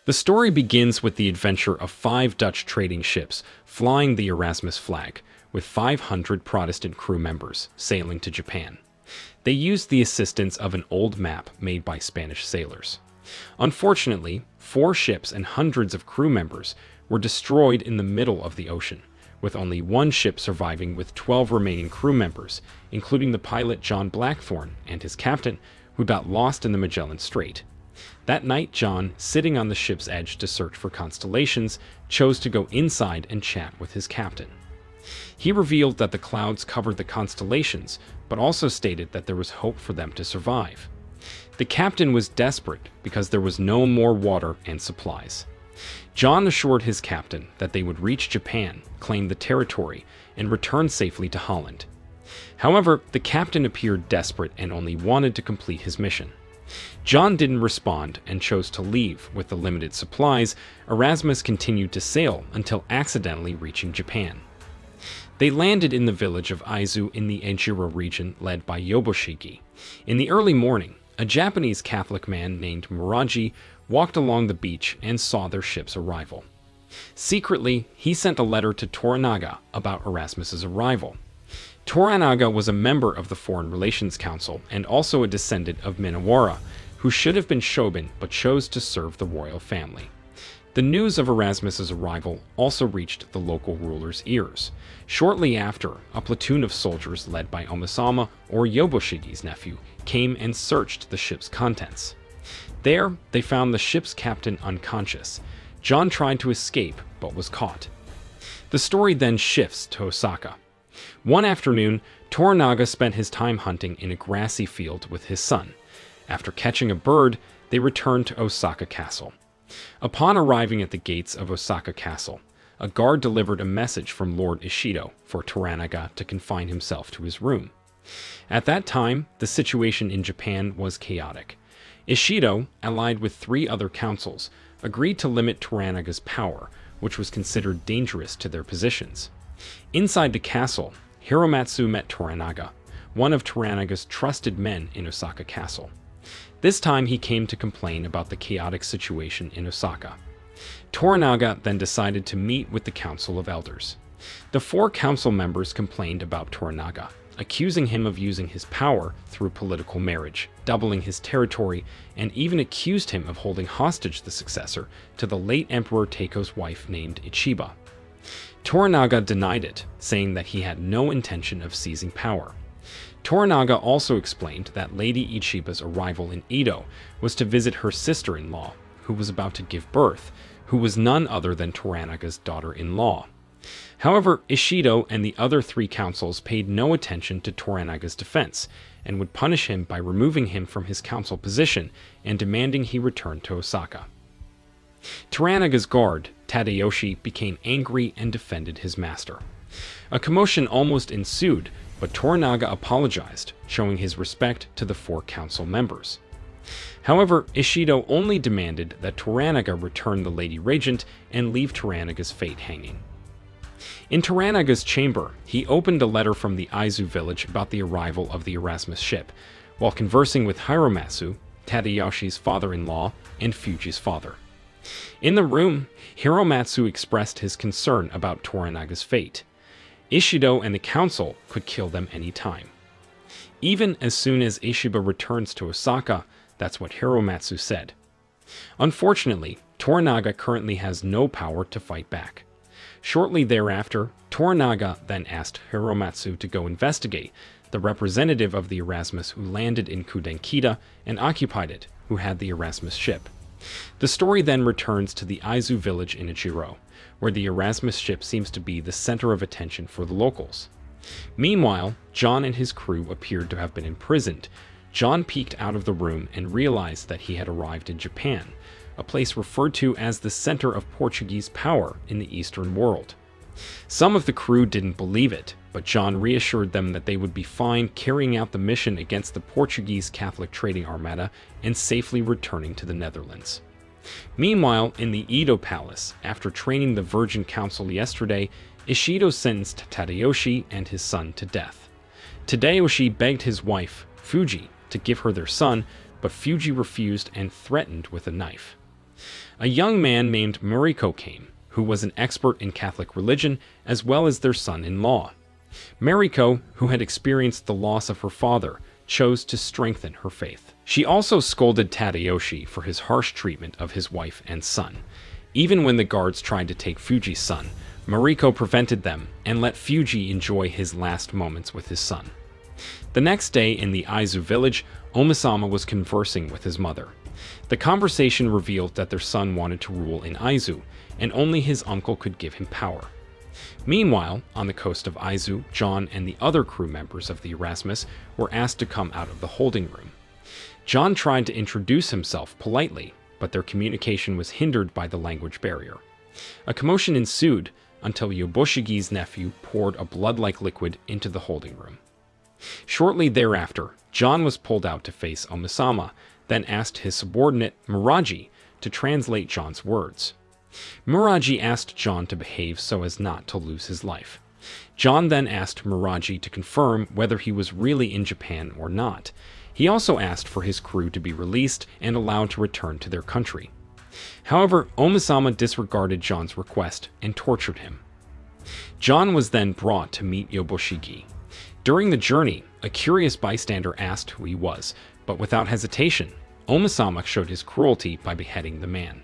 The story begins with the adventure of 5 Dutch trading ships flying the Erasmus flag, with 500 Protestant crew members sailing to Japan. They used the assistance of an old map made by Spanish sailors. Unfortunately, 4 ships and hundreds of crew members were destroyed in the middle of the ocean, with only 1 ship surviving with 12 remaining crew members, including the pilot John Blackthorne and his captain, who got lost in the Magellan Strait. That night, John, sitting on the ship's edge to search for constellations, chose to go inside and chat with his captain. He revealed that the clouds covered the constellations, but also stated that there was hope for them to survive. The captain was desperate because there was no more water and supplies. John assured his captain that they would reach Japan, claim the territory, and return safely to Holland. However, the captain appeared desperate and only wanted to complete his mission. John didn't respond and chose to leave. With the limited supplies, Erasmus continued to sail until accidentally reaching Japan. They landed in the village of Aizu in the Ejiro region led by Yoboshiki. In the early morning, a Japanese Catholic man named Muraji walked along the beach and saw their ship's arrival. Secretly, he sent a letter to Toranaga about Erasmus's arrival. Toranaga was a member of the Foreign Relations Council and also a descendant of Minawara, who should have been shogun but chose to serve the royal family. The news of Erasmus's arrival also reached the local ruler's ears. Shortly after, a platoon of soldiers led by Omisama, or Yoboshiki's nephew, came and searched the ship's contents. There, they found the ship's captain unconscious. John tried to escape but was caught. The story then shifts to Osaka. One afternoon, Toranaga spent his time hunting in a grassy field with his son. After catching a bird, they returned to Osaka Castle. Upon arriving at the gates of Osaka Castle, a guard delivered a message from Lord Ishido for Toranaga to confine himself to his room. At that time, the situation in Japan was chaotic. Ishido, allied with 3 other councils, agreed to limit Toranaga's power, which was considered dangerous to their positions. Inside the castle, Hiromatsu met Toranaga, one of Toranaga's trusted men in Osaka Castle. This time he came to complain about the chaotic situation in Osaka. Toranaga then decided to meet with the Council of Elders. The 4 council members complained about Toranaga, accusing him of using his power through political marriage, doubling his territory, and even accused him of holding hostage the successor to the late Emperor Teiko's wife named Ichiba. Toranaga denied it, saying that he had no intention of seizing power. Toranaga also explained that Lady Ichiba's arrival in Edo was to visit her sister-in-law, who was about to give birth, who was none other than Toranaga's daughter-in-law. However, Ishido and the other 3 councils paid no attention to Toranaga's defense, and would punish him by removing him from his council position and demanding he return to Osaka. Toranaga's guard, Tadayoshi, became angry and defended his master. A commotion almost ensued, but Toranaga apologized, showing his respect to the 4 council members. However, Ishido only demanded that Toranaga return the Lady Regent and leave Toranaga's fate hanging. In Toranaga's chamber, he opened a letter from the Aizu village about the arrival of the Erasmus ship, while conversing with Hiromatsu, Tadayoshi's father-in-law, and Fuji's father. In the room, Hiromatsu expressed his concern about Toranaga's fate. Ishido and the council could kill them any time. Even as soon as Ishiba returns to Osaka, that's what Hiromatsu said. Unfortunately, Toranaga currently has no power to fight back. Shortly thereafter, Toranaga then asked Hiromatsu to go investigate the representative of the Erasmus who landed in Kudenkita and occupied it, who had the Erasmus ship. The story then returns to the Aizu village in Ejiro, where the Erasmus ship seems to be the center of attention for the locals. Meanwhile, John and his crew appeared to have been imprisoned. John peeked out of the room and realized that he had arrived in Japan, a place referred to as the center of Portuguese power in the Eastern world. Some of the crew didn't believe it, but John reassured them that they would be fine carrying out the mission against the Portuguese Catholic trading armada and safely returning to the Netherlands. Meanwhile, in the Edo Palace, after training the Virgin Council yesterday, Ishido sentenced Tadayoshi and his son to death. Tadayoshi begged his wife, Fuji, to give her their son, but Fuji refused and threatened with a knife. A young man named Mariko came, who was an expert in Catholic religion as well as their son-in-law. Mariko, who had experienced the loss of her father, chose to strengthen her faith. She also scolded Tadayoshi for his harsh treatment of his wife and son. Even when the guards tried to take Fuji's son, Mariko prevented them and let Fuji enjoy his last moments with his son. The next day in the Aizu village, Omisama was conversing with his mother. The conversation revealed that their son wanted to rule in Aizu, and only his uncle could give him power. Meanwhile, on the coast of Aizu, John and the other crew members of the Erasmus were asked to come out of the holding room. John tried to introduce himself politely, but their communication was hindered by the language barrier. A commotion ensued until Yoboshigi's nephew poured a blood-like liquid into the holding room. Shortly thereafter, John was pulled out to face Omisama, then asked his subordinate, Muraji, to translate John's words. Muraji asked John to behave so as not to lose his life. John then asked Muraji to confirm whether he was really in Japan or not. He also asked for his crew to be released and allowed to return to their country. However, Omisama disregarded John's request and tortured him. John was then brought to meet Yoboshigi. During the journey, a curious bystander asked who he was, but without hesitation, Omisama showed his cruelty by beheading the man.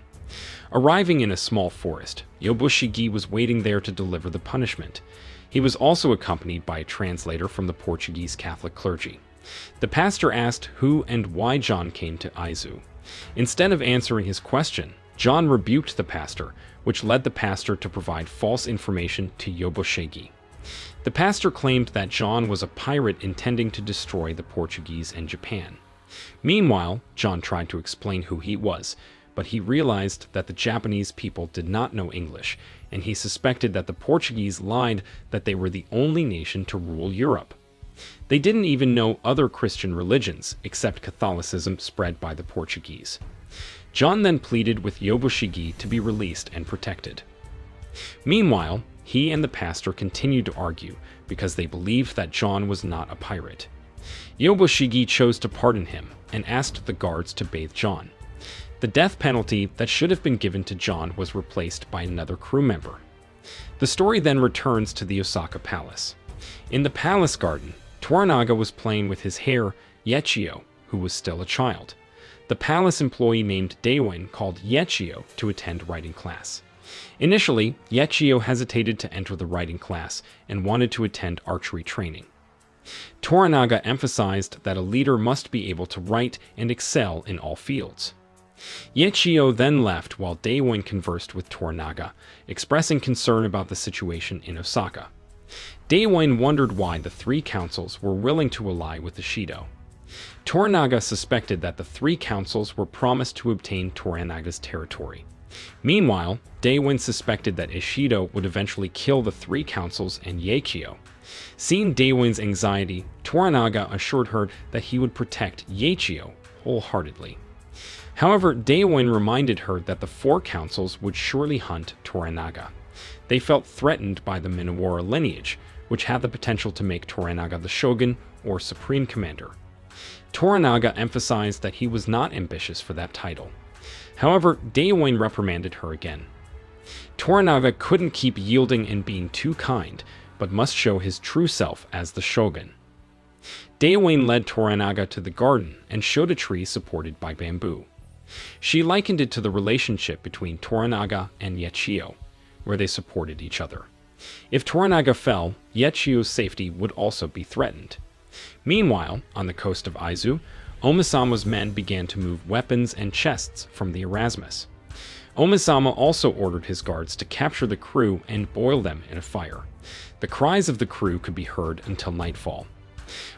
Arriving in a small forest, Yoboshigi was waiting there to deliver the punishment. He was also accompanied by a translator from the Portuguese Catholic clergy. The pastor asked who and why John came to Aizu. Instead of answering his question, John rebuked the pastor, which led the pastor to provide false information to Yoboshigi. The pastor claimed that John was a pirate intending to destroy the Portuguese and Japan. Meanwhile, John tried to explain who he was, but he realized that the Japanese people did not know English, and he suspected that the Portuguese lied that they were the only nation to rule Europe. They didn't even know other Christian religions except Catholicism spread by the Portuguese. John then pleaded with Yoboshigi to be released and protected. Meanwhile, he and the pastor continued to argue because they believed that John was not a pirate. Yoboshigi chose to pardon him and asked the guards to bathe John. The death penalty that should have been given to John was replaced by another crew member. The story then returns to the Osaka Palace. In the palace garden, Toranaga was playing with his heir, Yechio, who was still a child. The palace employee named Dewin called Yechio to attend writing class. Initially, Yechio hesitated to enter the writing class and wanted to attend archery training. Toranaga emphasized that a leader must be able to write and excel in all fields. Yechio then left while Dewin conversed with Toranaga, expressing concern about the situation in Osaka. Dewin wondered why the three councils were willing to ally with the Shido. Toranaga suspected that the three councils were promised to obtain Toranaga's territory. Meanwhile, Dewin suspected that Ishido would eventually kill the three councils and Yechio. Seeing Dewin's anxiety, Toranaga assured her that he would protect Yechio wholeheartedly. However, Dewin reminded her that the four councils would surely hunt Toranaga. They felt threatened by the Minowara lineage, which had the potential to make Toranaga the shogun or supreme commander. Toranaga emphasized that he was not ambitious for that title. However, Dewin reprimanded her again. Toranaga couldn't keep yielding and being too kind, but must show his true self as the shogun. Dewin led Toranaga to the garden and showed a tree supported by bamboo. She likened it to the relationship between Toranaga and Yechio, where they supported each other. If Toranaga fell, Yechio's safety would also be threatened. Meanwhile, on the coast of Aizu, Omisama's men began to move weapons and chests from the Erasmus. Omisama also ordered his guards to capture the crew and boil them in a fire. The cries of the crew could be heard until nightfall.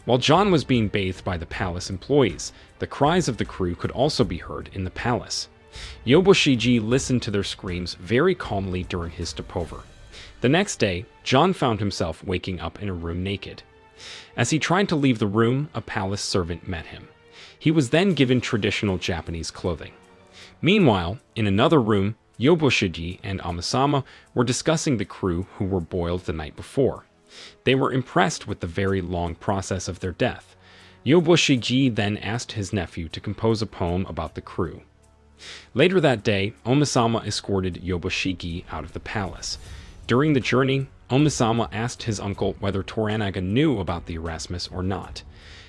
While John was being bathed by the palace employees, the cries of the crew could also be heard in the palace. Yoboshigi listened to their screams very calmly during his stopover. The next day, John found himself waking up in a room naked. As he tried to leave the room, a palace servant met him. He was then given traditional Japanese clothing. Meanwhile, in another room, Yoboshigi and Omisama were discussing the crew who were boiled the night before. They were impressed with the very long process of their death. Yoboshigi then asked his nephew to compose a poem about the crew. Later that day, Omisama escorted Yobushiki out of the palace. During the journey, Omisama asked his uncle whether Toranaga knew about the Erasmus or not.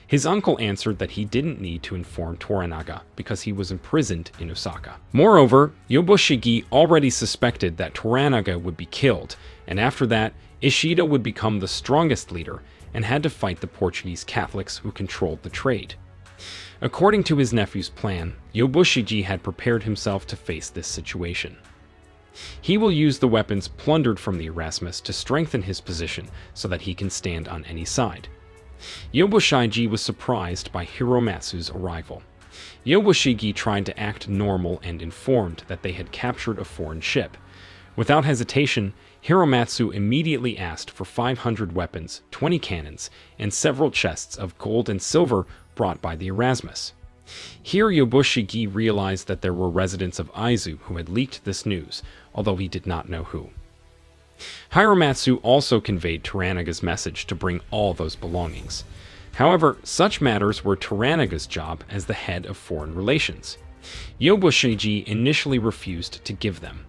His uncle answered that he didn't need to inform Toranaga because he was imprisoned in Osaka. Moreover, Yobushiki already suspected that Toranaga would be killed, and after that, Ishida would become the strongest leader and had to fight the Portuguese Catholics who controlled the trade. According to his nephew's plan, Yobushiki had prepared himself to face this situation. He will use the weapons plundered from the Erasmus to strengthen his position so that he can stand on any side. Yobushiki was surprised by Hiromatsu's arrival. Yobushiki tried to act normal and informed that they had captured a foreign ship. Without hesitation, Hiromatsu immediately asked for 500 weapons, 20 cannons, and several chests of gold and silver brought by the Erasmus. Here Yobushiki realized that there were residents of Aizu who had leaked this news, although he did not know who. Hiromatsu also conveyed Toranaga's message to bring all those belongings. However, such matters were Toranaga's job as the head of foreign relations. Yobushiki initially refused to give them.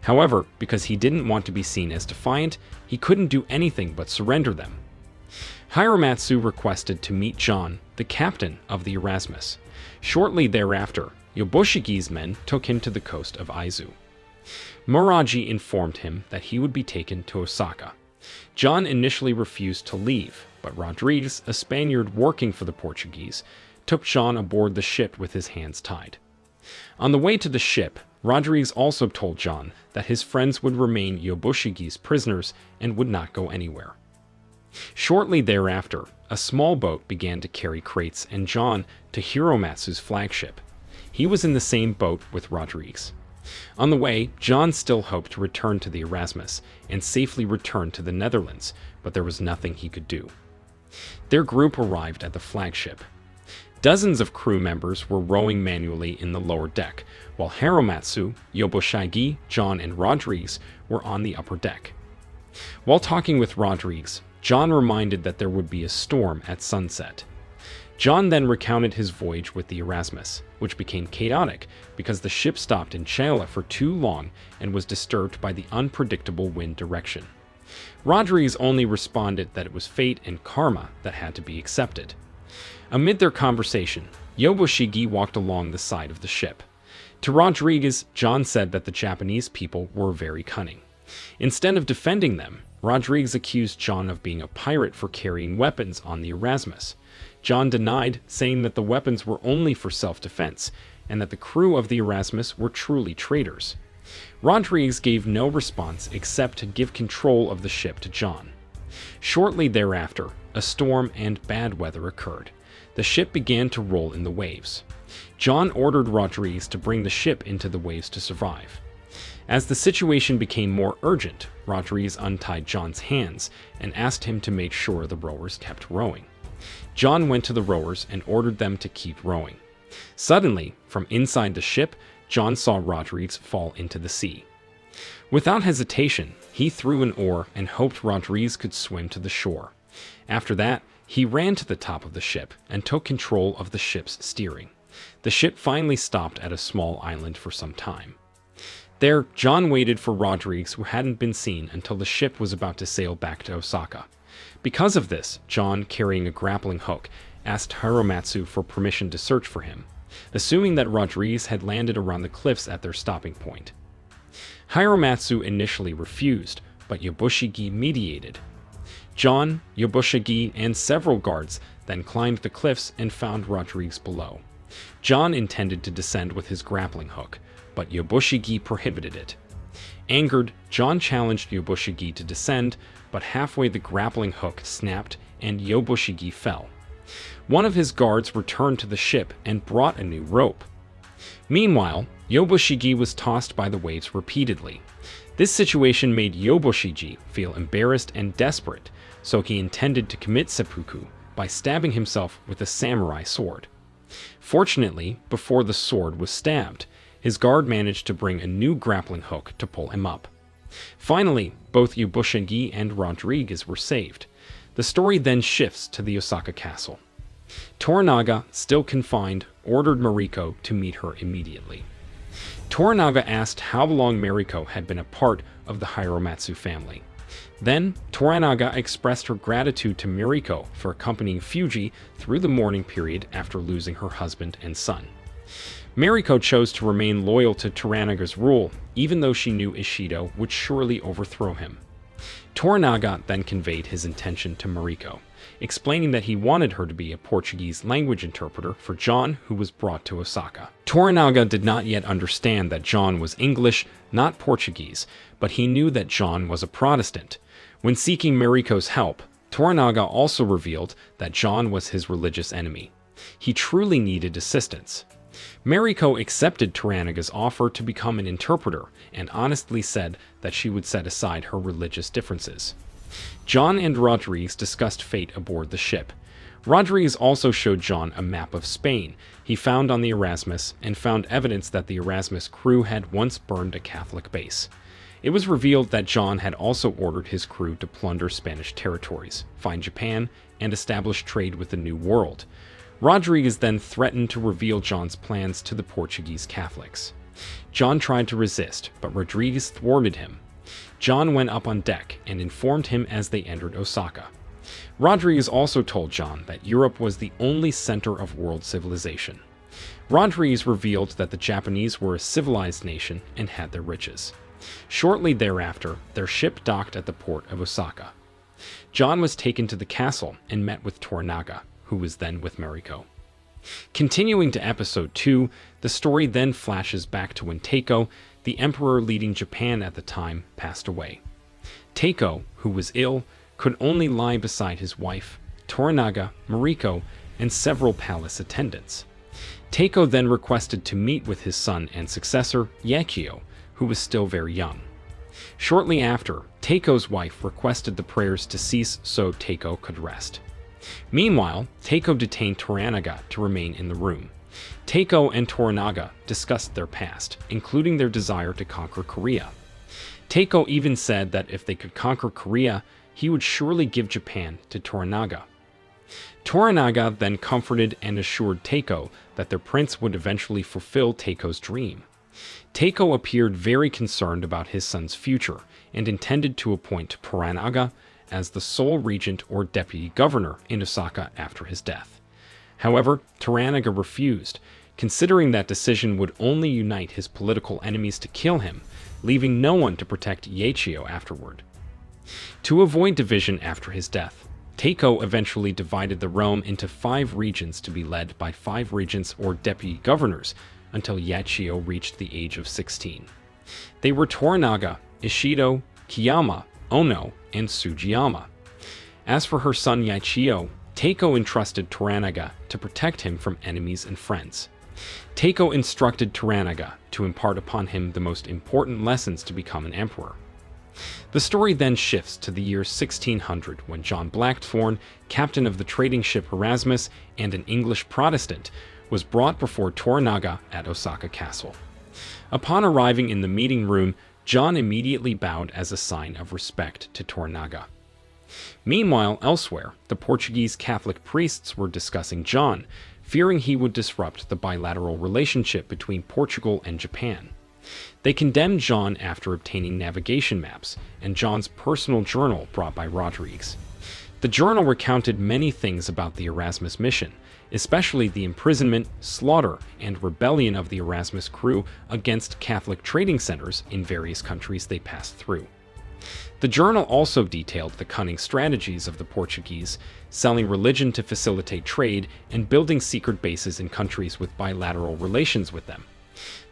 However, because he didn't want to be seen as defiant, he couldn't do anything but surrender them. Hiromatsu requested to meet John, the captain of the Erasmus. Shortly thereafter, Yobushiki's men took him to the coast of Aizu. Muraji informed him that he would be taken to Osaka. John initially refused to leave, but Rodrigues, a Spaniard working for the Portuguese, took John aboard the ship with his hands tied. On the way to the ship, Rodrigues also told John that his friends would remain Yobushiki's prisoners and would not go anywhere. Shortly thereafter, a small boat began to carry crates and John to Hiromatsu's flagship. He was in the same boat with Rodrigues. On the way, John still hoped to return to the Erasmus and safely return to the Netherlands, but there was nothing he could do. Their group arrived at the flagship. Dozens of crew members were rowing manually in the lower deck, while Hiromatsu, Yobushiki, John, and Rodrigues were on the upper deck. While talking with Rodrigues, John reminded that there would be a storm at sunset. John then recounted his voyage with the Erasmus, which became chaotic because the ship stopped in Chela for too long and was disturbed by the unpredictable wind direction. Rodrigues only responded that it was fate and karma that had to be accepted. Amid their conversation, Yobushiki walked along the side of the ship. To Rodrigues, John said that the Japanese people were very cunning. Instead of defending them, Rodrigues accused John of being a pirate for carrying weapons on the Erasmus. John denied, saying that the weapons were only for self-defense, and that the crew of the Erasmus were truly traitors. Rodrigues gave no response except to give control of the ship to John. Shortly thereafter, a storm and bad weather occurred. The ship began to roll in the waves. John ordered Rodrigues to bring the ship into the waves to survive. As the situation became more urgent, Rodrigues untied John's hands and asked him to make sure the rowers kept rowing. John went to the rowers and ordered them to keep rowing. Suddenly, from inside the ship, John saw Rodrigues fall into the sea. Without hesitation, he threw an oar and hoped Rodrigues could swim to the shore. After that, he ran to the top of the ship and took control of the ship's steering. The ship finally stopped at a small island for some time. There, John waited for Rodrigues, who hadn't been seen until the ship was about to sail back to Osaka. Because of this, John, carrying a grappling hook, asked Hiromatsu for permission to search for him, assuming that Rodrigues had landed around the cliffs at their stopping point. Hiromatsu initially refused, but Yobushiki mediated. John, Yobushiki, and several guards then climbed the cliffs and found Rodrigues below. John intended to descend with his grappling hook, but Yobushiki prohibited it. Angered, John challenged Yobushiki to descend, but halfway the grappling hook snapped and Yobushiki fell. One of his guards returned to the ship and brought a new rope. Meanwhile, Yobushiki was tossed by the waves repeatedly. This situation made Yobushiki feel embarrassed and desperate, so he intended to commit seppuku by stabbing himself with a samurai sword. Fortunately, before the sword was stabbed, his guard managed to bring a new grappling hook to pull him up. Finally, both Yobushiki and Rodrigues were saved. The story then shifts to the Osaka castle. Toranaga, still confined, ordered Mariko to meet her immediately. Toranaga asked how long Mariko had been a part of the Hiromatsu family. Then, Toranaga expressed her gratitude to Mariko for accompanying Fuji through the mourning period after losing her husband and son. Mariko chose to remain loyal to Toranaga's rule, even though she knew Ishido would surely overthrow him. Toranaga then conveyed his intention to Mariko, explaining that he wanted her to be a Portuguese language interpreter for John, who was brought to Osaka. Toranaga did not yet understand that John was English, not Portuguese, but he knew that John was a Protestant. When seeking Mariko's help, Toranaga also revealed that John was his religious enemy. He truly needed assistance. Mariko accepted Toranaga's offer to become an interpreter and honestly said that she would set aside her religious differences. John and Rodriguez discussed fate aboard the ship. Rodriguez also showed John a map of Spain he found on the Erasmus and found evidence that the Erasmus crew had once burned a Catholic base. It was revealed that John had also ordered his crew to plunder Spanish territories, find Japan, and establish trade with the New World. Rodriguez then threatened to reveal John's plans to the Portuguese Catholics. John tried to resist, but Rodriguez thwarted him. John went up on deck and informed him as they entered Osaka. Rodriguez also told John that Europe was the only center of world civilization. Rodriguez revealed that the Japanese were a civilized nation and had their riches. Shortly thereafter, their ship docked at the port of Osaka. John was taken to the castle and met with Toranaga, who was then with Mariko. Continuing to episode 2, the story then flashes back to when Teiko, the emperor leading Japan at the time, passed away. Teiko, who was ill, could only lie beside his wife, Toranaga, Mariko, and several palace attendants. Teiko then requested to meet with his son and successor, Yachio, who was still very young. Shortly after, Teiko's wife requested the prayers to cease so Teiko could rest. Meanwhile, Teiko detained Toranaga to remain in the room. Teiko and Toranaga discussed their past, including their desire to conquer Korea. Teiko even said that if they could conquer Korea, he would surely give Japan to Toranaga. Toranaga then comforted and assured Teiko that their prince would eventually fulfill Teiko's dream. Teiko appeared very concerned about his son's future and intended to appoint Toranaga as the sole regent or deputy governor in Osaka after his death. However, Toranaga refused, considering that decision would only unite his political enemies to kill him, leaving no one to protect Yachio afterward. To avoid division after his death, Teiko eventually divided the realm into 5 regions to be led by 5 regents or deputy governors until Yachio reached the age of 16. They were Toranaga, Ishido, Kiyama, Ono, and Sugiyama. As for her son Yachio, Teiko entrusted Toranaga to protect him from enemies and friends. Teiko instructed Toranaga to impart upon him the most important lessons to become an emperor. The story then shifts to the year 1600 when John Blackthorne, captain of the trading ship Erasmus and an English Protestant, was brought before Toranaga at Osaka Castle. Upon arriving in the meeting room, John immediately bowed as a sign of respect to Toranaga. Meanwhile, elsewhere, the Portuguese Catholic priests were discussing John, fearing he would disrupt the bilateral relationship between Portugal and Japan. They condemned John after obtaining navigation maps and John's personal journal brought by Rodriguez. The journal recounted many things about the Erasmus mission, especially the imprisonment, slaughter, and rebellion of the Erasmus crew against Catholic trading centers in various countries they passed through. The journal also detailed the cunning strategies of the Portuguese, selling religion to facilitate trade and building secret bases in countries with bilateral relations with them.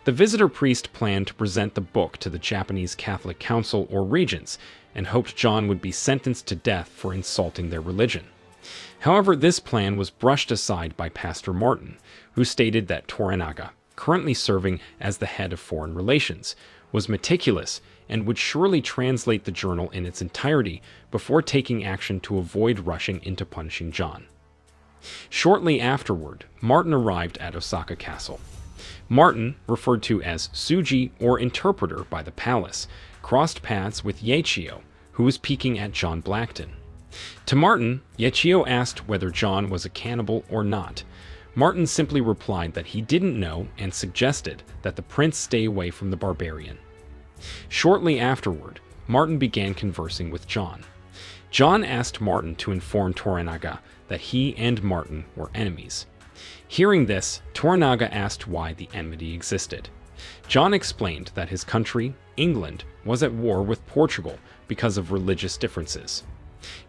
The visitor priest planned to present the book to the Japanese Catholic Council or regents and hoped John would be sentenced to death for insulting their religion. However, this plan was brushed aside by Pastor Martin, who stated that Toranaga, currently serving as the head of foreign relations, was meticulous and would surely translate the journal in its entirety before taking action to avoid rushing into punishing John. Shortly afterward, Martin arrived at Osaka Castle. Martin, referred to as Suji or interpreter by the palace, crossed paths with Yachio, who was peeking at John Blackton. To Martin, Yachio asked whether John was a cannibal or not. Martin simply replied that he didn't know and suggested that the prince stay away from the barbarian. Shortly afterward, Martin began conversing with John. John asked Martin to inform Toranaga that he and Martin were enemies. Hearing this, Toranaga asked why the enmity existed. John explained that his country, England, was at war with Portugal because of religious differences.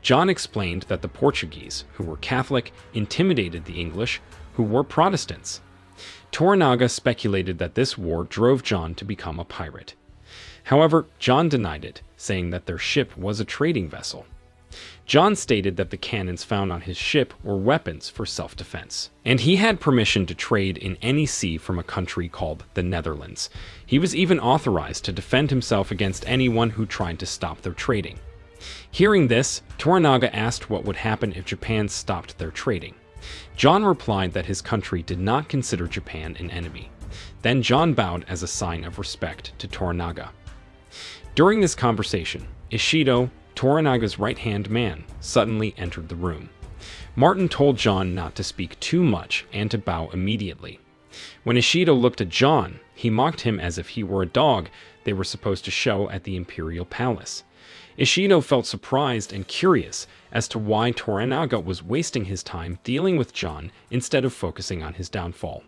John explained that the Portuguese, who were Catholic, intimidated the English, who were Protestants. Toranaga speculated that this war drove John to become a pirate. However, John denied it, saying that their ship was a trading vessel. John stated that the cannons found on his ship were weapons for self-defense, and he had permission to trade in any sea from a country called the Netherlands. He was even authorized to defend himself against anyone who tried to stop their trading. Hearing this, Toranaga asked what would happen if Japan stopped their trading. John replied that his country did not consider Japan an enemy. Then John bowed as a sign of respect to Toranaga. During this conversation, Ishido, Toranaga's right-hand man, suddenly entered the room. Martin told John not to speak too much and to bow immediately. When Ishido looked at John, he mocked him as if he were a dog they were supposed to show at the imperial palace. Ishido felt surprised and curious as to why Toranaga was wasting his time dealing with John instead of focusing on his downfall.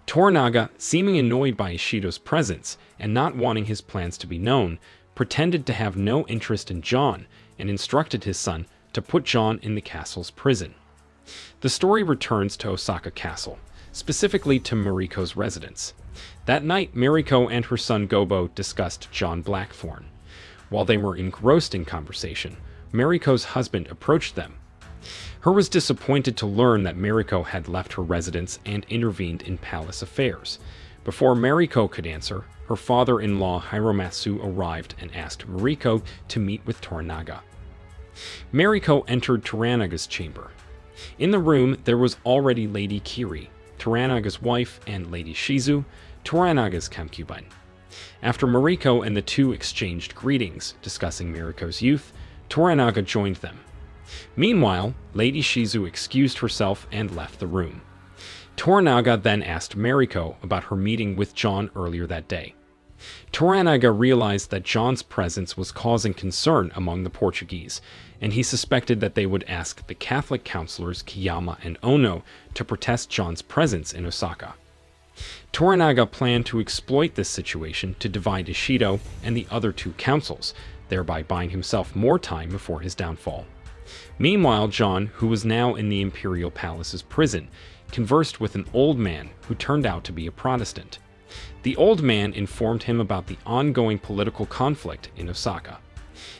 Toranaga, seeming annoyed by Ishido's presence and not wanting his plans to be known, pretended to have no interest in John and instructed his son to put John in the castle's prison. The story returns to Osaka Castle, specifically to Mariko's residence. That night, Mariko and her son Gobo discussed John Blackthorn. While they were engrossed in conversation, Mariko's husband approached them. Her was disappointed to learn that Mariko had left her residence and intervened in palace affairs. Before Mariko could answer, her father-in-law Hiromatsu arrived and asked Mariko to meet with Toranaga. Mariko entered Toranaga's chamber. In the room, there was already Lady Kiri, Toranaga's wife, and Lady Shizu, Toranaga's concubine. After Mariko and the two exchanged greetings, discussing Mariko's youth, Toranaga joined them. Meanwhile, Lady Shizu excused herself and left the room. Toranaga then asked Mariko about her meeting with John earlier that day. Toranaga realized that John's presence was causing concern among the Portuguese, and he suspected that they would ask the Catholic counselors Kiyama and Ono to protest John's presence in Osaka. Toranaga planned to exploit this situation to divide Ishido and the other two councils, thereby buying himself more time before his downfall. Meanwhile, John, who was now in the imperial palace's prison, conversed with an old man who turned out to be a Protestant. The old man informed him about the ongoing political conflict in Osaka.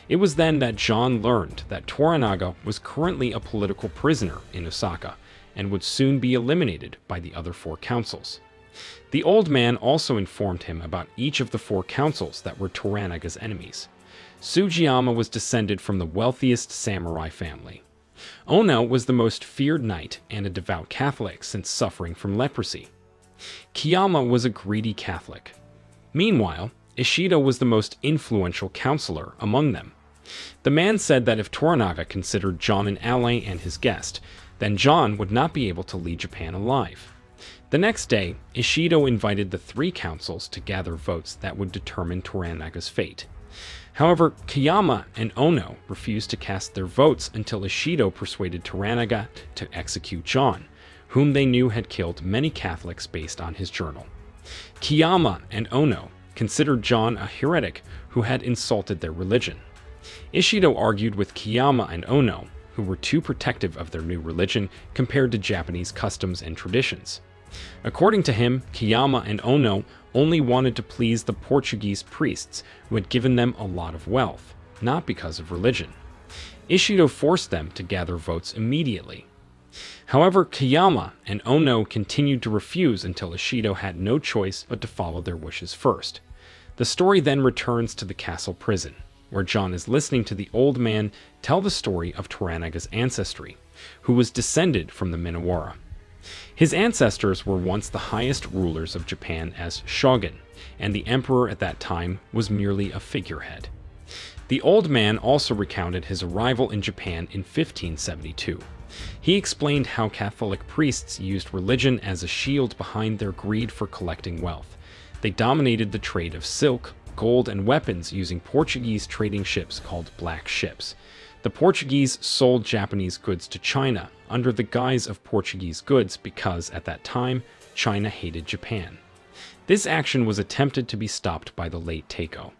It was then that John learned that Toranaga was currently a political prisoner in Osaka and would soon be eliminated by the other four councils. The old man also informed him about each of the four councils that were Toranaga's enemies. Sugiyama was descended from the wealthiest samurai family. Ono was the most feared knight and a devout Catholic since suffering from leprosy. Kiyama was a greedy Catholic. Meanwhile, Ishido was the most influential counselor among them. The man said that if Toranaga considered John an ally and his guest, then John would not be able to lead Japan alive. The next day, Ishido invited the three councils to gather votes that would determine Toranaga's fate. However, Kiyama and Ono refused to cast their votes until Ishido persuaded Toranaga to execute John, whom they knew had killed many Catholics based on his journal. Kiyama and Ono considered John a heretic who had insulted their religion. Ishido argued with Kiyama and Ono, who were too protective of their new religion compared to Japanese customs and traditions. According to him, Kiyama and Ono only wanted to please the Portuguese priests who had given them a lot of wealth, not because of religion. Ishido forced them to gather votes immediately. However, Kiyama and Ono continued to refuse until Ishido had no choice but to follow their wishes first. The story then returns to the castle prison, where John is listening to the old man tell the story of Toranaga's ancestry, who was descended from the Minowara. His ancestors were once the highest rulers of Japan as shogun, and the emperor at that time was merely a figurehead. The old man also recounted his arrival in Japan in 1572, He explained how Catholic priests used religion as a shield behind their greed for collecting wealth. They dominated the trade of silk, gold, and weapons using Portuguese trading ships called black ships. The Portuguese sold Japanese goods to China under the guise of Portuguese goods because, at that time, China hated Japan. This action was attempted to be stopped by the late Taiko.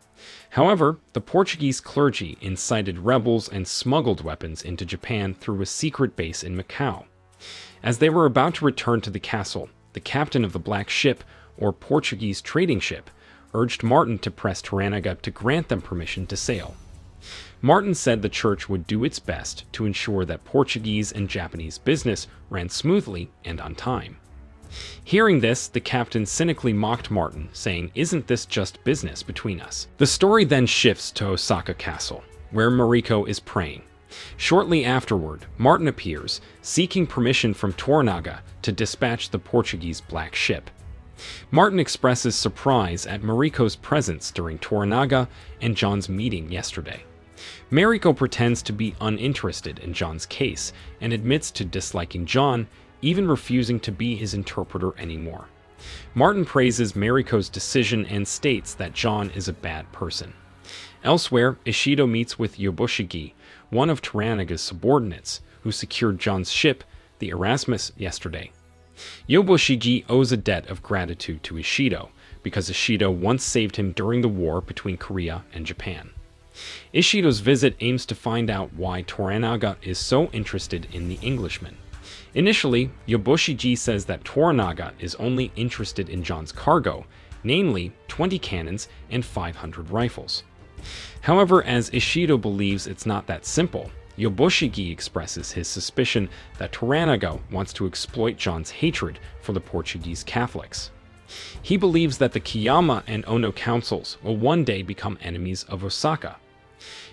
However, the Portuguese clergy incited rebels and smuggled weapons into Japan through a secret base in Macau. As they were about to return to the castle, the captain of the black ship, or Portuguese trading ship, urged Martin to press Toranaga to grant them permission to sail. Martin said the church would do its best to ensure that Portuguese and Japanese business ran smoothly and on time. Hearing this, the captain cynically mocked Martin, saying, "Isn't this just business between us?" The story then shifts to Osaka Castle, where Mariko is praying. Shortly afterward, Martin appears, seeking permission from Toranaga to dispatch the Portuguese black ship. Martin expresses surprise at Mariko's presence during Toranaga and John's meeting yesterday. Mariko pretends to be uninterested in John's case and admits to disliking John, even refusing to be his interpreter anymore. Martin praises Mariko's decision and states that John is a bad person. Elsewhere, Ishido meets with Yobushigi, one of Toranaga's subordinates, who secured John's ship, the Erasmus, yesterday. Yobushigi owes a debt of gratitude to Ishido, because Ishido once saved him during the war between Korea and Japan. Ishido's visit aims to find out why Toranaga is so interested in the Englishman. Initially, Yobushigi says that Toranaga is only interested in John's cargo, namely 20 cannons and 500 rifles. However, as Ishido believes it's not that simple, Yobushigi expresses his suspicion that Toranaga wants to exploit John's hatred for the Portuguese Catholics. He believes that the Kiyama and Ono councils will one day become enemies of Osaka.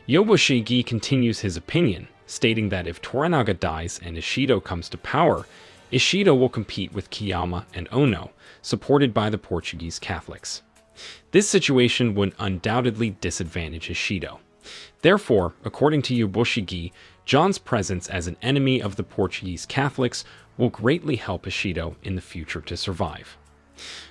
Yobushigi continues his opinion, stating that if Toranaga dies and Ishido comes to power, Ishido will compete with Kiyama and Ono, supported by the Portuguese Catholics. This situation would undoubtedly disadvantage Ishido. Therefore, according to Yobushigi, John's presence as an enemy of the Portuguese Catholics will greatly help Ishido in the future to survive.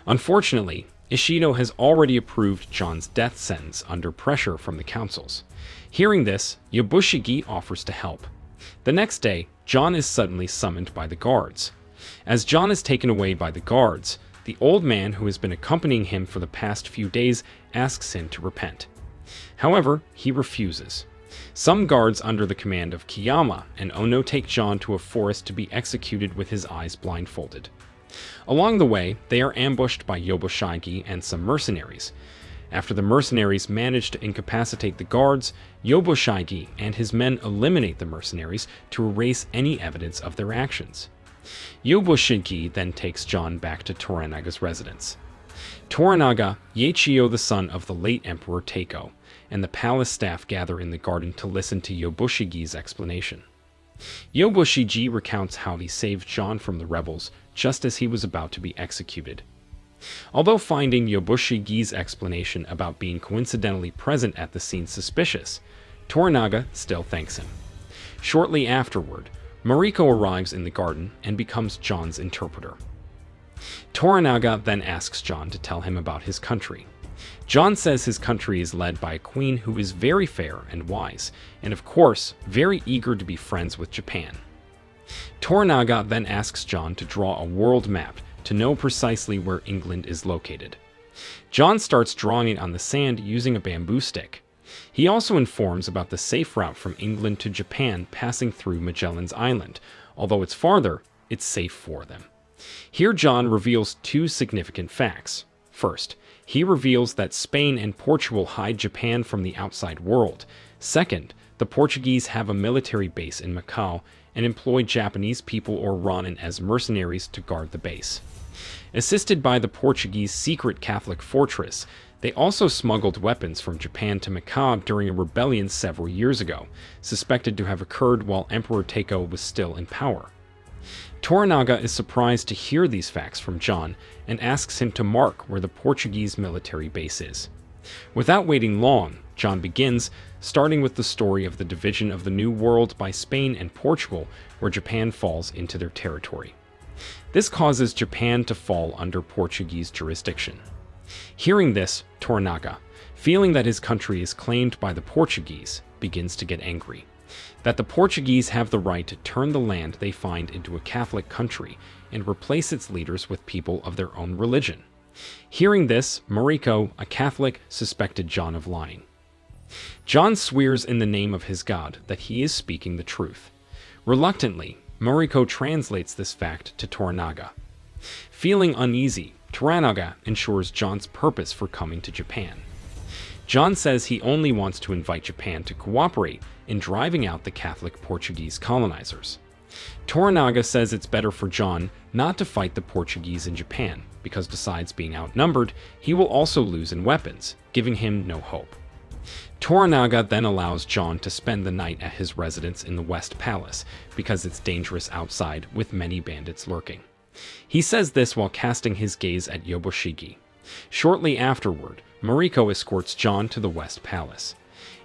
Unfortunately, Ishido has already approved John's death sentence under pressure from the councils. Hearing this, Yobushigi offers to help. The next day, John is suddenly summoned by the guards. As John is taken away by the guards, the old man who has been accompanying him for the past few days asks him to repent. However, he refuses. Some guards under the command of Kiyama and Ono take John to a forest to be executed with his eyes blindfolded. Along the way, they are ambushed by Yobushigi and some mercenaries. After the mercenaries manage to incapacitate the guards, Yobushigi and his men eliminate the mercenaries to erase any evidence of their actions. Yobushigi then takes John back to Toranaga's residence. Toranaga, Yeichio the son of the late Emperor Taiko, and the palace staff gather in the garden to listen to Yobushigi's explanation. Yobushigi recounts how he saved John from the rebels just as he was about to be executed. Although finding Yobushigi's explanation about being coincidentally present at the scene suspicious, Toranaga still thanks him. Shortly afterward, Mariko arrives in the garden and becomes John's interpreter. Toranaga then asks John to tell him about his country. John says his country is led by a queen who is very fair and wise, and of course, very eager to be friends with Japan. Toranaga then asks John to draw a world map to know precisely where England is located. John starts drawing it on the sand using a bamboo stick. He also informs about the safe route from England to Japan passing through Magellan's Island. Although it's farther, it's safe for them. Here John reveals two significant facts. First, he reveals that Spain and Portugal hide Japan from the outside world. Second, the Portuguese have a military base in Macau and employ Japanese people or Ronin as mercenaries to guard the base. Assisted by the Portuguese secret Catholic fortress, they also smuggled weapons from Japan to Macau during a rebellion several years ago, suspected to have occurred while Emperor Taiko was still in power. Toranaga is surprised to hear these facts from John and asks him to mark where the Portuguese military base is. Without waiting long, John begins, starting with the story of the division of the New World by Spain and Portugal, where Japan falls into their territory. This causes Japan to fall under Portuguese jurisdiction. Hearing this, Toranaga, feeling that his country is claimed by the Portuguese, begins to get angry. That the Portuguese have the right to turn the land they find into a Catholic country and replace its leaders with people of their own religion. Hearing this, Mariko, a Catholic, suspected John of lying. John swears in the name of his God that he is speaking the truth. Reluctantly, Mariko translates this fact to Toranaga. Feeling uneasy, Toranaga ensures John's purpose for coming to Japan. John says he only wants to invite Japan to cooperate in driving out the Catholic Portuguese colonizers. Toranaga says it's better for John not to fight the Portuguese in Japan, because besides being outnumbered, he will also lose in weapons, giving him no hope. Toranaga then allows John to spend the night at his residence in the West Palace, because it's dangerous outside with many bandits lurking. He says this while casting his gaze at Yoboshigi. Shortly afterward, Mariko escorts John to the West Palace.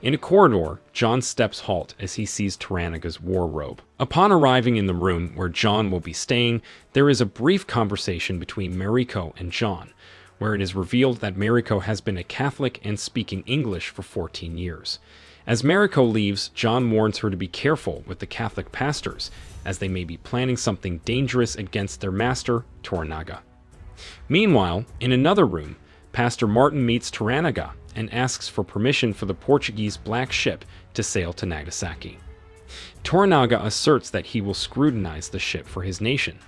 In a corridor, John's steps halt as he sees Toranaga's war robe. Upon arriving in the room where John will be staying, there is a brief conversation between Mariko and John, where it is revealed that Mariko has been a Catholic and speaking English for 14 years. As Mariko leaves, John warns her to be careful with the Catholic pastors, as they may be planning something dangerous against their master, Toranaga. Meanwhile, in another room, Pastor Martin meets Toranaga and asks for permission for the Portuguese black ship to sail to Nagasaki. Toranaga asserts that he will scrutinize the ship for his nation.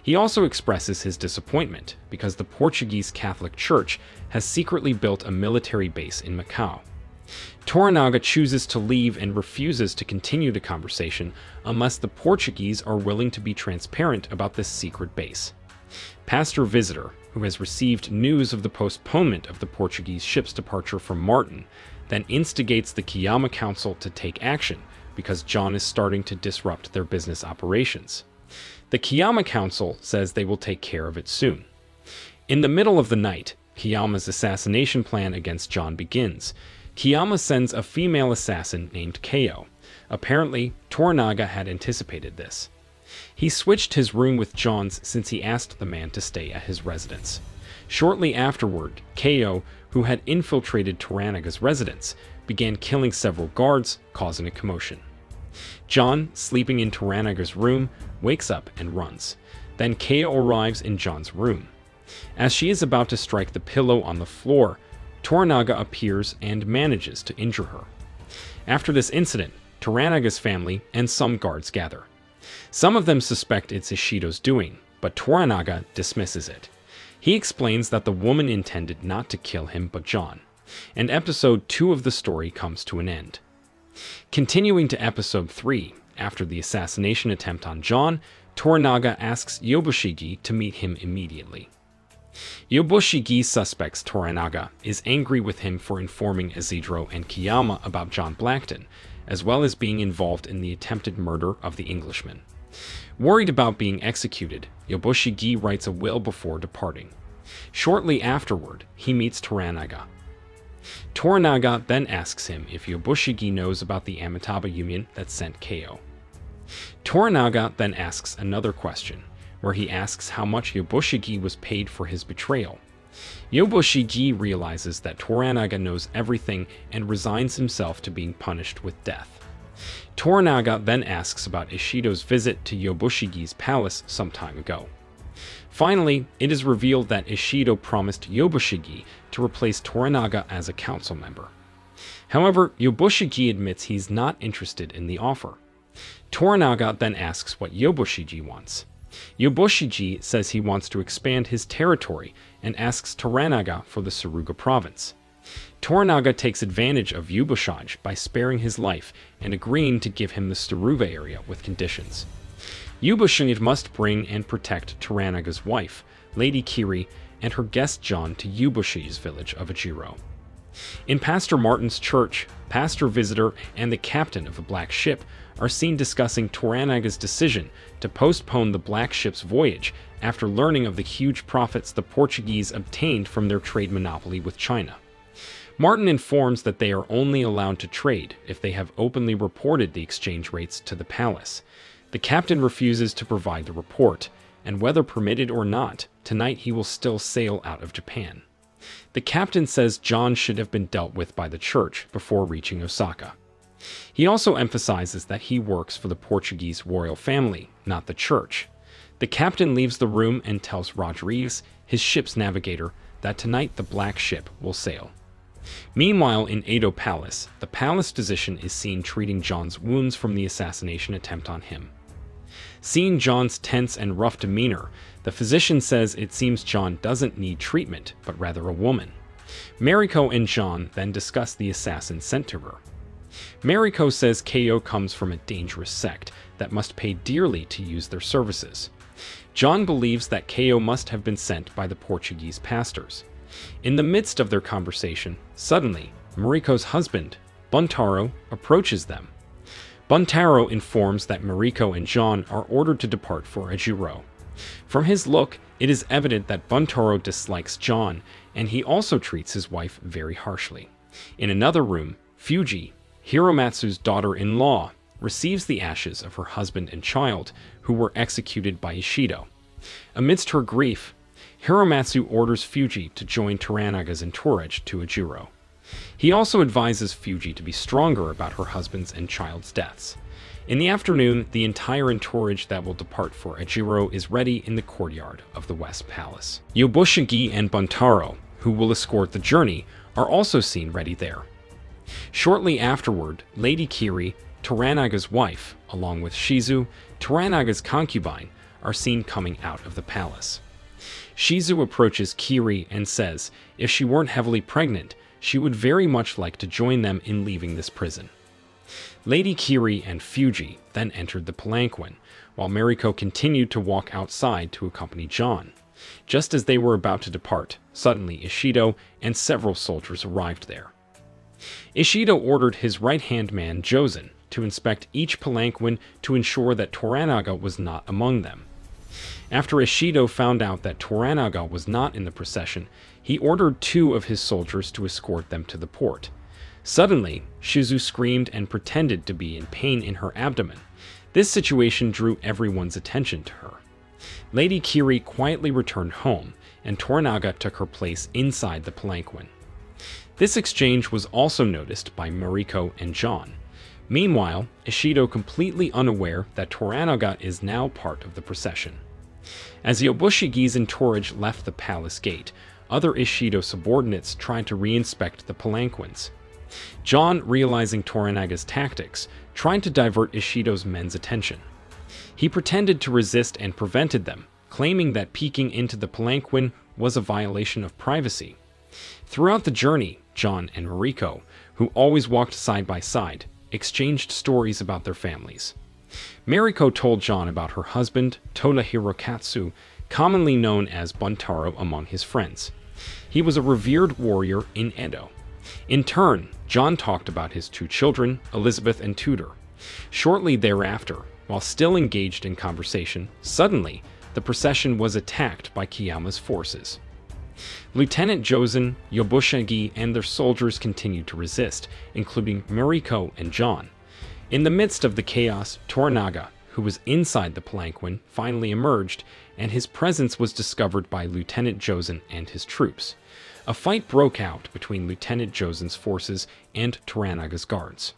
He also expresses his disappointment because the Portuguese Catholic Church has secretly built a military base in Macau. Toranaga chooses to leave and refuses to continue the conversation unless the Portuguese are willing to be transparent about this secret base. Pastor Visitor, who has received news of the postponement of the Portuguese ship's departure from Martin, then instigates the Kiyama Council to take action because John is starting to disrupt their business operations. The Kiyama Council says they will take care of it soon. In the middle of the night, Kiyama's assassination plan against John begins. Kiyama sends a female assassin named Keo. Apparently, Toranaga had anticipated this. He switched his room with John's since he asked the man to stay at his residence. Shortly afterward, Keo, who had infiltrated Toranaga's residence, began killing several guards, causing a commotion. John, sleeping in Toranaga's room, wakes up and runs. Then Keo arrives in John's room. As she is about to strike the pillow on the floor, Toranaga appears and manages to injure her. After this incident, Toranaga's family and some guards gather. Some of them suspect it's Ishido's doing, but Toranaga dismisses it. He explains that the woman intended not to kill him but John, and episode 2 of the story comes to an end. Continuing to episode 3, after the assassination attempt on John, Toranaga asks Yoboshigi to meet him immediately. Yoboshigi suspects Toranaga, is angry with him for informing Isidro and Kiyama about John Blackton, as well as being involved in the attempted murder of the Englishman. Worried about being executed, Yoboshigi writes a will before departing. Shortly afterward, he meets Toranaga. Toranaga then asks him if Yoboshigi knows about the Amitabha Union that sent Keo. Toranaga then asks another question, where he asks how much Yoboshigi was paid for his betrayal. Yoboshigi realizes that Toranaga knows everything and resigns himself to being punished with death. Toranaga then asks about Ishido's visit to Yoboshigi's palace some time ago. Finally, it is revealed that Ishido promised Yoboshigi to replace Toranaga as a council member. However, Yoboshigi admits he's not interested in the offer. Toranaga then asks what Yoboshigi wants. Yoboshigi says he wants to expand his territory and asks Toranaga for the Suruga province. Toranaga takes advantage of Yoboshige by sparing his life and agreeing to give him the Suruga area with conditions. Yoboshige must bring and protect Toranaga's wife, Lady Kiri, and her guest John to Yoboshige's village of Ajiro. In Pastor Martin's church, Pastor Visitor and the captain of the Black Ship are seen discussing Toranaga's decision to postpone the Black Ship's voyage after learning of the huge profits the Portuguese obtained from their trade monopoly with China. Martin informs that they are only allowed to trade if they have openly reported the exchange rates to the palace. The captain refuses to provide the report, and whether permitted or not, tonight he will still sail out of Japan. The captain says John should have been dealt with by the church before reaching Osaka. He also emphasizes that he works for the Portuguese royal family, not the church. The captain leaves the room and tells Rodrigues, his ship's navigator, that tonight the black ship will sail. Meanwhile, in Edo Palace, the palace physician is seen treating John's wounds from the assassination attempt on him. Seeing John's tense and rough demeanor, the physician says it seems John doesn't need treatment, but rather a woman. Mariko and John then discuss the assassin sent to her. Mariko says Keio comes from a dangerous sect that must pay dearly to use their services. John believes that Keio must have been sent by the Portuguese pastors. In the midst of their conversation, suddenly, Mariko's husband, Buntaro, approaches them. Buntaro informs that Mariko and John are ordered to depart for Ejiro. From his look, it is evident that Buntaro dislikes John, and he also treats his wife very harshly. In another room, Fuji, Hiromatsu's daughter-in-law, receives the ashes of her husband and child, who were executed by Ishido. Amidst her grief, Hiromatsu orders Fuji to join Toranaga's entourage to Ejiro. He also advises Fuji to be stronger about her husband's and child's deaths. In the afternoon, the entire entourage that will depart for Ejiro is ready in the courtyard of the West Palace. Yobushigi and Buntaro, who will escort the journey, are also seen ready there. Shortly afterward, Lady Kiri, Toranaga's wife, along with Shizu, Toranaga's concubine, are seen coming out of the palace. Shizu approaches Kiri and says if she weren't heavily pregnant, she would very much like to join them in leaving this prison. Lady Kiri and Fuji then entered the palanquin, while Mariko continued to walk outside to accompany John. Just as they were about to depart, suddenly Ishido and several soldiers arrived there. Ishido ordered his right-hand man, Josen, to inspect each palanquin to ensure that Toranaga was not among them. After Ishido found out that Toranaga was not in the procession, he ordered 2 of his soldiers to escort them to the port. Suddenly, Shizu screamed and pretended to be in pain in her abdomen. This situation drew everyone's attention to her. Lady Kiri quietly returned home, and Toranaga took her place inside the palanquin. This exchange was also noticed by Mariko and John. Meanwhile, Ishido, completely unaware that Toranaga is now part of the procession. As Yobushigi's entourage left the palace gate, other Ishido subordinates tried to re-inspect the palanquins. John, realizing Toranaga's tactics, tried to divert Ishido's men's attention. He pretended to resist and prevented them, claiming that peeking into the palanquin was a violation of privacy. Throughout the journey, John and Mariko, who always walked side by side, exchanged stories about their families. Mariko told John about her husband, Toda Hirokatsu, commonly known as Buntaro among his friends. He was a revered warrior in Edo. In turn, John talked about his 2 children, Elizabeth and Tudor. Shortly thereafter, while still engaged in conversation, suddenly, the procession was attacked by Kiyama's forces. Lieutenant Josen, Yobushigi, and their soldiers continued to resist, including Mariko and John. In the midst of the chaos, Toranaga, who was inside the palanquin, finally emerged, and his presence was discovered by Lieutenant Josen and his troops. A fight broke out between Lieutenant Josen's forces and Toranaga's guards.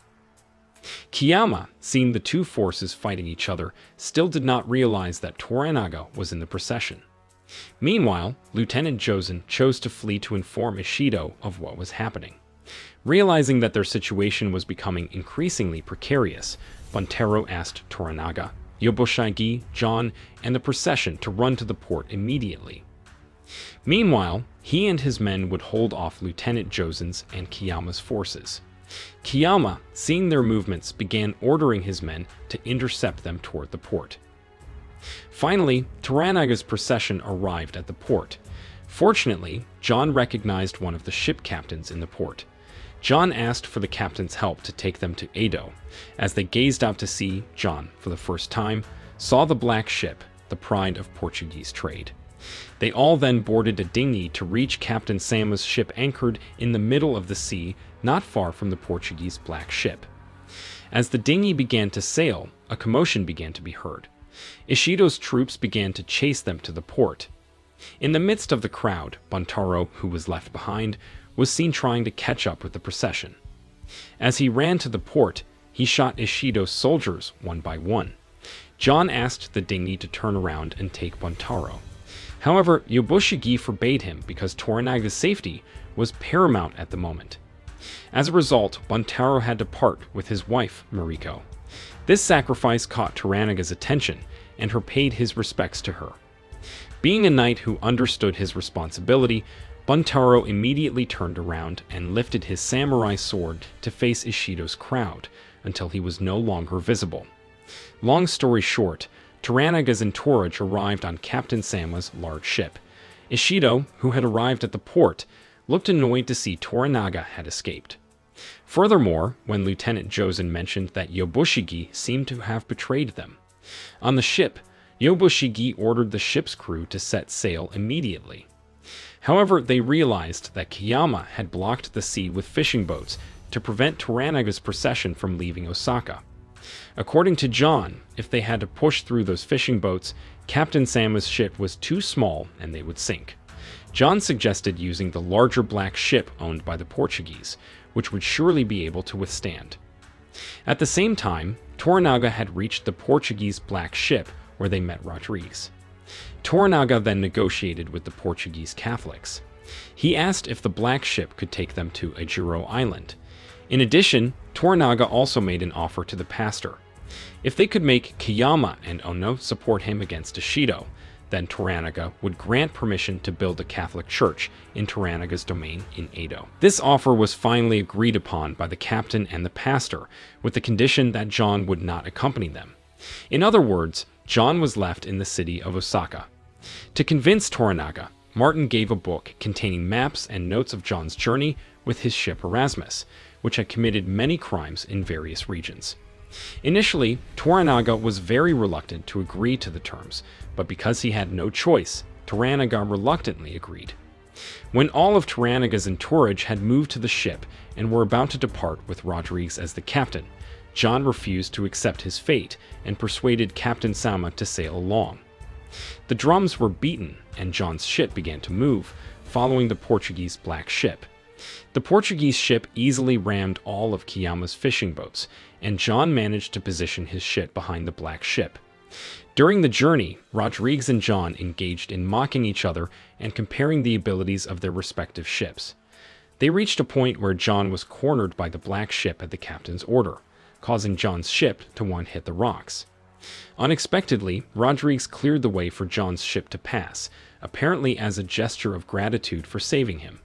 Kiyama, seeing the 2 forces fighting each other, still did not realize that Toranaga was in the procession. Meanwhile, Lieutenant Josen chose to flee to inform Ishido of what was happening. Realizing that their situation was becoming increasingly precarious, Buntaro asked Toranaga, Yobushigi, John, and the procession to run to the port immediately. Meanwhile, he and his men would hold off Lieutenant Josen's and Kiyama's forces. Kiyama, seeing their movements, began ordering his men to intercept them toward the port. Finally, Toranaga's procession arrived at the port. Fortunately, John recognized one of the ship captains in the port. John asked for the captain's help to take them to Edo. As they gazed out to sea, John, for the first time, saw the black ship, the pride of Portuguese trade. They all then boarded a dinghy to reach Captain Sama's ship anchored in the middle of the sea, not far from the Portuguese Black Ship. As the dinghy began to sail, a commotion began to be heard. Ishido's troops began to chase them to the port. In the midst of the crowd, Buntaro, who was left behind, was seen trying to catch up with the procession. As he ran to the port, he shot Ishido's soldiers one by one. John asked the dinghy to turn around and take Buntaro. However, Yobushigi forbade him because Toranaga's safety was paramount at the moment. As a result, Buntaro had to part with his wife, Mariko. This sacrifice caught Toranaga's attention, and he paid his respects to her. Being a knight who understood his responsibility, Buntaro immediately turned around and lifted his samurai sword to face Ishido's crowd until he was no longer visible. Long story short, Toranaga's entourage arrived on Captain Sama's large ship. Ishido, who had arrived at the port, looked annoyed to see Toranaga had escaped. Furthermore, when Lieutenant Josen mentioned that Yobushigi seemed to have betrayed them. On the ship, Yobushigi ordered the ship's crew to set sail immediately. However, they realized that Kiyama had blocked the sea with fishing boats to prevent Toranaga's procession from leaving Osaka. According to John, if they had to push through those fishing boats, Captain Sama's ship was too small and they would sink. John suggested using the larger black ship owned by the Portuguese, which would surely be able to withstand. At the same time, Toranaga had reached the Portuguese Black Ship where they met Rodrigues. Toranaga then negotiated with the Portuguese Catholics. He asked if the Black Ship could take them to Ajiro Island. In addition, Toranaga also made an offer to the pastor. If they could make Kiyama and Ono support him against Ishido, then Toranaga would grant permission to build a Catholic church in Toranaga's domain in Edo. This offer was finally agreed upon by the captain and the pastor, with the condition that John would not accompany them. In other words, John was left in the city of Osaka. To convince Toranaga, Martin gave a book containing maps and notes of John's journey with his ship Erasmus, which had committed many crimes in various regions. Initially, Toranaga was very reluctant to agree to the terms, but because he had no choice, Toranaga reluctantly agreed. When all of Toranaga's entourage had moved to the ship and were about to depart with Rodrigues as the captain, John refused to accept his fate and persuaded Captain Sama to sail along. The drums were beaten and John's ship began to move, following the Portuguese Black Ship. The Portuguese ship easily rammed all of Kiyama's fishing boats, and John managed to position his ship behind the Black Ship. During the journey, Rodrigues and John engaged in mocking each other and comparing the abilities of their respective ships. They reached a point where John was cornered by the Black Ship at the captain's order, causing John's ship to want to hit the rocks. Unexpectedly, Rodrigues cleared the way for John's ship to pass, apparently as a gesture of gratitude for saving him.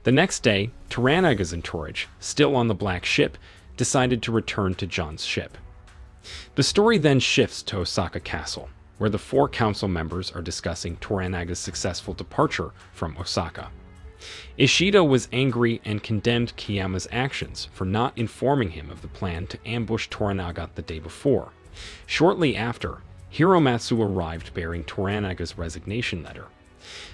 The next day, Toranaga's entourage, still on the Black Ship, decided to return to John's ship. The story then shifts to Osaka Castle, where the 4 council members are discussing Toranaga's successful departure from Osaka. Ishido was angry and condemned Kiyama's actions for not informing him of the plan to ambush Toranaga the day before. Shortly after, Hiromatsu arrived bearing Toranaga's resignation letter.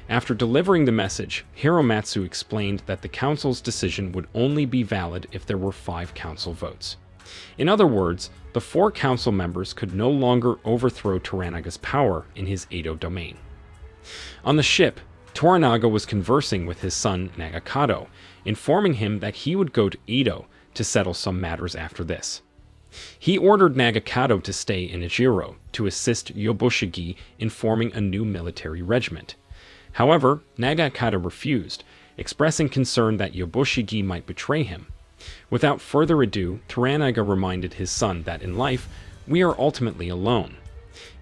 After delivering the message, Hiromatsu explained that the council's decision would only be valid if there were 5 council votes. In other words, the 4 council members could no longer overthrow Toranaga's power in his Edo domain. On the ship, Toranaga was conversing with his son Nagakado, informing him that he would go to Edo to settle some matters after this. He ordered Nagakado to stay in Ajiro to assist Yobushigi in forming a new military regiment. However, Nagakado refused, expressing concern that Yobushigi might betray him. Without further ado, Toranaga reminded his son that in life, we are ultimately alone.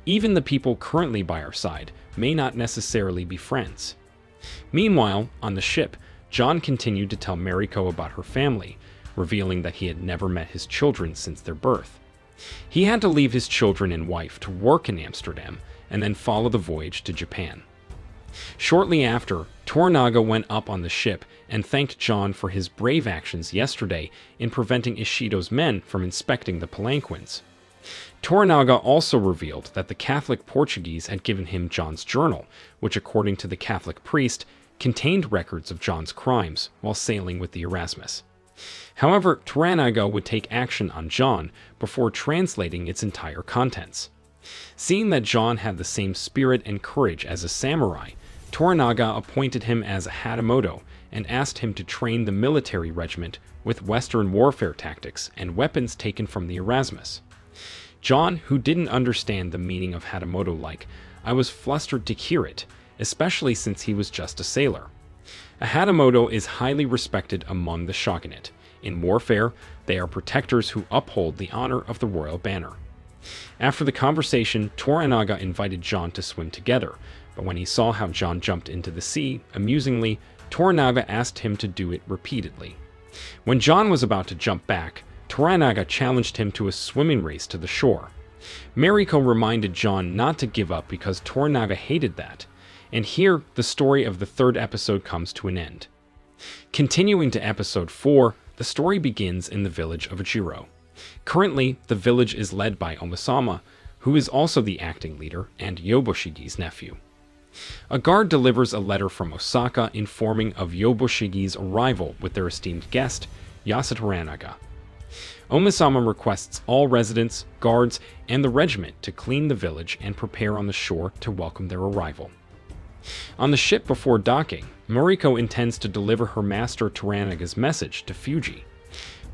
Even the people currently by our side may not necessarily be friends. Meanwhile, on the ship, John continued to tell Mariko about her family, revealing that he had never met his children since their birth. He had to leave his children and wife to work in Amsterdam and then follow the voyage to Japan. Shortly after, Toranaga went up on the ship and thanked John for his brave actions yesterday in preventing Ishido's men from inspecting the palanquins. Toranaga also revealed that the Catholic Portuguese had given him John's journal, which, according to the Catholic priest, contained records of John's crimes while sailing with the Erasmus. However, Toranaga would take action on John before translating its entire contents. Seeing that John had the same spirit and courage as a samurai, Toranaga appointed him as a Hatamoto and asked him to train the military regiment with Western warfare tactics and weapons taken from the Erasmus. John, who didn't understand the meaning of Hatamoto like, I was flustered to hear it, especially since he was just a sailor. A Hatamoto is highly respected among the shogunate. In warfare, they are protectors who uphold the honor of the royal banner. After the conversation, Toranaga invited John to swim together, but when he saw how John jumped into the sea, amusingly, Toranaga asked him to do it repeatedly. When John was about to jump back, Toranaga challenged him to a swimming race to the shore. Mariko reminded John not to give up because Toranaga hated that, and here the story of the third episode comes to an end. Continuing to episode 4, the story begins in the village of Ojiro. Currently, the village is led by Omisama, who is also the acting leader and Yobushigi's nephew. A guard delivers a letter from Osaka informing of Yobushigi's arrival with their esteemed guest, Yasutoranaga. Omisama requests all residents, guards, and the regiment to clean the village and prepare on the shore to welcome their arrival. On the ship before docking, Mariko intends to deliver her master Toranaga's message to Fuji.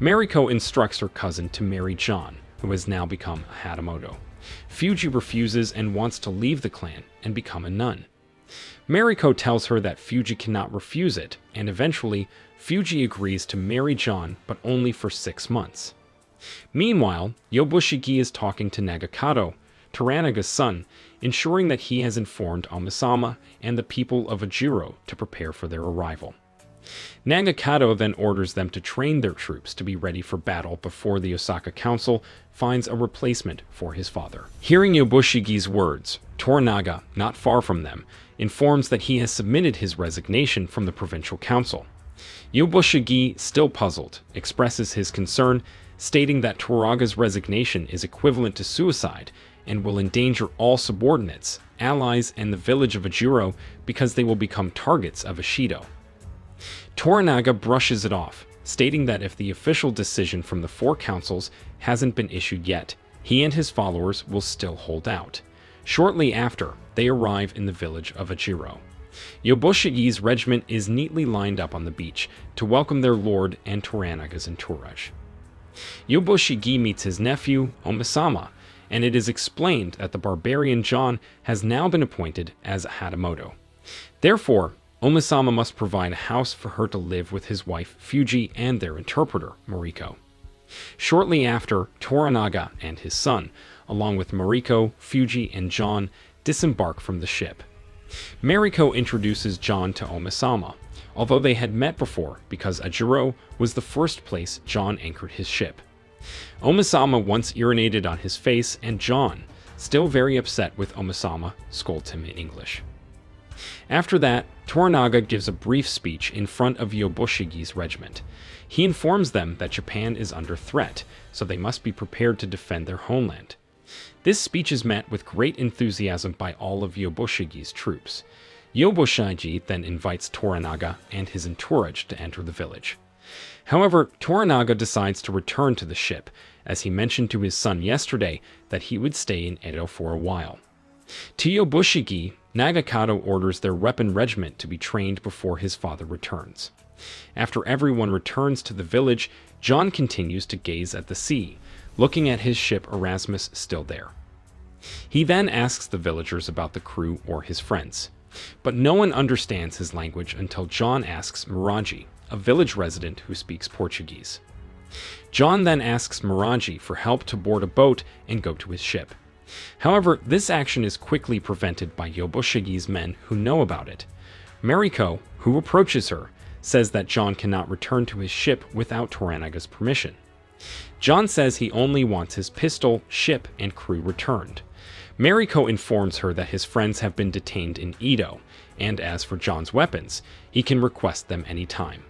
Mariko instructs her cousin to marry John, who has now become a Hatamoto. Fuji refuses and wants to leave the clan and become a nun. Mariko tells her that Fuji cannot refuse it, and eventually, Fuji agrees to marry John, but only for 6 months. Meanwhile, Yobushigi is talking to Nagakato, Toranaga's son, ensuring that he has informed Omisama and the people of Ojiro to prepare for their arrival. Nagakato then orders them to train their troops to be ready for battle before the Osaka Council finds a replacement for his father. Hearing Yobushigi's words, Toranaga, not far from them, informs that he has submitted his resignation from the provincial council. Yobushigi, still puzzled, expresses his concern, stating that Toraga's resignation is equivalent to suicide and will endanger all subordinates, allies, and the village of Ojiro because they will become targets of Ishido. Toranaga brushes it off, stating that if the official decision from the 4 councils hasn't been issued yet, he and his followers will still hold out. Shortly after, they arrive in the village of Ojiro. Yobushigi's regiment is neatly lined up on the beach to welcome their lord and Toranaga's entourage. Yobushigi meets his nephew, Omisama, and it is explained that the barbarian John has now been appointed as a Hatamoto. Therefore, Omisama must provide a house for her to live with his wife Fuji and their interpreter, Mariko. Shortly after, Toranaga and his son, along with Mariko, Fuji, and John, disembark from the ship. Mariko introduces John to Omisama, although they had met before because Ojiro was the first place John anchored his ship. Omisama once urinated on his face, and John, still very upset with Omisama, scolds him in English. After that, Toranaga gives a brief speech in front of Yobushigi's regiment. He informs them that Japan is under threat, so they must be prepared to defend their homeland. This speech is met with great enthusiasm by all of Yobushigi's troops. Yobushigi then invites Toranaga and his entourage to enter the village. However, Toranaga decides to return to the ship, as he mentioned to his son yesterday that he would stay in Edo for a while. To Yobushigi, Nagakato orders their weapon regiment to be trained before his father returns. After everyone returns to the village, John continues to gaze at the sea, looking at his ship Erasmus still there. He then asks the villagers about the crew or his friends, but no one understands his language until John asks Miraji, a village resident who speaks Portuguese. John then asks Miraji for help to board a boat and go to his ship. However, this action is quickly prevented by Yobushigi's men who know about it. Mariko, who approaches her, says that John cannot return to his ship without Toranaga's permission. John says he only wants his pistol, ship, and crew returned. Mariko informs her that his friends have been detained in Edo, and as for John's weapons, he can request them anytime.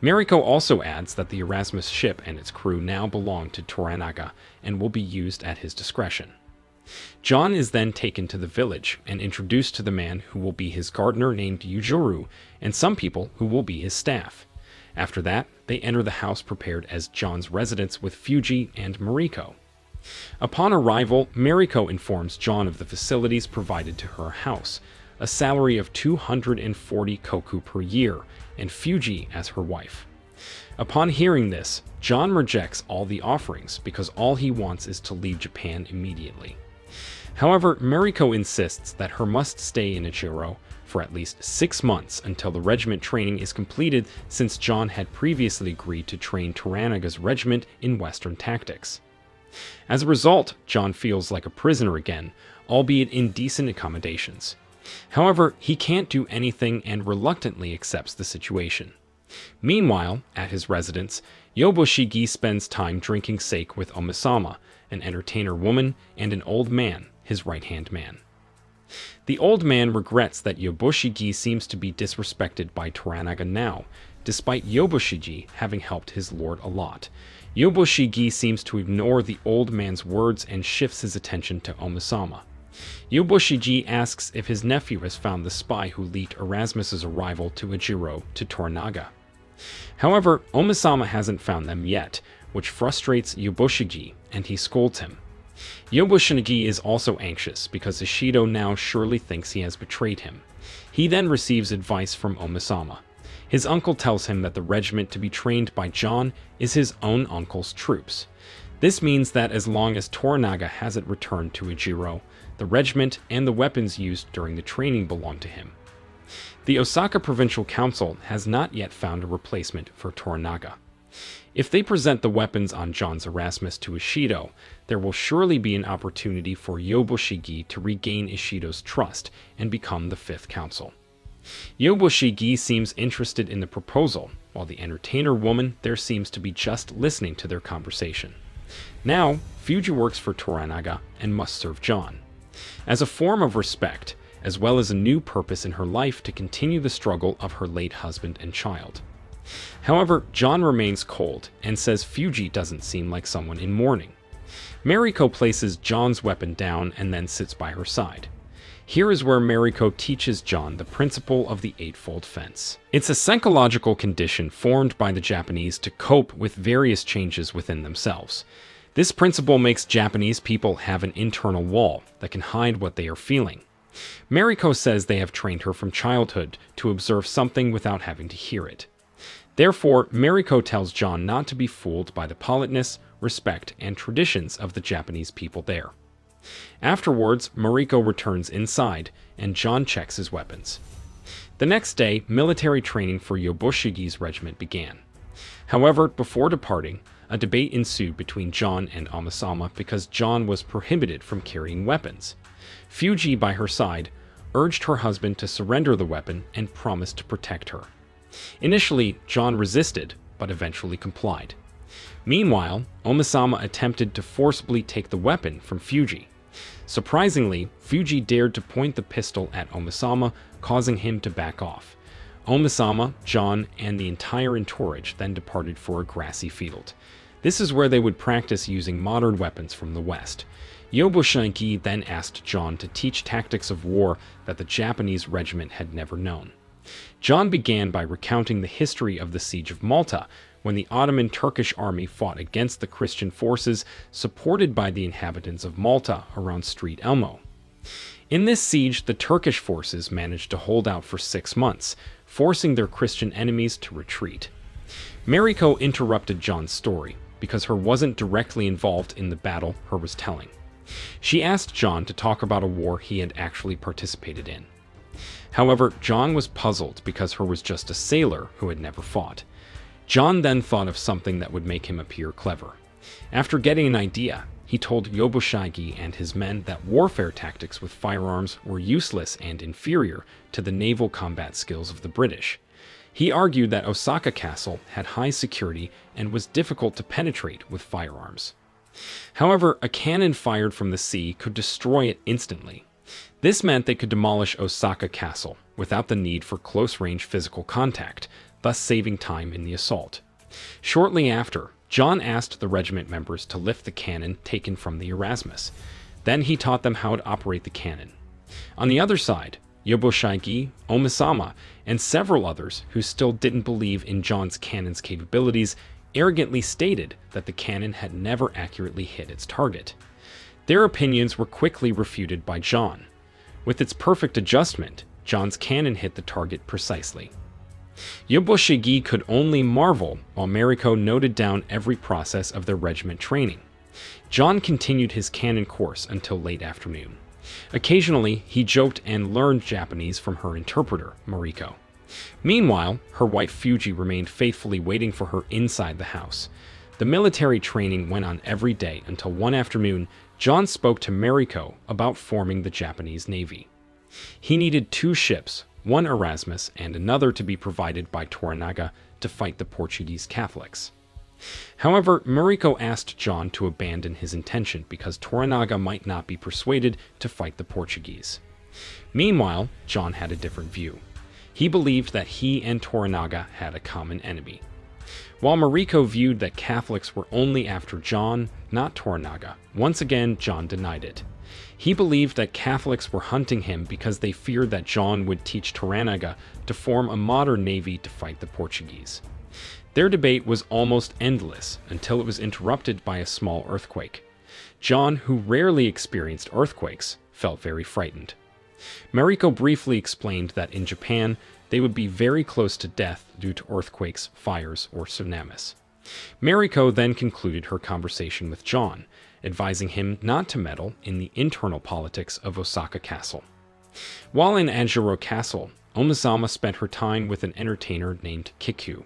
Mariko also adds that the Erasmus ship and its crew now belong to Toranaga and will be used at his discretion. John is then taken to the village and introduced to the man who will be his gardener named Yujuru and some people who will be his staff. After that, they enter the house prepared as John's residence with Fuji and Mariko. Upon arrival, Mariko informs John of the facilities provided to her house, a salary of 240 koku per year, and Fuji as her wife. Upon hearing this, John rejects all the offerings because all he wants is to leave Japan immediately. However, Mariko insists that her must stay in Ejiro for at least 6 months until the regiment training is completed, since John had previously agreed to train Toranaga's regiment in Western tactics. As a result, John feels like a prisoner again, albeit in decent accommodations. However, he can't do anything and reluctantly accepts the situation. Meanwhile, at his residence, Yobushigi spends time drinking sake with Omisama, an entertainer woman, and an old man, his right-hand man. The old man regrets that Yobushigi seems to be disrespected by Toranaga now, despite Yobushigi having helped his lord a lot. Yobushigi seems to ignore the old man's words and shifts his attention to Omisama. Yobushigi asks if his nephew has found the spy who leaked Erasmus's arrival to Ejiro to Toranaga. However, Omisama hasn't found them yet, which frustrates Yobushigi, and he scolds him. Yobushigi is also anxious because Ishido now surely thinks he has betrayed him. He then receives advice from Omisama. His uncle tells him that the regiment to be trained by John is his own uncle's troops. This means that as long as Toranaga hasn't returned to Ejiro, the regiment and the weapons used during the training belong to him. The Osaka Provincial Council has not yet found a replacement for Toranaga. If they present the weapons on John's Erasmus to Ishido, there will surely be an opportunity for Yobushigi to regain Ishido's trust and become the Fifth Council. Yobushigi seems interested in the proposal, while the entertainer woman there seems to be just listening to their conversation. Now, Fuji works for Toranaga and must serve John. As a form of respect, as well as a new purpose in her life to continue the struggle of her late husband and child. However, John remains cold and says Fuji doesn't seem like someone in mourning. Mariko places John's weapon down and then sits by her side. Here is where Mariko teaches John the principle of the eightfold fence. It's a psychological condition formed by the Japanese to cope with various changes within themselves. This principle makes Japanese people have an internal wall that can hide what they are feeling. Mariko says they have trained her from childhood to observe something without having to hear it. Therefore, Mariko tells John not to be fooled by the politeness, respect, and traditions of the Japanese people there. Afterwards, Mariko returns inside, and John checks his weapons. The next day, military training for Yobushigi's regiment began. However, before departing, a debate ensued between John and Omisama because John was prohibited from carrying weapons. Fuji, by her side, urged her husband to surrender the weapon and promised to protect her. Initially, John resisted, but eventually complied. Meanwhile, Omisama attempted to forcibly take the weapon from Fuji. Surprisingly, Fuji dared to point the pistol at Omisama, causing him to back off. Omisama, John, and the entire entourage then departed for a grassy field. This is where they would practice using modern weapons from the West. Yobushigi then asked John to teach tactics of war that the Japanese regiment had never known. John began by recounting the history of the Siege of Malta, when the Ottoman Turkish army fought against the Christian forces supported by the inhabitants of Malta around Street Elmo. In this siege, the Turkish forces managed to hold out for 6 months, forcing their Christian enemies to retreat. Mariko interrupted John's story, because her wasn't directly involved in the battle her was telling. She asked John to talk about a war he had actually participated in. However, John was puzzled because her was just a sailor who had never fought. John then thought of something that would make him appear clever. After getting an idea, he told Yobushigi and his men that warfare tactics with firearms were useless and inferior to the naval combat skills of the British. He argued that Osaka Castle had high security and was difficult to penetrate with firearms. However, a cannon fired from the sea could destroy it instantly. This meant they could demolish Osaka Castle without the need for close-range physical contact, thus saving time in the assault. Shortly after, John asked the regiment members to lift the cannon taken from the Erasmus. Then he taught them how to operate the cannon. On the other side, Yoboshigi, Omisama, and several others who still didn't believe in John's cannon's capabilities arrogantly stated that the cannon had never accurately hit its target. Their opinions were quickly refuted by John. With its perfect adjustment, John's cannon hit the target precisely. Yoboshigi could only marvel while Mariko noted down every process of their regiment training. John continued his cannon course until late afternoon. Occasionally, he joked and learned Japanese from her interpreter, Mariko. Meanwhile, her wife Fuji remained faithfully waiting for her inside the house. The military training went on every day until one afternoon, John spoke to Mariko about forming the Japanese Navy. He needed 2 ships, one Erasmus and another to be provided by Toranaga to fight the Portuguese Catholics. However, Mariko asked John to abandon his intention because Toranaga might not be persuaded to fight the Portuguese. Meanwhile, John had a different view. He believed that he and Toranaga had a common enemy. While Mariko viewed that Catholics were only after John, not Toranaga, once again John denied it. He believed that Catholics were hunting him because they feared that John would teach Toranaga to form a modern navy to fight the Portuguese. Their debate was almost endless until it was interrupted by a small earthquake. John, who rarely experienced earthquakes, felt very frightened. Mariko briefly explained that in Japan, they would be very close to death due to earthquakes, fires, or tsunamis. Mariko then concluded her conversation with John, advising him not to meddle in the internal politics of Osaka Castle. While in Ajiro Castle, Omisama spent her time with an entertainer named Kiku.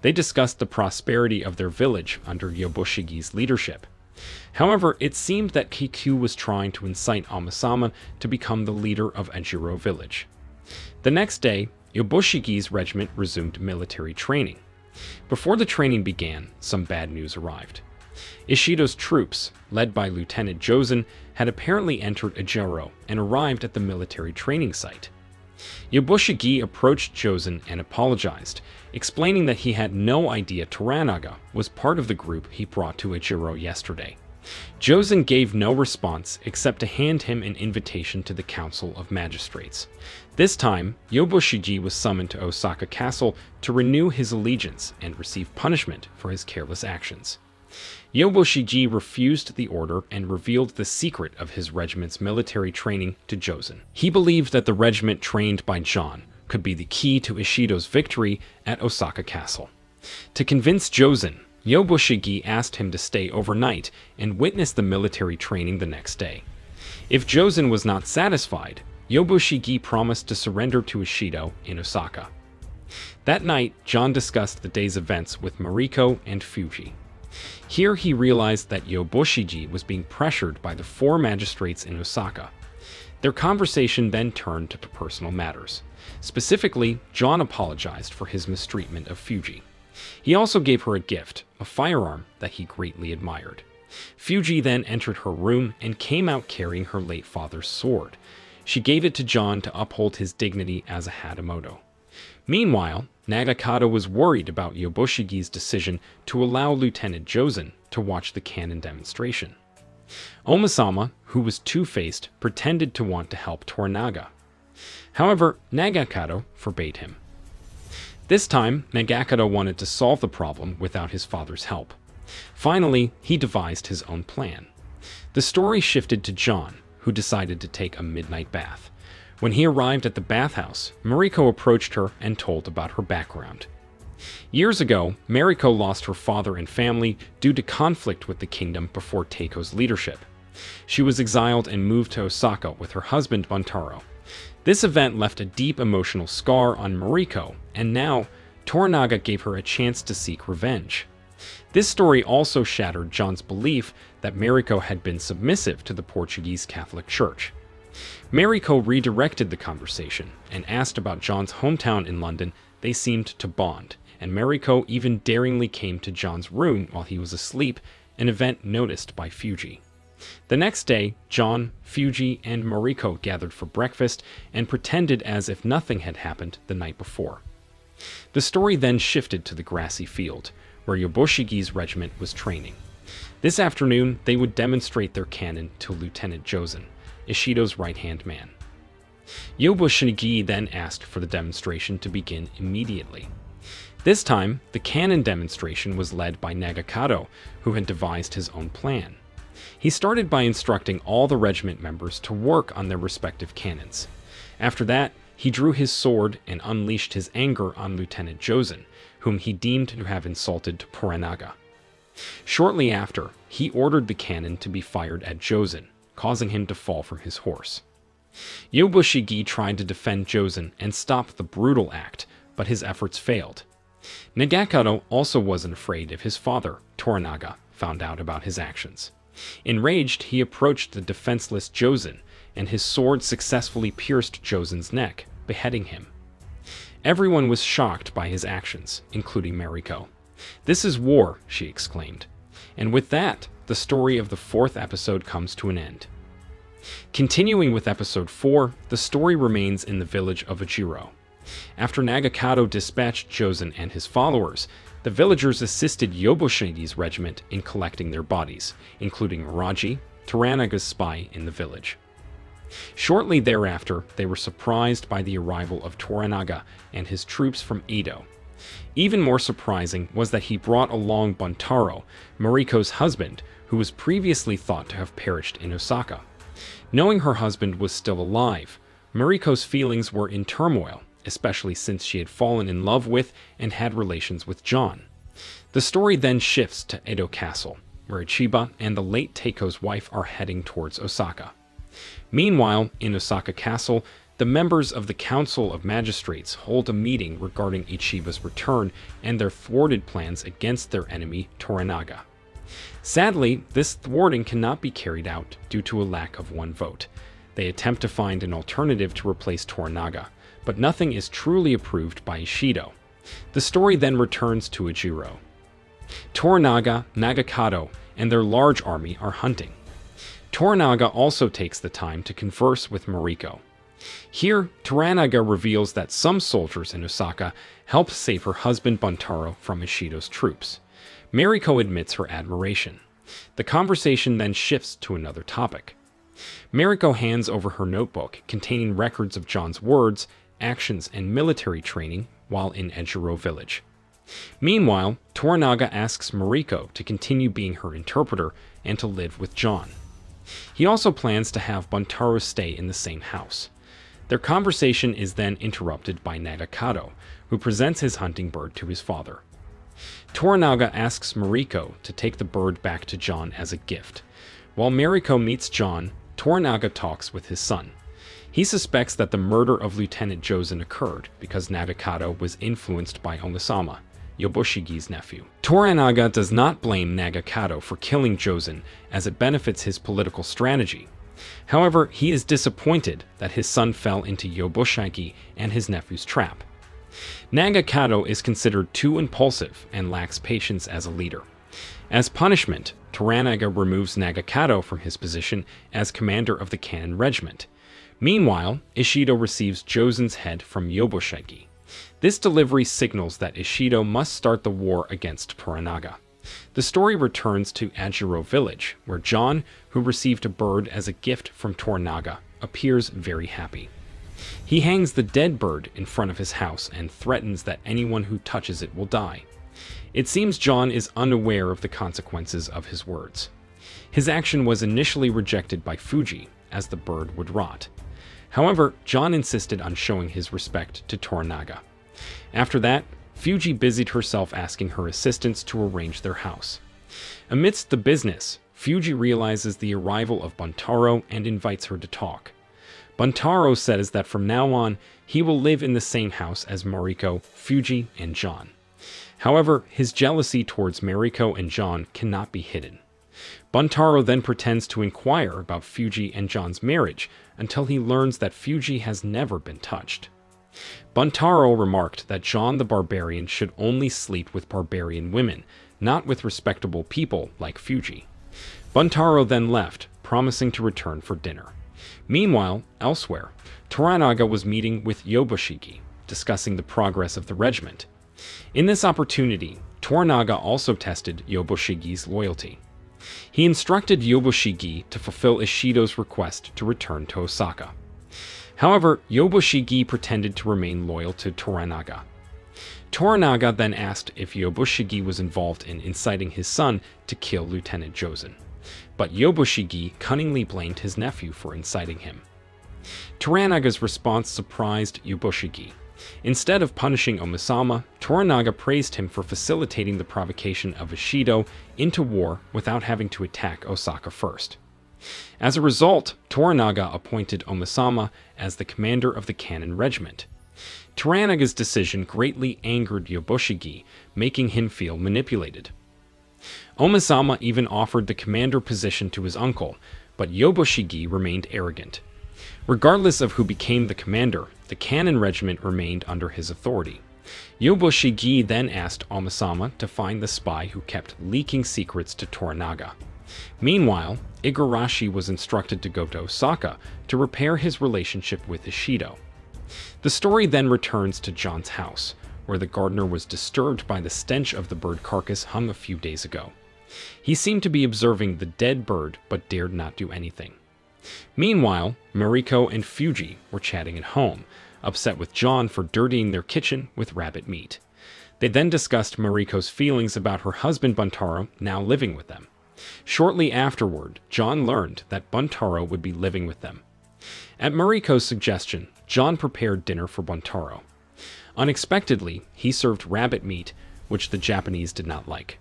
They discussed the prosperity of their village under Yoboshigi's leadership. However, it seemed that Kiku was trying to incite Omisama to become the leader of Ajiro village. The next day, Yoboshigi's regiment resumed military training. Before the training began, some bad news arrived. Ishido's troops, led by Lieutenant Josen, had apparently entered Ajiro and arrived at the military training site. Yoboshigi approached Josen and apologized, explaining that he had no idea Toranaga was part of the group he brought to Ajiro yesterday. Josen gave no response except to hand him an invitation to the Council of Magistrates. This time, Yoboshigi was summoned to Osaka Castle to renew his allegiance and receive punishment for his careless actions. Yoboshigi refused the order and revealed the secret of his regiment's military training to Josen. He believed that the regiment trained by John could be the key to Ishido's victory at Osaka Castle. To convince Josen, Yoboshigi asked him to stay overnight and witness the military training the next day. If Josen was not satisfied, Yoboshigi promised to surrender to Ishido in Osaka. That night, John discussed the day's events with Mariko and Fuji. Here he realized that Yoboshigi was being pressured by the 4 magistrates in Osaka. Their conversation then turned to personal matters. Specifically, John apologized for his mistreatment of Fuji. He also gave her a gift, a firearm that he greatly admired. Fuji then entered her room and came out carrying her late father's sword. She gave it to John to uphold his dignity as a Hatamoto. Meanwhile, Nagakata was worried about Yoboshigi's decision to allow Lieutenant Josen to watch the cannon demonstration. Omisama, who was two-faced, pretended to want to help Toranaga. However, Nagakata forbade him. This time, Nagakata wanted to solve the problem without his father's help. Finally, he devised his own plan. The story shifted to John, who decided to take a midnight bath. When he arrived at the bathhouse, Mariko approached her and told about her background. Years ago, Mariko lost her father and family due to conflict with the kingdom before Teiko's leadership. She was exiled and moved to Osaka with her husband Buntaro. This event left a deep emotional scar on Mariko, and now Toranaga gave her a chance to seek revenge. This story also shattered John's belief that Mariko had been submissive to the Portuguese Catholic Church. Mariko redirected the conversation and asked about John's hometown in London. They seemed to bond, and Mariko even daringly came to John's room while he was asleep, an event noticed by Fuji. The next day, John, Fuji, and Mariko gathered for breakfast and pretended as if nothing had happened the night before. The story then shifted to the grassy field, where Yoboshigi's regiment was training. This afternoon, they would demonstrate their cannon to Lieutenant Jozen, Ishido's right-hand man. Yobushigi then asked for the demonstration to begin immediately. This time, the cannon demonstration was led by Nagakado, who had devised his own plan. He started by instructing all the regiment members to work on their respective cannons. After that, he drew his sword and unleashed his anger on Lieutenant Jozen, whom he deemed to have insulted Toranaga. Shortly after, he ordered the cannon to be fired at Jozen, causing him to fall from his horse. Yobushigi tried to defend Jozen and stop the brutal act, but his efforts failed. Nagakado also wasn't afraid if his father, Toranaga, found out about his actions. Enraged, he approached the defenseless Jozen, and his sword successfully pierced Jozen's neck, beheading him. Everyone was shocked by his actions, including Mariko. "This is war," she exclaimed. And with that, the story of the 4th episode comes to an end. Continuing with episode 4, the story remains in the village of Ejiro. After Nagakado dispatched Jozen and his followers, the villagers assisted Yoboshigi's regiment in collecting their bodies, including Miraji, Toranaga's spy in the village. Shortly thereafter, they were surprised by the arrival of Toranaga and his troops from Edo. Even more surprising was that he brought along Buntaro, Mariko's husband, who was previously thought to have perished in Osaka. Knowing her husband was still alive, Mariko's feelings were in turmoil, especially since she had fallen in love with and had relations with John. The story then shifts to Edo Castle, where Ichiba and the late Teiko's wife are heading towards Osaka. Meanwhile, in Osaka Castle, the members of the Council of Magistrates hold a meeting regarding Ichiba's return and their thwarted plans against their enemy Toranaga. Sadly, this thwarting cannot be carried out due to a lack of one vote. They attempt to find an alternative to replace Toranaga, but nothing is truly approved by Ishido. The story then returns to Ejiro. Toranaga, Nagakado, and their large army are hunting. Toranaga also takes the time to converse with Mariko. Here, Toranaga reveals that some soldiers in Osaka helped save her husband Buntaro from Ishido's troops. Mariko admits her admiration. The conversation then shifts to another topic. Mariko hands over her notebook containing records of John's words, actions, and military training while in Ejiro village. Meanwhile, Toranaga asks Mariko to continue being her interpreter and to live with John. He also plans to have Buntaro stay in the same house. Their conversation is then interrupted by Nagakado, who presents his hunting bird to his father. Toranaga asks Mariko to take the bird back to John as a gift. While Mariko meets John, Toranaga talks with his son. He suspects that the murder of Lieutenant Jozen occurred because Nagakado was influenced by Omisama, Yoboshigi's nephew. Toranaga does not blame Nagakado for killing Jozen, as it benefits his political strategy. However, he is disappointed that his son fell into Yoboshigi and his nephew's trap. Nagakado is considered too impulsive and lacks patience as a leader. As punishment, Toranaga removes Nagakado from his position as commander of the cannon regiment. Meanwhile, Ishido receives Jozen's head from Yoboshigi. This delivery signals that Ishido must start the war against Toranaga. The story returns to Ejiro village, where John, who received a bird as a gift from Toranaga, appears very happy. He hangs the dead bird in front of his house and threatens that anyone who touches it will die. It seems John is unaware of the consequences of his words. His action was initially rejected by Fuji, as the bird would rot. However, John insisted on showing his respect to Toranaga. After that, Fuji busied herself asking her assistants to arrange their house. Amidst the business, Fuji realizes the arrival of Buntaro and invites her to talk. Buntaro says that from now on, he will live in the same house as Mariko, Fuji, and John. However, his jealousy towards Mariko and John cannot be hidden. Buntaro then pretends to inquire about Fuji and John's marriage until he learns that Fuji has never been touched. Buntaro remarked that John the Barbarian should only sleep with barbarian women, not with respectable people like Fuji. Buntaro then left, promising to return for dinner. Meanwhile, elsewhere, Toranaga was meeting with Yoboshigi. discussing the progress of the regiment. In this opportunity, Toranaga also tested Yoboshige's loyalty. He instructed Yoboshige to fulfill Ishido's request to return to Osaka. However, Yoboshige pretended to remain loyal to Toranaga. Toranaga then asked if Yoboshige was involved in inciting his son to kill Lieutenant Josen, but Yoboshige cunningly blamed his nephew for inciting him. Toranaga's response surprised Yoboshige. Instead of punishing Omisama, Toranaga praised him for facilitating the provocation of Ishido into war without having to attack Osaka first. As a result, Toranaga appointed Omisama as the commander of the cannon regiment. Toranaga's decision greatly angered Yoboshige, making him feel manipulated. Omisama even offered the commander position to his uncle, but Yoboshige remained arrogant. Regardless of who became the commander, the cannon regiment remained under his authority. Yoboshige then asked Omisama to find the spy who kept leaking secrets to Toranaga. Meanwhile, Igarashi was instructed to go to Osaka to repair his relationship with Ishido. The story then returns to John's house, where the gardener was disturbed by the stench of the bird carcass hung a few days ago. He seemed to be observing the dead bird but dared not do anything. Meanwhile, Mariko and Fuji were chatting at home, upset with John for dirtying their kitchen with rabbit meat. They then discussed Mariko's feelings about her husband Buntaro now living with them. Shortly afterward, John learned that Buntaro would be living with them. At Mariko's suggestion, John prepared dinner for Buntaro. Unexpectedly, he served rabbit meat, which the Japanese did not like.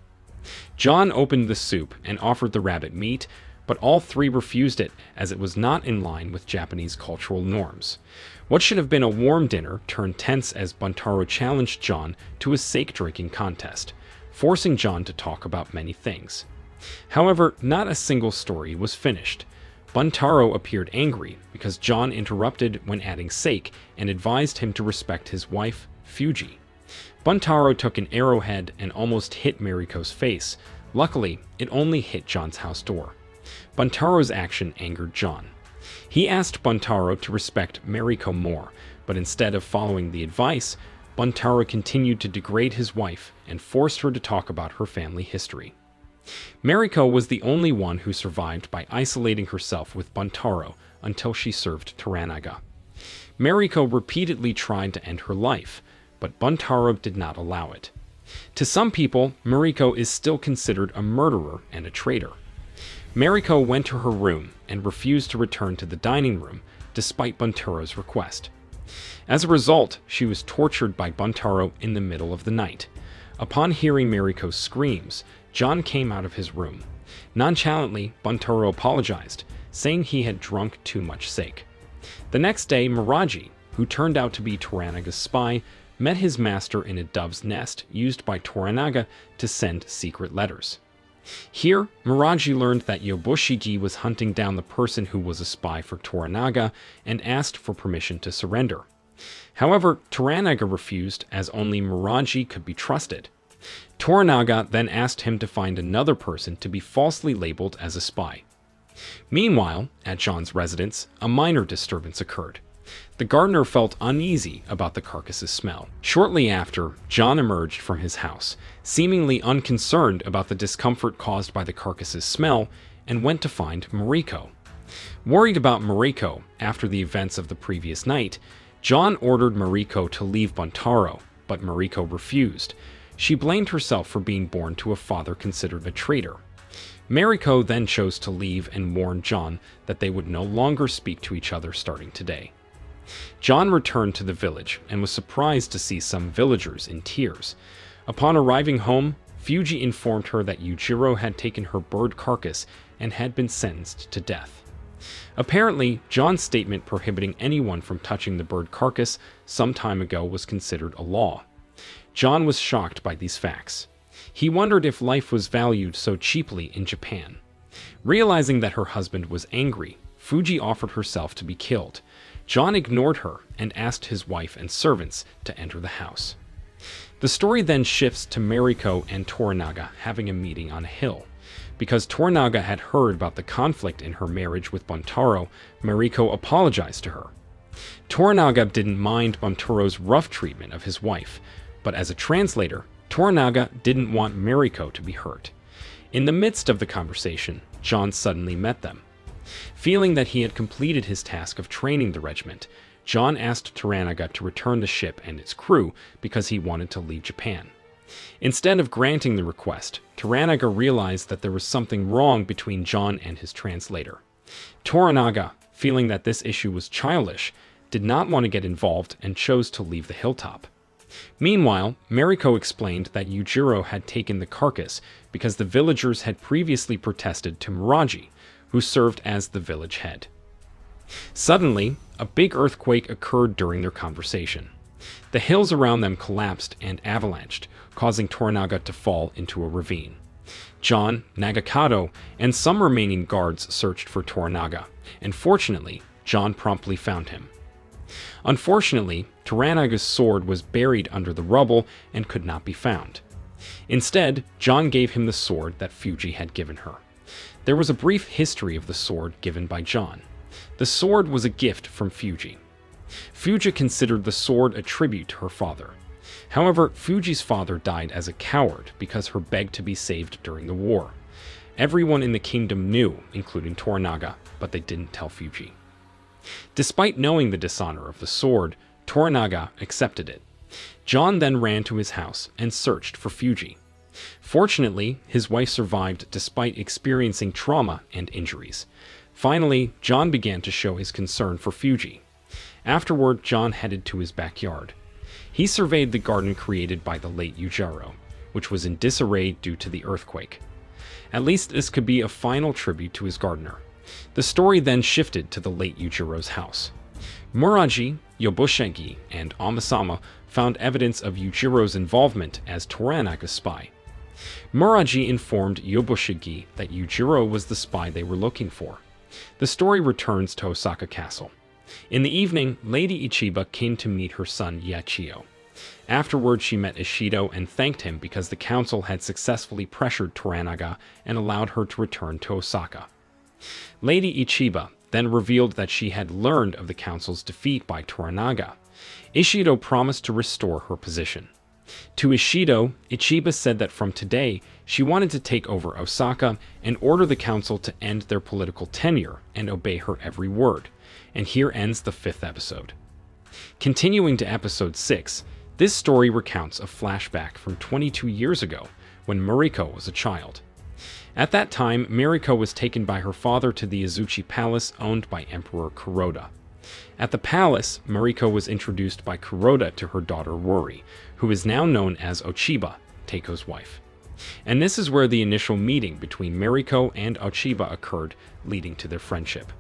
John opened the soup and offered the rabbit meat, but all three refused it as it was not in line with Japanese cultural norms. What should have been a warm dinner turned tense as Buntaro challenged John to a sake-drinking contest, forcing John to talk about many things. However, not a single story was finished. Buntaro appeared angry because John interrupted when adding sake and advised him to respect his wife, Fuji. Buntaro took an arrowhead and almost hit Mariko's face. Luckily, it only hit John's house door. Buntaro's action angered John. He asked Buntaro to respect Mariko more, but instead of following the advice, Buntaro continued to degrade his wife and forced her to talk about her family history. Mariko was the only one who survived by isolating herself with Buntaro until she served Toranaga. Mariko repeatedly tried to end her life, but Buntaro did not allow it. To some people, Mariko is still considered a murderer and a traitor. Mariko went to her room and refused to return to the dining room, despite Buntaro's request. As a result, she was tortured by Buntaro in the middle of the night. Upon hearing Mariko's screams, John came out of his room. Nonchalantly, Buntaro apologized, saying he had drunk too much sake. The next day, Miraji, who turned out to be Toranaga's spy, met his master in a dove's nest used by Toranaga to send secret letters. Here, Miraji learned that Yoboshige was hunting down the person who was a spy for Toranaga and asked for permission to surrender. However, Toranaga refused as only Miraji could be trusted. Toranaga then asked him to find another person to be falsely labeled as a spy. Meanwhile, at John's residence, a minor disturbance occurred. The gardener felt uneasy about the carcass's smell. Shortly after, John emerged from his house, seemingly unconcerned about the discomfort caused by the carcass's smell, and went to find Mariko. Worried about Mariko after the events of the previous night, John ordered Mariko to leave Buntaro, but Mariko refused. She blamed herself for being born to a father considered a traitor. Mariko then chose to leave and warned John that they would no longer speak to each other starting today. John returned to the village and was surprised to see some villagers in tears. Upon arriving home, Fuji informed her that Yujiro had taken her bird carcass and had been sentenced to death. Apparently, John's statement prohibiting anyone from touching the bird carcass some time ago was considered a law. John was shocked by these facts. He wondered if life was valued so cheaply in Japan. Realizing that her husband was angry, Fuji offered herself to be killed. John ignored her and asked his wife and servants to enter the house. The story then shifts to Mariko and Toranaga having a meeting on a hill. Because Toranaga had heard about the conflict in her marriage with Buntaro, Mariko apologized to her. Toranaga didn't mind Buntaro's rough treatment of his wife, but as a translator, Toranaga didn't want Mariko to be hurt. In the midst of the conversation, John suddenly met them. Feeling that he had completed his task of training the regiment, John asked Toranaga to return the ship and its crew because he wanted to leave Japan. Instead of granting the request, Toranaga realized that there was something wrong between John and his translator. Toranaga, feeling that this issue was childish, did not want to get involved and chose to leave the hilltop. Meanwhile, Mariko explained that Yujiro had taken the carcass because the villagers had previously protested to Miraji, who served as the village head. Suddenly, a big earthquake occurred during their conversation. The hills around them collapsed and avalanched, causing Toranaga to fall into a ravine. John, Nagakado, and some remaining guards searched for Toranaga, and fortunately, John promptly found him. Unfortunately, Toranaga's sword was buried under the rubble and could not be found. Instead, John gave him the sword that Fuji had given her. There was a brief history of the sword given by John. The sword was a gift from Fuji. Fuji considered the sword a tribute to her father. However, Fuji's father died as a coward because her begged to be saved during the war. Everyone in the kingdom knew, including Toranaga, but they didn't tell Fuji. Despite knowing the dishonor of the sword, Toranaga accepted it. John then ran to his house and searched for Fuji. Fortunately, his wife survived despite experiencing trauma and injuries. Finally, John began to show his concern for Fuji. Afterward, John headed to his backyard. He surveyed the garden created by the late Yujiro, which was in disarray due to the earthquake. At least this could be a final tribute to his gardener. The story then shifted to the late Yujiro's house. Muraji, Yobushegi, and Amasama found evidence of Yujiro's involvement as Toranaga's spy. Muraji informed Yobushegi that Yujiro was the spy they were looking for. The story returns to Osaka Castle. In the evening, Lady Ichiba came to meet her son Yachio. Afterward, she met Ishido and thanked him because the council had successfully pressured Toranaga and allowed her to return to Osaka. Lady Ichiba then revealed that she had learned of the council's defeat by Toranaga. Ishido promised to restore her position. To Ishido, Ichiba said that from today, she wanted to take over Osaka and order the council to end their political tenure and obey her every word. And here ends the 5th episode. Continuing to episode 6, this story recounts a flashback from 22 years ago when Mariko was a child. At that time, Mariko was taken by her father to the Izuchi Palace owned by Emperor Kuroda. At the palace, Mariko was introduced by Kuroda to her daughter Rory, who is now known as Ochiba, Teiko's wife. And this is where the initial meeting between Mariko and Ochiba occurred, leading to their friendship.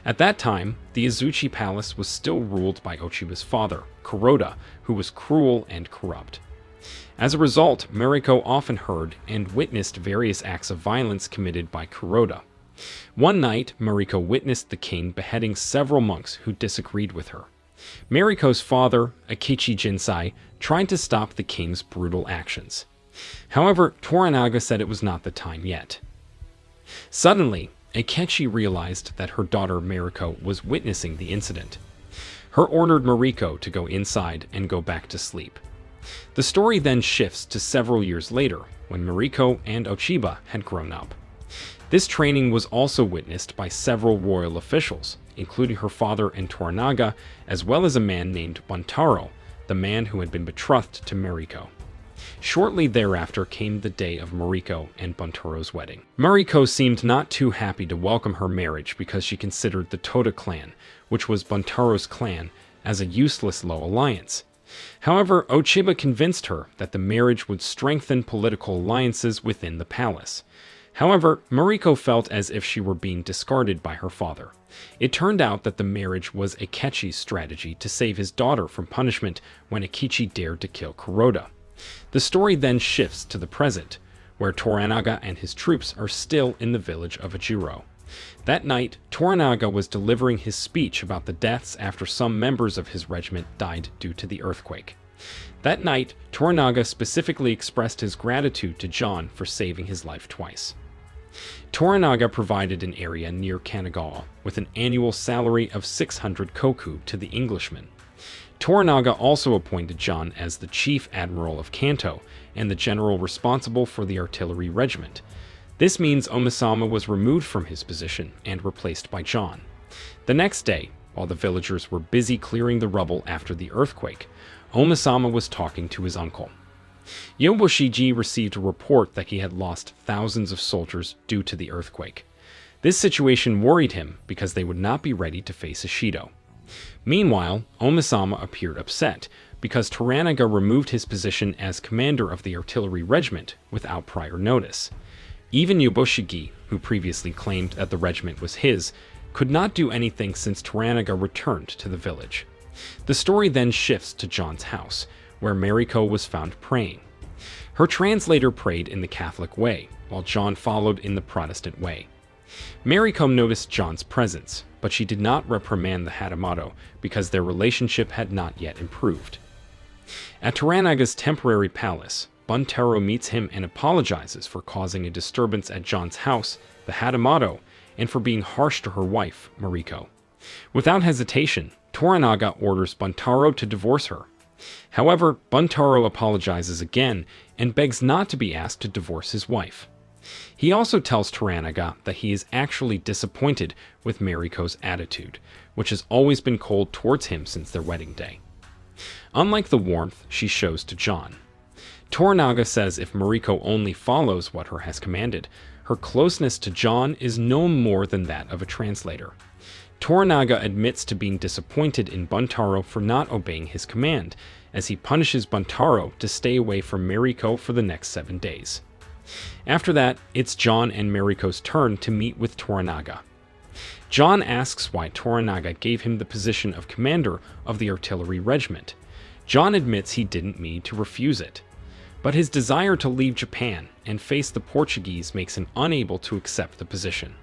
At that time, the Izuchi Palace was still ruled by Ochiba's father, Kuroda, who was cruel and corrupt. As a result, Mariko often heard and witnessed various acts of violence committed by Kuroda. One night, Mariko witnessed the king beheading several monks who disagreed with her. Mariko's father, Akechi Jinsai, tried to stop the king's brutal actions. However, Toranaga said it was not the time yet. Suddenly, Akechi realized that her daughter Mariko was witnessing the incident. Her ordered Mariko to go inside and go back to sleep. The story then shifts to several years later, when Mariko and Ochiba had grown up. This training was also witnessed by several royal officials, including her father and Toranaga, as well as a man named Buntaro, the man who had been betrothed to Mariko. Shortly thereafter came the day of Mariko and Buntaro's wedding. Mariko seemed not too happy to welcome her marriage because she considered the Toda clan, which was Buntaro's clan, as a useless low alliance. However, Ochiba convinced her that the marriage would strengthen political alliances within the palace. However, Mariko felt as if she were being discarded by her father. It turned out that the marriage was Akechi's strategy to save his daughter from punishment when Akechi dared to kill Kuroda. The story then shifts to the present, where Toranaga and his troops are still in the village of Ejiro. That night, Toranaga was delivering his speech about the deaths after some members of his regiment died due to the earthquake. That night, Toranaga specifically expressed his gratitude to John for saving his life twice. Toranaga provided an area near Kanagawa with an annual salary of 600 koku to the Englishman. Toranaga also appointed John as the chief admiral of Kanto and the general responsible for the artillery regiment. This means Omisama was removed from his position and replaced by John. The next day, while the villagers were busy clearing the rubble after the earthquake, Omisama was talking to his uncle. Yoboshiji received a report that he had lost thousands of soldiers due to the earthquake. This situation worried him because they would not be ready to face Ishido. Meanwhile, Omisama appeared upset because Toranaga removed his position as commander of the artillery regiment without prior notice. Even Yoboshigi, who previously claimed that the regiment was his, could not do anything since Toranaga returned to the village. The story then shifts to John's house, where Mariko was found praying. Her translator prayed in the Catholic way, while John followed in the Protestant way. Mariko noticed John's presence, but she did not reprimand the Hatamoto because their relationship had not yet improved. At Toranaga's temporary palace, Buntaro meets him and apologizes for causing a disturbance at John's house, the Hatamoto, and for being harsh to her wife, Mariko. Without hesitation, Toranaga orders Buntaro to divorce her. However, Buntaro apologizes again and begs not to be asked to divorce his wife. He also tells Toranaga that he is actually disappointed with Mariko's attitude, which has always been cold towards him since their wedding day, unlike the warmth she shows to John. Toranaga says if Mariko only follows what her has commanded, her closeness to John is no more than that of a translator. Toranaga admits to being disappointed in Buntaro for not obeying his command, as he punishes Buntaro to stay away from Mariko for the next 7 days. After that, it's John and Mariko's turn to meet with Toranaga. John asks why Toranaga gave him the position of commander of the artillery regiment. John admits he didn't mean to refuse it, but his desire to leave Japan and face the Portuguese makes him unable to accept the position.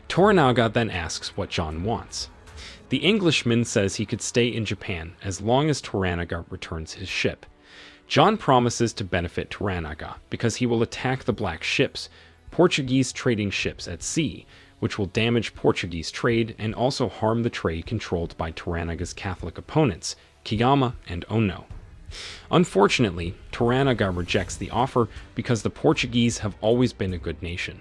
Toranaga then asks what John wants. The Englishman says he could stay in Japan as long as Toranaga returns his ship. John promises to benefit Toranaga because he will attack the black ships, Portuguese trading ships at sea, which will damage Portuguese trade and also harm the trade controlled by Toranaga's Catholic opponents, Kiyama and Ono. Unfortunately, Toranaga rejects the offer because the Portuguese have always been a good nation.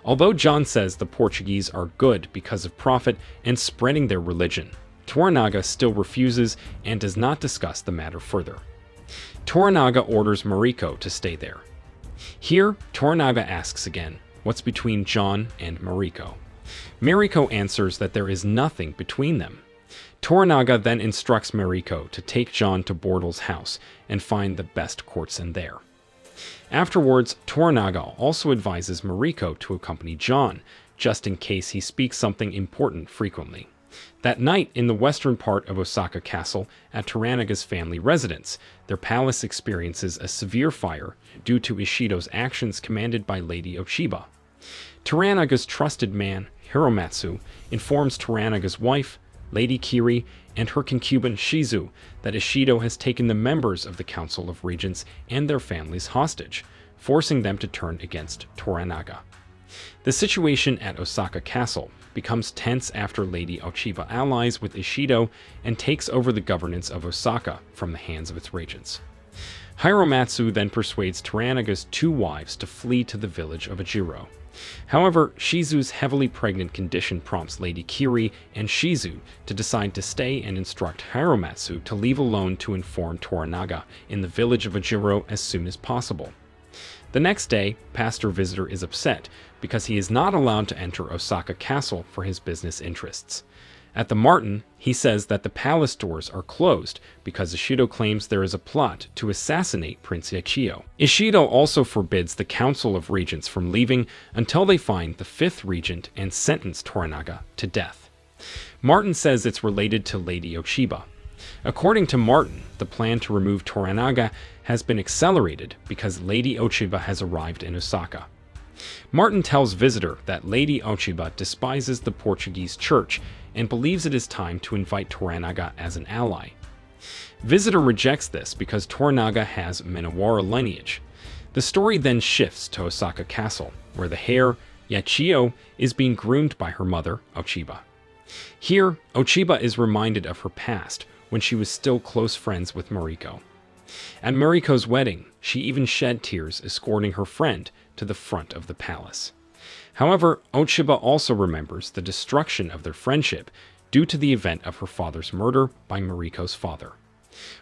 Although John says the Portuguese are good because of profit and spreading their religion, Toranaga still refuses and does not discuss the matter further. Toranaga orders Mariko to stay there. Here, Toranaga asks again, what's between John and Mariko? Mariko answers that there is nothing between them. Toranaga then instructs Mariko to take John to Bordel's house and find the best courtesan there. Afterwards, Toranaga also advises Mariko to accompany John, just in case he speaks something important frequently. That night, in the western part of Osaka Castle, at Toranaga's family residence, their palace experiences a severe fire due to Ishido's actions commanded by Lady Ochiba. Toranaga's trusted man, Hiromatsu, informs Toranaga's wife, Lady Kiri, and her concubine Shizu that Ishido has taken the members of the Council of Regents and their families hostage, forcing them to turn against Toranaga. The situation at Osaka Castle becomes tense after Lady Ochiba allies with Ishido and takes over the governance of Osaka from the hands of its regents. Hiromatsu then persuades Toranaga's 2 wives to flee to the village of Ajiro. However, Shizu's heavily pregnant condition prompts Lady Kiri and Shizu to decide to stay and instruct Hiromatsu to leave alone to inform Toranaga in the village of Ajiro as soon as possible. The next day, Pastor Visitor is upset because he is not allowed to enter Osaka Castle for his business interests. At the Martin, he says that the palace doors are closed because Ishido claims there is a plot to assassinate Prince Yachiyo. Ishido also forbids the Council of Regents from leaving until they find the 5th regent and sentence Toranaga to death. Martin says it's related to Lady Ochiba. According to Martin, the plan to remove Toranaga has been accelerated because Lady Ochiba has arrived in Osaka. Martin tells Visitor that Lady Ochiba despises the Portuguese church and believes it is time to invite Toranaga as an ally. Visitor rejects this because Toranaga has Menawara lineage. The story then shifts to Osaka Castle, where the heir, Yachiyo, is being groomed by her mother, Ochiba. Here, Ochiba is reminded of her past when she was still close friends with Mariko. At Mariko's wedding, she even shed tears escorting her friend to the front of the palace. However, Ochiba also remembers the destruction of their friendship due to the event of her father's murder by Mariko's father.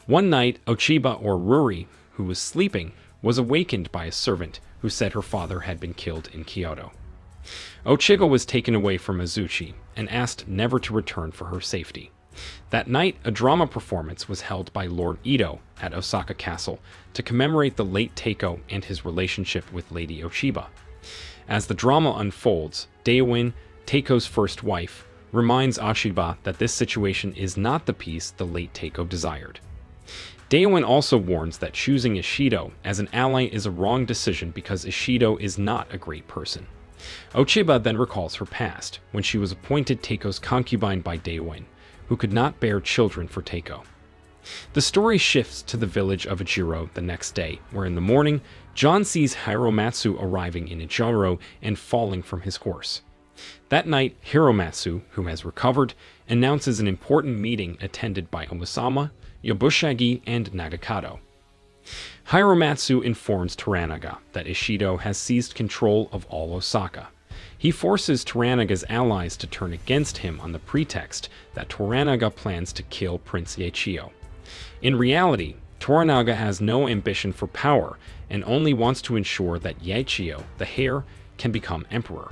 One night, Ochiba, or Ruri, who was sleeping, was awakened by a servant who said her father had been killed in Kyoto. Ochiba was taken away from Azuchi and asked never to return for her safety. That night, a drama performance was held by Lord Ito at Osaka Castle to commemorate the late Teiko and his relationship with Lady Ochiba. As the drama unfolds, Daewin, Teiko's first wife, reminds Ochiba that this situation is not the peace the late Teiko desired. Daewin also warns that choosing Ishido as an ally is a wrong decision because Ishido is not a great person. Ochiba then recalls her past, when she was appointed Teiko's concubine by Daewin, who could not bear children for Teiko. The story shifts to the village of Ijiro the next day, where in the morning, John sees Hiromatsu arriving in Ijiro and falling from his horse. That night, Hiromatsu, who has recovered, announces an important meeting attended by Omisama, Yobushagi, and Nagakado. Hiromatsu informs Toranaga that Ishido has seized control of all Osaka. He forces Toranaga's allies to turn against him on the pretext that Toranaga plans to kill Prince Yachiyo. In reality, Toranaga has no ambition for power and only wants to ensure that Yachiyo, the heir, can become emperor.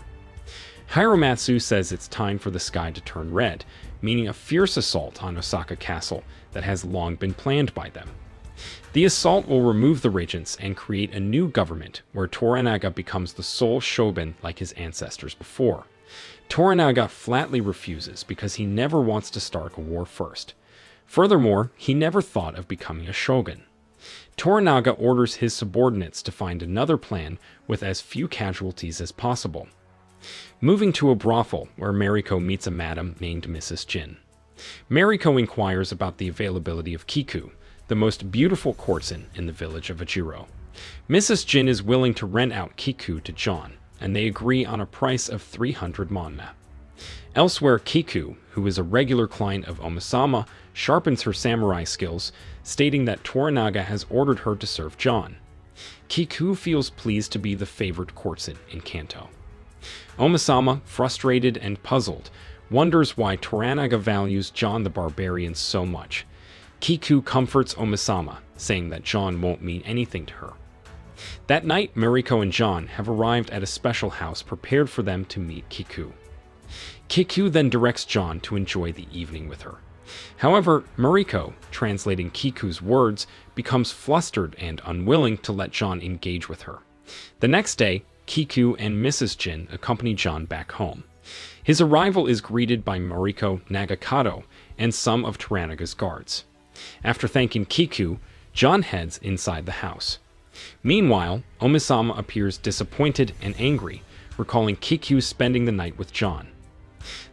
Hiromatsu says it's time for the sky to turn red, meaning a fierce assault on Osaka Castle that has long been planned by them. The assault will remove the regents and create a new government where Toranaga becomes the sole shogun like his ancestors before. Toranaga flatly refuses because he never wants to start a war first. Furthermore, he never thought of becoming a shogun. Toranaga orders his subordinates to find another plan with as few casualties as possible. Moving to a brothel where Mariko meets a madam named Mrs. Jin. Mariko inquires about the availability of Kiku, the most beautiful courtesan in the village of Ijiro. Mrs. Jin is willing to rent out Kiku to John, and they agree on a price of 300 manna. Elsewhere, Kiku, who is a regular client of Omisama, sharpens her samurai skills, stating that Toranaga has ordered her to serve John. Kiku feels pleased to be the favored courtesan in Kanto. Omisama, frustrated and puzzled, wonders why Toranaga values John the Barbarian so much. Kiku comforts Omisama, saying that John won't mean anything to her. That night, Mariko and John have arrived at a special house prepared for them to meet Kiku. Kiku then directs John to enjoy the evening with her. However, Mariko, translating Kiku's words, becomes flustered and unwilling to let John engage with her. The next day, Kiku and Mrs. Jin accompany John back home. His arrival is greeted by Mariko, Nagakado, and some of Toranaga's guards. After thanking Kiku, John heads inside the house. Meanwhile, Omisama appears disappointed and angry, recalling Kiku spending the night with John.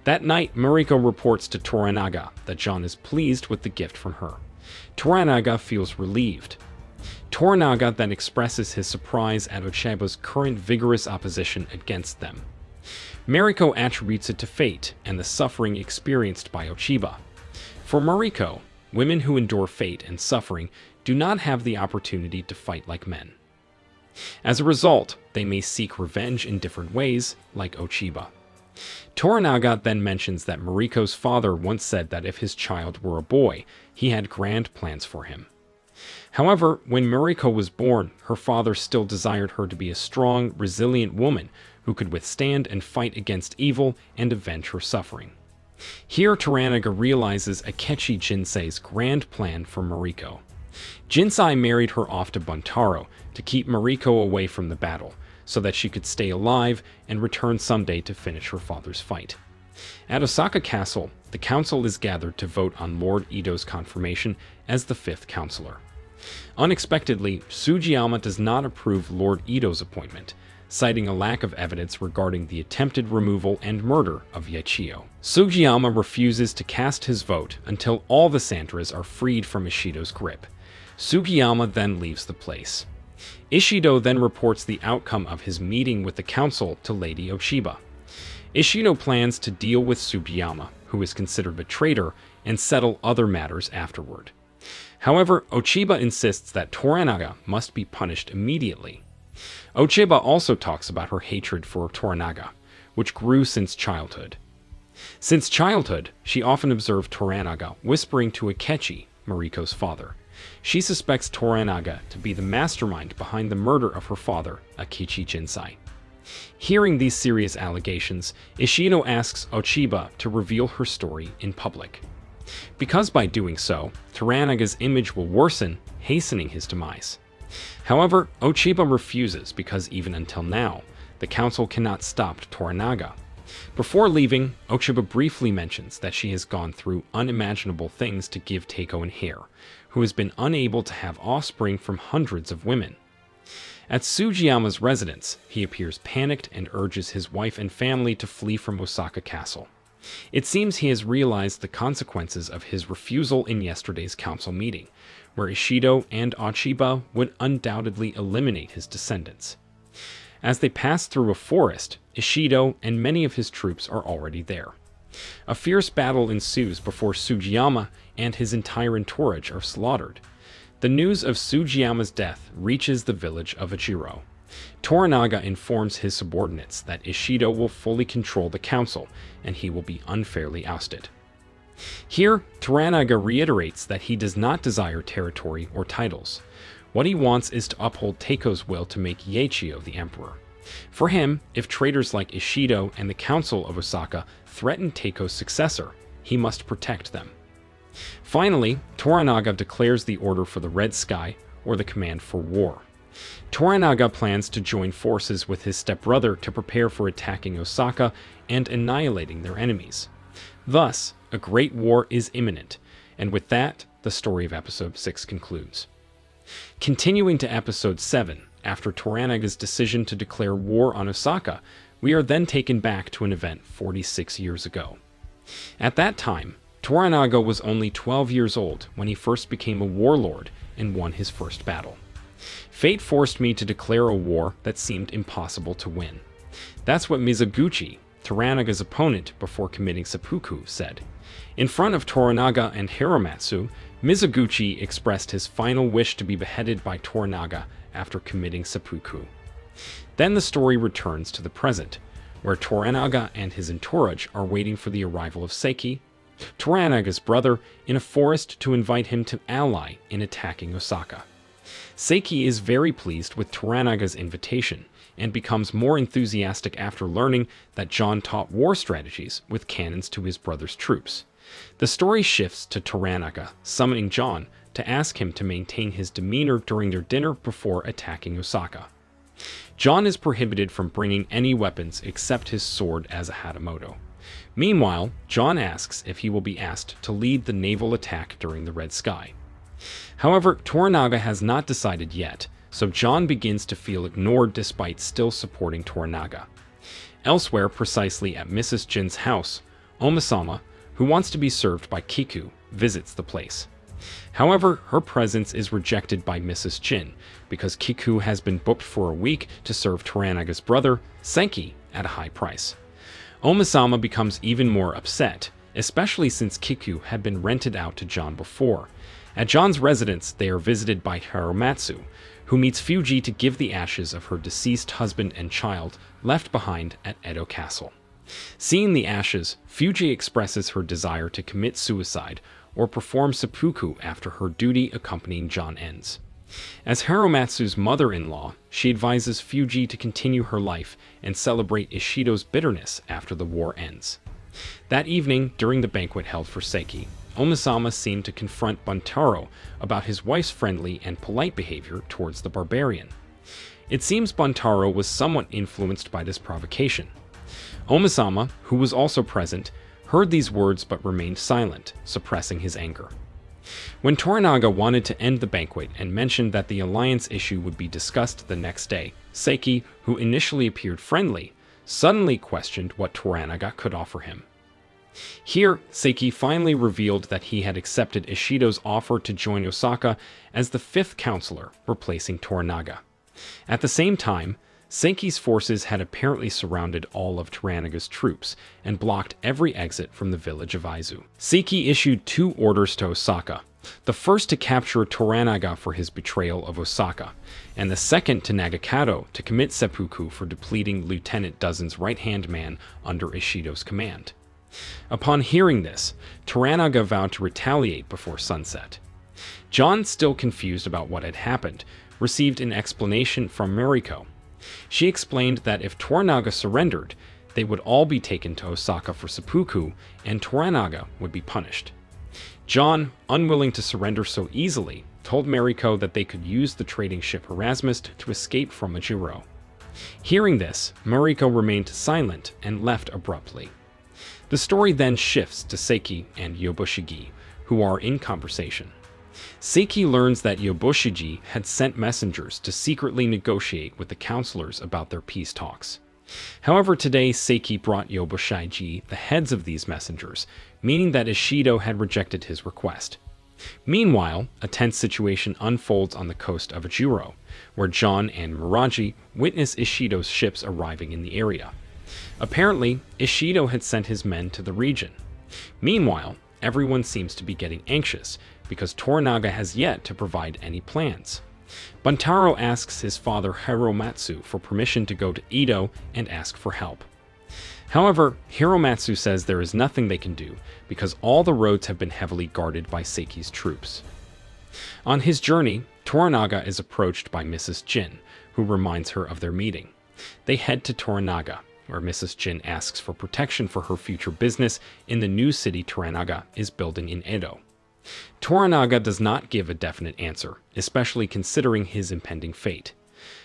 That night, Mariko reports to Toranaga that John is pleased with the gift from her. Toranaga feels relieved. Toranaga then expresses his surprise at Ochiba's current vigorous opposition against them. Mariko attributes it to fate and the suffering experienced by Ochiba. For Mariko, women who endure fate and suffering do not have the opportunity to fight like men. As a result, they may seek revenge in different ways, like Ochiba. Toranaga then mentions that Mariko's father once said that if his child were a boy, he had grand plans for him. However, when Mariko was born, her father still desired her to be a strong, resilient woman who could withstand and fight against evil and avenge her suffering. Here, Toranaga realizes Akechi Jinsei's grand plan for Mariko. Jinsei married her off to Buntaro to keep Mariko away from the battle, so that she could stay alive and return someday to finish her father's fight. At Osaka Castle, the council is gathered to vote on Lord Ito's confirmation as the fifth counselor. Unexpectedly, Sugiyama does not approve Lord Ito's appointment, citing a lack of evidence regarding the attempted removal and murder of Yachiyo. Sugiyama refuses to cast his vote until all the Sandras are freed from Ishido's grip. Sugiyama then leaves the place. Ishido then reports the outcome of his meeting with the council to Lady Oshiba. Ishido plans to deal with Sugiyama, who is considered a traitor, and settle other matters afterward. However, Oshiba insists that Toranaga must be punished immediately. Oshiba also talks about her hatred for Toranaga, which grew since childhood. Since childhood, she often observed Toranaga whispering to Akechi, Mariko's father. She suspects Toranaga to be the mastermind behind the murder of her father, Akechi Jinsai. Hearing these serious allegations, Ishido asks Oshiba to reveal her story in public. Because by doing so, Toranaga's image will worsen, hastening his demise. However, Oshiba refuses because even until now, the council cannot stop Toranaga. Before leaving, Oshiba briefly mentions that she has gone through unimaginable things to give Teiko an heir, who has been unable to have offspring from hundreds of women. At Sugiyama's residence, he appears panicked and urges his wife and family to flee from Osaka Castle. It seems he has realized the consequences of his refusal in yesterday's council meeting, where Ishido and Oshiba would undoubtedly eliminate his descendants. As they pass through a forest, Ishido and many of his troops are already there. A fierce battle ensues before Sugiyama and his entire entourage are slaughtered. The news of Sugiyama's death reaches the village of Ejiro. Toranaga informs his subordinates that Ishido will fully control the council, and he will be unfairly ousted. Here, Toranaga reiterates that he does not desire territory or titles. What he wants is to uphold Teiko's will to make Iechio the emperor. For him, if traitors like Ishido and the council of Osaka threaten Teiko's successor, he must protect them. Finally, Toranaga declares the order for the Red Sky, or the command for war. Toranaga plans to join forces with his stepbrother to prepare for attacking Osaka and annihilating their enemies. Thus, a great war is imminent, and with that, the story of Episode 6 concludes. Continuing to Episode 7, after Toranaga's decision to declare war on Osaka, we are then taken back to an event 46 years ago. At that time, Toranaga was only 12 years old when he first became a warlord and won his first battle. Fate forced me to declare a war that seemed impossible to win. That's what Mizoguchi, Toranaga's opponent before committing seppuku, said. In front of Toranaga and Hiromatsu, Mizoguchi expressed his final wish to be beheaded by Toranaga after committing seppuku. Then the story returns to the present, where Toranaga and his entourage are waiting for the arrival of Seiki, Toranaga's brother, in a forest to invite him to ally in attacking Osaka. Seiki is very pleased with Toranaga's invitation, and becomes more enthusiastic after learning that John taught war strategies with cannons to his brother's troops. The story shifts to Toranaga summoning John to ask him to maintain his demeanor during their dinner before attacking Osaka. John is prohibited from bringing any weapons except his sword as a Hatamoto. Meanwhile, John asks if he will be asked to lead the naval attack during the Red Sky. However, Toranaga has not decided yet, so John begins to feel ignored despite still supporting Toranaga. Elsewhere, precisely at Mrs. Jin's house, Omisama, who wants to be served by Kiku, visits the place. However, her presence is rejected by Mrs. Jin because Kiku has been booked for a week to serve Toranaga's brother, Senki, at a high price. Omisama becomes even more upset, especially since Kiku had been rented out to John before. At John's residence, they are visited by Hiromatsu, who meets Fuji to give the ashes of her deceased husband and child left behind at Edo Castle. Seeing the ashes, Fuji expresses her desire to commit suicide or perform seppuku after her duty accompanying John ends. As Hiromatsu's mother-in-law, she advises Fuji to continue her life and celebrate Ishido's bitterness after the war ends. That evening, during the banquet held for Seiki, Omisama seemed to confront Buntaro about his wife's friendly and polite behavior towards the barbarian. It seems Buntaro was somewhat influenced by this provocation. Omisama, who was also present, heard these words but remained silent, suppressing his anger. When Toranaga wanted to end the banquet and mentioned that the alliance issue would be discussed the next day, Seiki, who initially appeared friendly, suddenly questioned what Toranaga could offer him. Here, Seiki finally revealed that he had accepted Ishido's offer to join Osaka as the 5th counselor, replacing Toranaga. At the same time, Seiki's forces had apparently surrounded all of Toranaga's troops and blocked every exit from the village of Aizu. Seiki issued 2 orders to Osaka, the first to capture Toranaga for his betrayal of Osaka, and the second to Nagakado to commit seppuku for depleting Lieutenant Dozen's right-hand man under Ishido's command. Upon hearing this, Toranaga vowed to retaliate before sunset. John, still confused about what had happened, received an explanation from Mariko. She explained that if Toranaga surrendered, they would all be taken to Osaka for seppuku, and Toranaga would be punished. John, unwilling to surrender so easily, told Mariko that they could use the trading ship Erasmus to escape from Ajiro. Hearing this, Mariko remained silent and left abruptly. The story then shifts to Seiki and Yobushige, who are in conversation. Seiki learns that Yobushige had sent messengers to secretly negotiate with the counselors about their peace talks. However, today Seiki brought Yobushige the heads of these messengers, meaning that Ishido had rejected his request. Meanwhile, a tense situation unfolds on the coast of Ajiro, where John and Miraji witness Ishido's ships arriving in the area. Apparently, Ishido had sent his men to the region. Meanwhile, everyone seems to be getting anxious, because Toranaga has yet to provide any plans. Buntaro asks his father Hiromatsu for permission to go to Edo and ask for help. However, Hiromatsu says there is nothing they can do because all the roads have been heavily guarded by Seiki's troops. On his journey, Toranaga is approached by Mrs. Jin, who reminds her of their meeting. They head to Toranaga, where Mrs. Jin asks for protection for her future business in the new city Toranaga is building in Edo. Toranaga does not give a definite answer, especially considering his impending fate.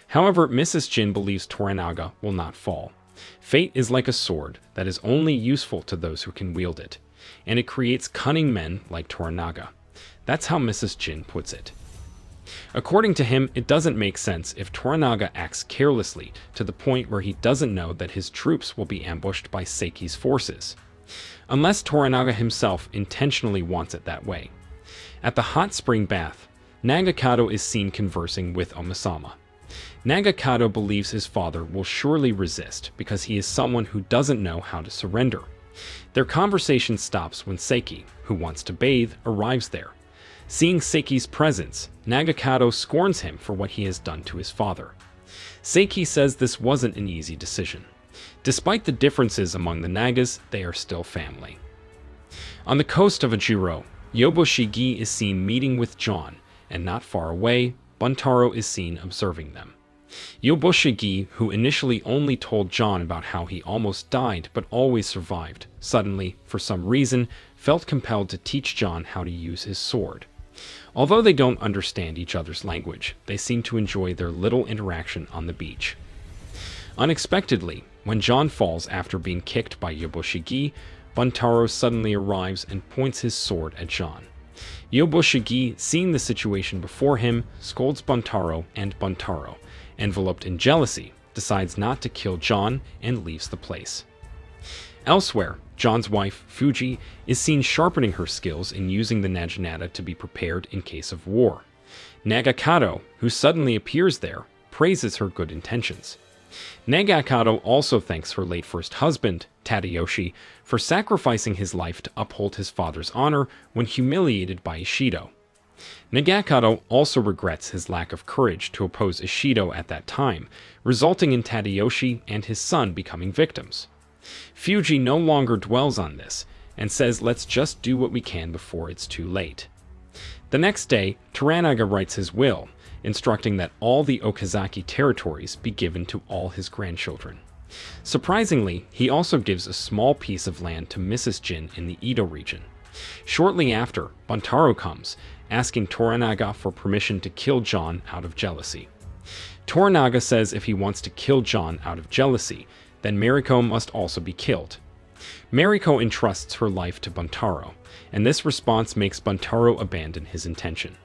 However, Mrs. Jin believes Toranaga will not fall. Fate is like a sword that is only useful to those who can wield it, and it creates cunning men like Toranaga. That's how Mrs. Jin puts it. According to him, it doesn't make sense if Toranaga acts carelessly to the point where he doesn't know that his troops will be ambushed by Seiki's forces. Unless Toranaga himself intentionally wants it that way. At the hot spring bath, Nagakado is seen conversing with Omisama. Nagakado believes his father will surely resist because he is someone who doesn't know how to surrender. Their conversation stops when Seiki, who wants to bathe, arrives there. Seeing Seiki's presence, Nagakado scorns him for what he has done to his father. Seiki says this wasn't an easy decision. Despite the differences among the Nagas, they are still family. On the coast of Ajiro, Yobushige is seen meeting with John, and not far away, Buntaro is seen observing them. Yobushige, who initially only told John about how he almost died but always survived, suddenly, for some reason, felt compelled to teach John how to use his sword. Although they don't understand each other's language, they seem to enjoy their little interaction on the beach. Unexpectedly, when John falls after being kicked by Yobushige, Buntaro suddenly arrives and points his sword at John. Yobushige, seeing the situation before him, scolds Buntaro, and Buntaro, enveloped in jealousy, decides not to kill John and leaves the place. Elsewhere, John's wife, Fuji, is seen sharpening her skills in using the naginata to be prepared in case of war. Nagakado, who suddenly appears there, praises her good intentions. Nagakado also thanks her late first husband, Tadayoshi, for sacrificing his life to uphold his father's honor when humiliated by Ishido. Nagakado also regrets his lack of courage to oppose Ishido at that time, resulting in Tadayoshi and his son becoming victims. Fuji no longer dwells on this, and says let's just do what we can before it's too late. The next day, Toranaga writes his will, instructing that all the Okazaki territories be given to all his grandchildren. Surprisingly, he also gives a small piece of land to Mrs. Jin in the Edo region. Shortly after, Buntaro comes, asking Toranaga for permission to kill John out of jealousy. Toranaga says if he wants to kill John out of jealousy, then Mariko must also be killed. Mariko entrusts her life to Buntaro, and this response makes Buntaro abandon his intention.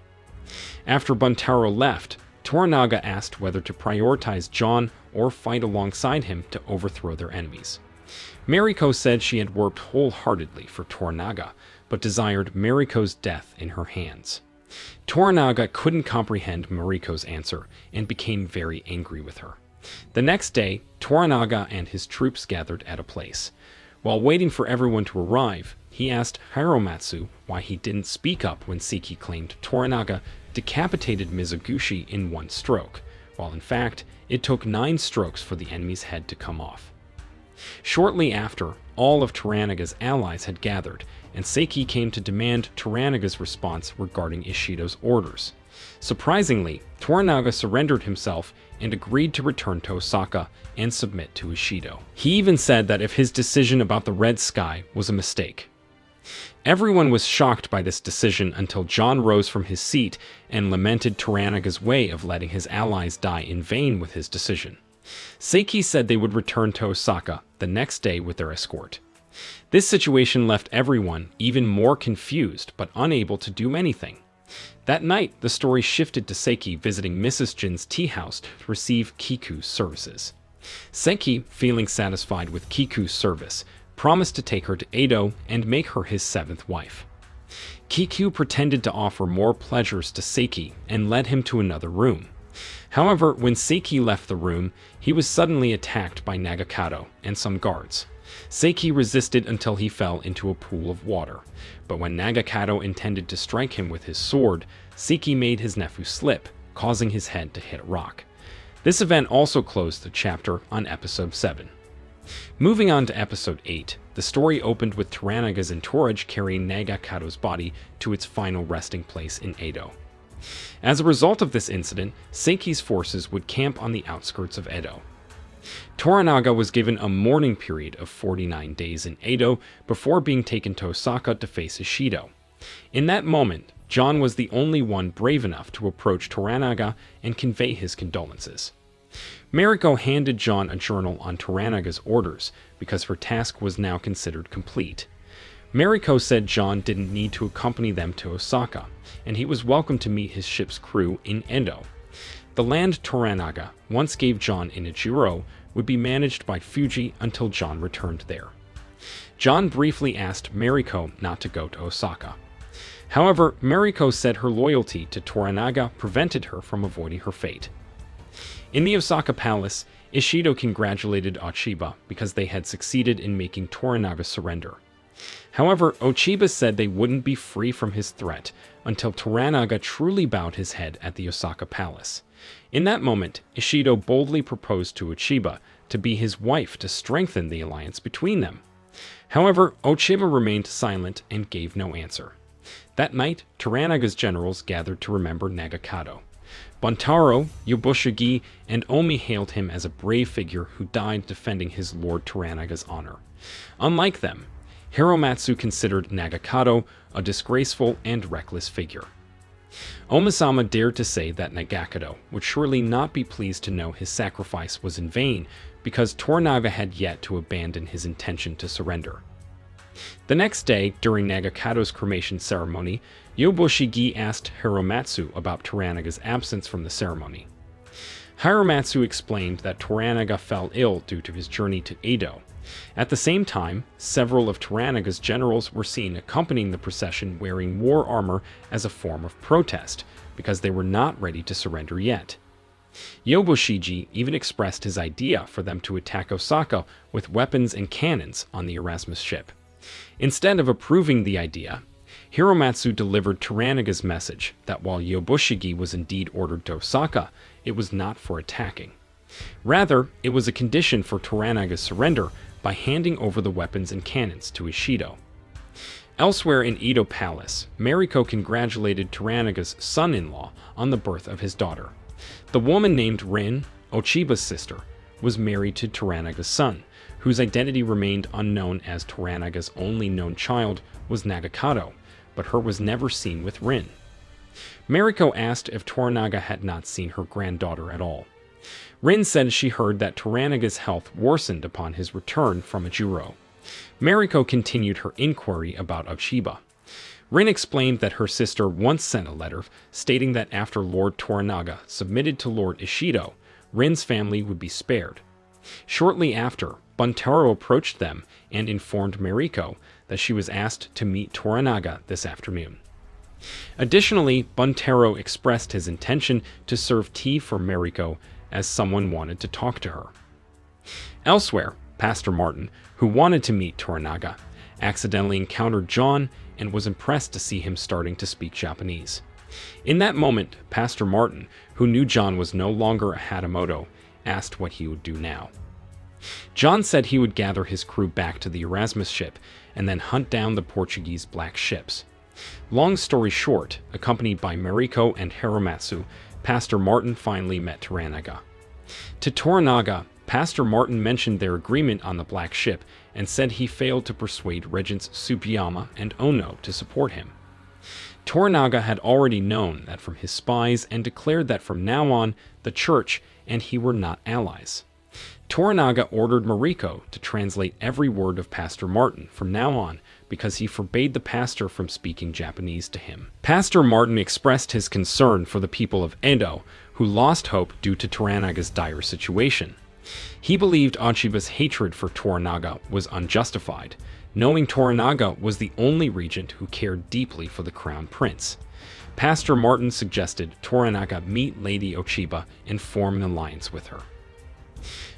After Buntaro left, Toranaga asked whether to prioritize John or fight alongside him to overthrow their enemies. Mariko said she had worked wholeheartedly for Toranaga, but desired Mariko's death in her hands. Toranaga couldn't comprehend Mariko's answer and became very angry with her. The next day, Toranaga and his troops gathered at a place. While waiting for everyone to arrive, he asked Hiromatsu why he didn't speak up when Seki claimed Toranaga decapitated Mizoguchi in one stroke, while in fact, it took 9 strokes for the enemy's head to come off. Shortly after, all of Toranaga's allies had gathered, and Seki came to demand Toranaga's response regarding Ishido's orders. Surprisingly, Toranaga surrendered himself and agreed to return to Osaka and submit to Ishido. He even said that if his decision about the Red Sky was a mistake. Everyone was shocked by this decision until John rose from his seat and lamented Toranaga's way of letting his allies die in vain with his decision. Seki said they would return to Osaka the next day with their escort. This situation left everyone even more confused but unable to do anything. That night, the story shifted to Seki visiting Mrs. Jin's tea house to receive Kiku's services. Seki, feeling satisfied with Kiku's service, promised to take her to Edo and make her his 7th wife. Kiku pretended to offer more pleasures to Seki and led him to another room. However, when Seki left the room, he was suddenly attacked by Nagakado and some guards. Seki resisted until he fell into a pool of water, but when Nagakado intended to strike him with his sword, Seki made his nephew slip, causing his head to hit a rock. This event also closed the chapter on episode 7. Moving on to episode 8, the story opened with Toranaga's entourage carrying Nagakado's body to its final resting place in Edo. As a result of this incident, Seki's forces would camp on the outskirts of Edo. Toranaga was given a mourning period of 49 days in Edo before being taken to Osaka to face Ishido. In that moment, John was the only one brave enough to approach Toranaga and convey his condolences. Mariko handed John a journal on Toranaga's orders because her task was now considered complete. Mariko said John didn't need to accompany them to Osaka, and he was welcome to meet his ship's crew in Edo. The land Toranaga once gave John in Ijiro would be managed by Fuji until John returned there. John briefly asked Mariko not to go to Osaka. However, Mariko said her loyalty to Toranaga prevented her from avoiding her fate. In the Osaka palace, Ishido congratulated Ochiba because they had succeeded in making Toranaga surrender. However, Ochiba said they wouldn't be free from his threat until Toranaga truly bowed his head at the Osaka palace. In that moment, Ishido boldly proposed to Ochiba to be his wife to strengthen the alliance between them. However, Ochiba remained silent and gave no answer. That night, Toranaga's generals gathered to remember Nagakado. Buntaro, Yobushige, and Omi hailed him as a brave figure who died defending his lord Toranaga's honor. Unlike them, Hiromatsu considered Nagakado a disgraceful and reckless figure. Omisama dared to say that Nagakado would surely not be pleased to know his sacrifice was in vain because Toranaga had yet to abandon his intention to surrender. The next day, during Nagakado's cremation ceremony, Yobushige asked Hiromatsu about Toranaga's absence from the ceremony. Hiromatsu explained that Toranaga fell ill due to his journey to Edo. At the same time, several of Toranaga's generals were seen accompanying the procession wearing war armor as a form of protest, because they were not ready to surrender yet. Yobushige even expressed his idea for them to attack Osaka with weapons and cannons on the Erasmus ship. Instead of approving the idea, Hiromatsu delivered Toranaga's message that while Yobushige was indeed ordered to Osaka, it was not for attacking. Rather, it was a condition for Toranaga's surrender by handing over the weapons and cannons to Ishido. Elsewhere in Edo Palace, Mariko congratulated Toranaga's son-in-law on the birth of his daughter. The woman named Rin, Ochiba's sister, was married to Toranaga's son, whose identity remained unknown as Toranaga's only known child was Nagakado, but her was never seen with Rin. Mariko asked if Toranaga had not seen her granddaughter at all. Rin said she heard that Toranaga's health worsened upon his return from Ijiro. Mariko continued her inquiry about Ochiba. Rin explained that her sister once sent a letter stating that after Lord Toranaga submitted to Lord Ishido, Rin's family would be spared. Shortly after, Buntaro approached them and informed Mariko that she was asked to meet Toranaga this afternoon. Additionally, Buntero expressed his intention to serve tea for Mariko as someone wanted to talk to her. Elsewhere, Pastor Martin, who wanted to meet Toranaga, accidentally encountered John and was impressed to see him starting to speak Japanese. In that moment, Pastor Martin, who knew John was no longer a Hatamoto, asked what he would do now. John said he would gather his crew back to the Erasmus ship and then hunt down the Portuguese black ships. Long story short, accompanied by Mariko and Hiromatsu, Pastor Martin finally met Toranaga. To Toranaga, Pastor Martin mentioned their agreement on the black ship and said he failed to persuade Regents Tsubiyama and Ono to support him. Toranaga had already known that from his spies and declared that from now on, the church and he were not allies. Toranaga ordered Mariko to translate every word of Pastor Martin from now on because he forbade the pastor from speaking Japanese to him. Pastor Martin expressed his concern for the people of Edo, who lost hope due to Toranaga's dire situation. He believed Achiba's hatred for Toranaga was unjustified, knowing Toranaga was the only regent who cared deeply for the crown prince. Pastor Martin suggested Toranaga meet Lady Ochiba and form an alliance with her.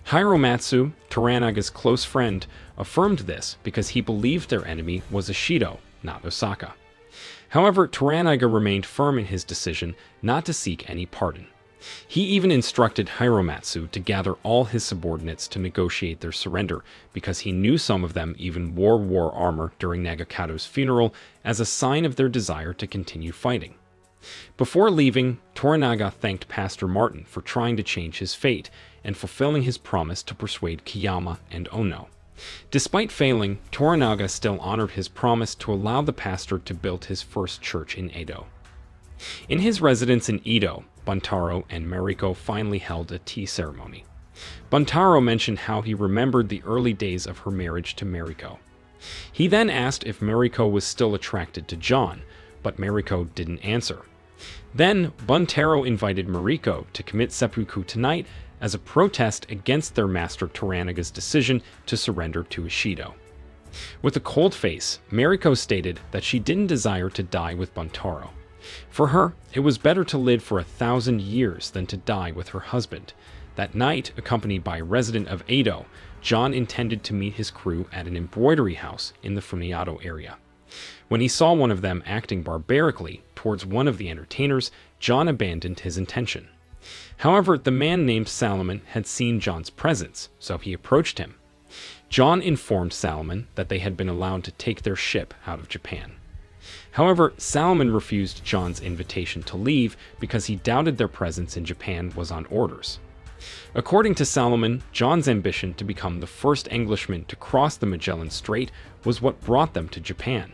Hiromatsu, Toranaga's close friend, affirmed this because he believed their enemy was Ishido, not Osaka. However, Toranaga remained firm in his decision not to seek any pardon. He even instructed Hiromatsu to gather all his subordinates to negotiate their surrender because he knew some of them even wore war armor during Nagakato's funeral as a sign of their desire to continue fighting. Before leaving, Toranaga thanked Pastor Martin for trying to change his fate and fulfilling his promise to persuade Kiyama and Ono. Despite failing, Toranaga still honored his promise to allow the pastor to build his first church in Edo. In his residence in Edo, Buntaro and Mariko finally held a tea ceremony. Buntaro mentioned how he remembered the early days of her marriage to Mariko. He then asked if Mariko was still attracted to John, but Mariko didn't answer. Then, Buntaro invited Mariko to commit seppuku tonight as a protest against their master Toranaga's decision to surrender to Ishido. With a cold face, Mariko stated that she didn't desire to die with Buntaro. For her, it was better to live for 1,000 years than to die with her husband. That night, accompanied by a resident of Edo, John intended to meet his crew at an embroidery house in the Funiado area. When he saw one of them acting barbarically towards one of the entertainers, John abandoned his intention. However, the man named Salomon had seen John's presence, so he approached him. John informed Salomon that they had been allowed to take their ship out of Japan. However, Salomon refused John's invitation to leave because he doubted their presence in Japan was on orders. According to Salomon, John's ambition to become the first Englishman to cross the Magellan Strait was what brought them to Japan.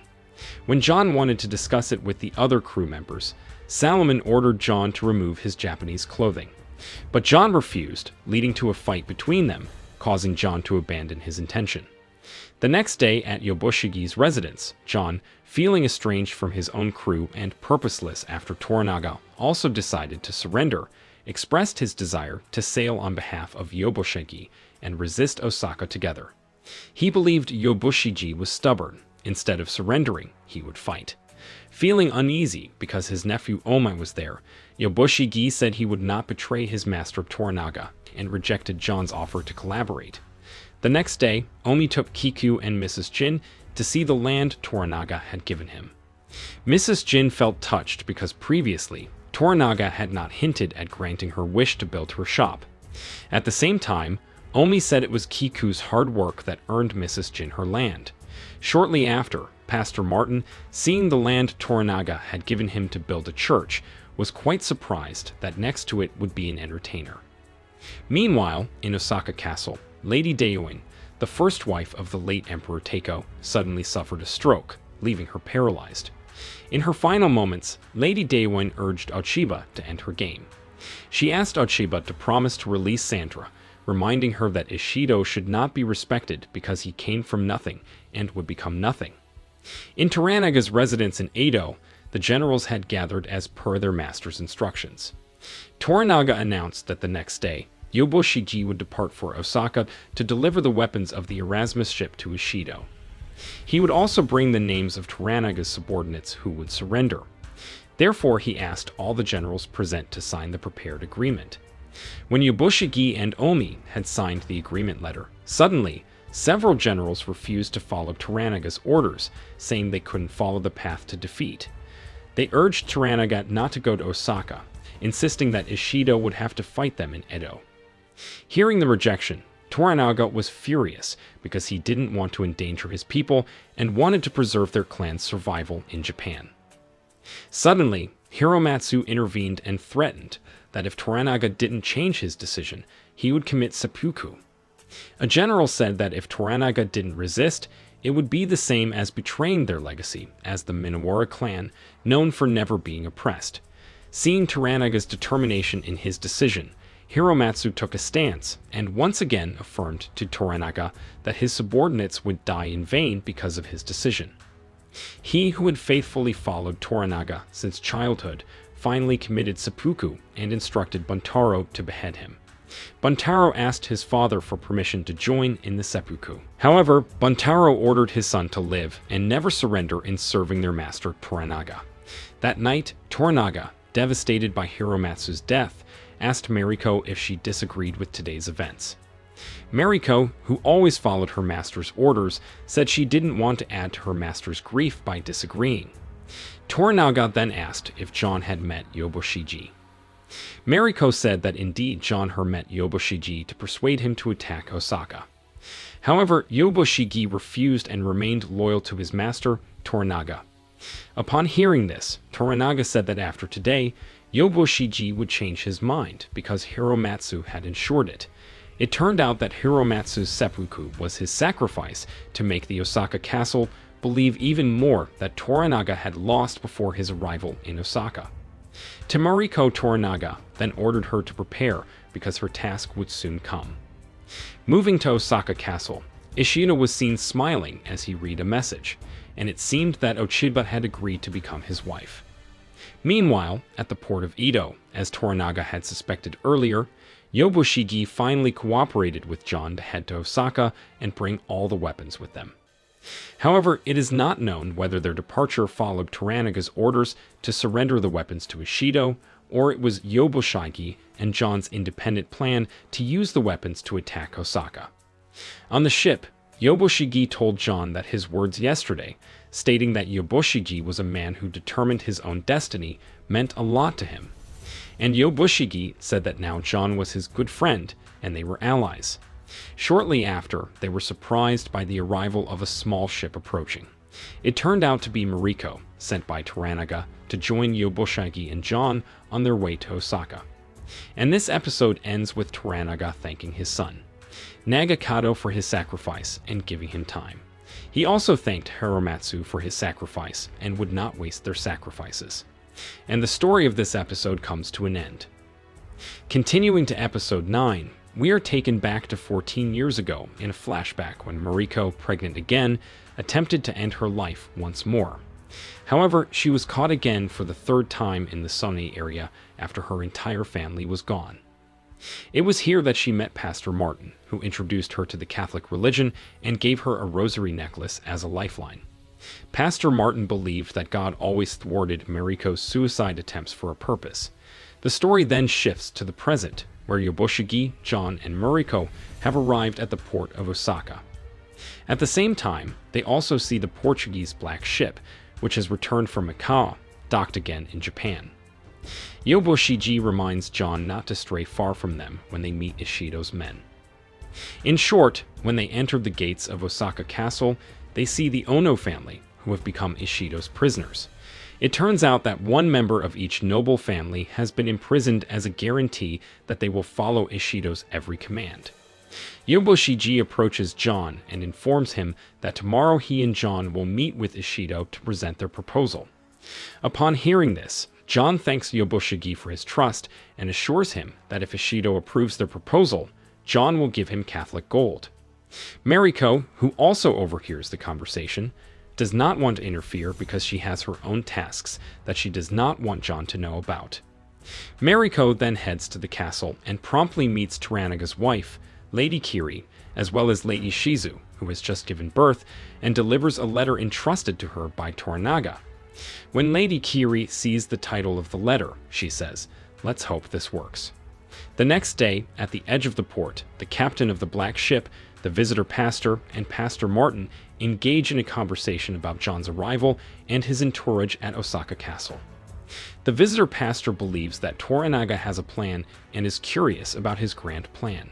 When John wanted to discuss it with the other crew members, Salomon ordered John to remove his Japanese clothing. But John refused, leading to a fight between them, causing John to abandon his intention. The next day at Yoboshigi's residence, John, feeling estranged from his own crew and purposeless after Toranaga also decided to surrender, expressed his desire to sail on behalf of Yoboshigi and resist Osaka together. He believed Yoboshigi was stubborn. Instead of surrendering, he would fight. Feeling uneasy because his nephew Omai was there, Yoboshigi said he would not betray his master Toranaga and rejected John's offer to collaborate. The next day, Omi took Kiku and Mrs. Jin to see the land Toranaga had given him. Mrs. Jin felt touched because previously, Toranaga had not hinted at granting her wish to build her shop. At the same time, Omi said it was Kiku's hard work that earned Mrs. Jin her land. Shortly after, Pastor Martin, seeing the land Toranaga had given him to build a church, was quite surprised that next to it would be an entertainer. Meanwhile, in Osaka Castle, Lady Daewon, the first wife of the late Emperor Teiko, suddenly suffered a stroke, leaving her paralyzed. In her final moments, Lady Daewon urged Ochiba to end her game. She asked Ochiba to promise to release Sandra, reminding her that Ishido should not be respected because he came from nothing and would become nothing. In Toranaga's residence in Edo, the generals had gathered as per their master's instructions. Toranaga announced that the next day, Yoboshigi would depart for Osaka to deliver the weapons of the Erasmus ship to Ishido. He would also bring the names of Toranaga's subordinates who would surrender. Therefore, he asked all the generals present to sign the prepared agreement. When Yabushigi and Omi had signed the agreement letter, suddenly, several generals refused to follow Toranaga's orders, saying they couldn't follow the path to defeat. They urged Toranaga not to go to Osaka, insisting that Ishido would have to fight them in Edo. Hearing the rejection, Toranaga was furious because he didn't want to endanger his people and wanted to preserve their clan's survival in Japan. Suddenly, Hiromatsu intervened and threatened that if Toranaga didn't change his decision, he would commit seppuku. A general said that if Toranaga didn't resist, it would be the same as betraying their legacy as the Minowara clan, known for never being oppressed. Seeing Toranaga's determination in his decision, Hiromatsu took a stance and once again affirmed to Toranaga that his subordinates would die in vain because of his decision. He who had faithfully followed Toranaga since childhood finally committed seppuku and instructed Buntaro to behead him. Buntaro asked his father for permission to join in the seppuku. However, Buntaro ordered his son to live and never surrender in serving their master Toranaga. That night, Toranaga, devastated by Hiromatsu's death, asked Mariko if she disagreed with today's events. Mariko, who always followed her master's orders, said she didn't want to add to her master's grief by disagreeing. Toranaga then asked if John had met Yobushiji. Mariko said that indeed John her met Yobushiji to persuade him to attack Osaka. However, Yobushiji refused and remained loyal to his master, Toranaga. Upon hearing this, Toranaga said that after today, Yobushiji would change his mind because Hiromatsu had ensured it. It turned out that Hiromatsu's seppuku was his sacrifice to make the Osaka castle believe even more that Toranaga had lost before his arrival in Osaka. To Mariko, Toranaga then ordered her to prepare because her task would soon come. Moving to Osaka Castle, Ishido was seen smiling as he read a message, and it seemed that Ochiba had agreed to become his wife. Meanwhile, at the port of Edo, as Toranaga had suspected earlier, Yobushigi finally cooperated with John to head to Osaka and bring all the weapons with them. However, it is not known whether their departure followed Toranaga's orders to surrender the weapons to Ishido, or it was Yobushigi and John's independent plan to use the weapons to attack Osaka. On the ship, Yobushigi told John that his words yesterday, stating that Yobushigi was a man who determined his own destiny, meant a lot to him. And Yobushigi said that now John was his good friend and they were allies. Shortly after, they were surprised by the arrival of a small ship approaching. It turned out to be Mariko, sent by Toranaga to join Yobushigi and John on their way to Osaka. And this episode ends with Toranaga thanking his son, Nagakado, for his sacrifice and giving him time. He also thanked Hiromatsu for his sacrifice and would not waste their sacrifices. And the story of this episode comes to an end. Continuing to episode 9, we are taken back to 14 years ago in a flashback when Mariko, pregnant again, attempted to end her life once more. However, she was caught again for the third time in the Sone area after her entire family was gone. It was here that she met Pastor Martin, who introduced her to the Catholic religion and gave her a rosary necklace as a lifeline. Pastor Martin believed that God always thwarted Mariko's suicide attempts for a purpose. The story then shifts to the present, where Yobushigi, John, and Mariko have arrived at the port of Osaka. At the same time, they also see the Portuguese black ship, which has returned from Macau, docked again in Japan. Yobushigi reminds John not to stray far from them when they meet Ishido's men. In short, when they enter the gates of Osaka Castle, they see the Ono family, who have become Ishido's prisoners. It turns out that one member of each noble family has been imprisoned as a guarantee that they will follow Ishido's every command. Yobushigi approaches John and informs him that tomorrow he and John will meet with Ishido to present their proposal. Upon hearing this, John thanks Yobushigi for his trust and assures him that if Ishido approves their proposal, John will give him Catholic gold. Mariko, who also overhears the conversation, does not want to interfere because she has her own tasks that she does not want John to know about. Mariko then heads to the castle and promptly meets Toranaga's wife, Lady Kiri, as well as Lady Shizu, who has just given birth, and delivers a letter entrusted to her by Toranaga, When Lady Kiri sees the title of the letter, she says, "Let's hope this works." The next day, at the edge of the port, the captain of the black ship, the visitor pastor, and Pastor Martin engage in a conversation about John's arrival and his entourage at Osaka Castle. The visitor pastor believes that Toranaga has a plan and is curious about his grand plan.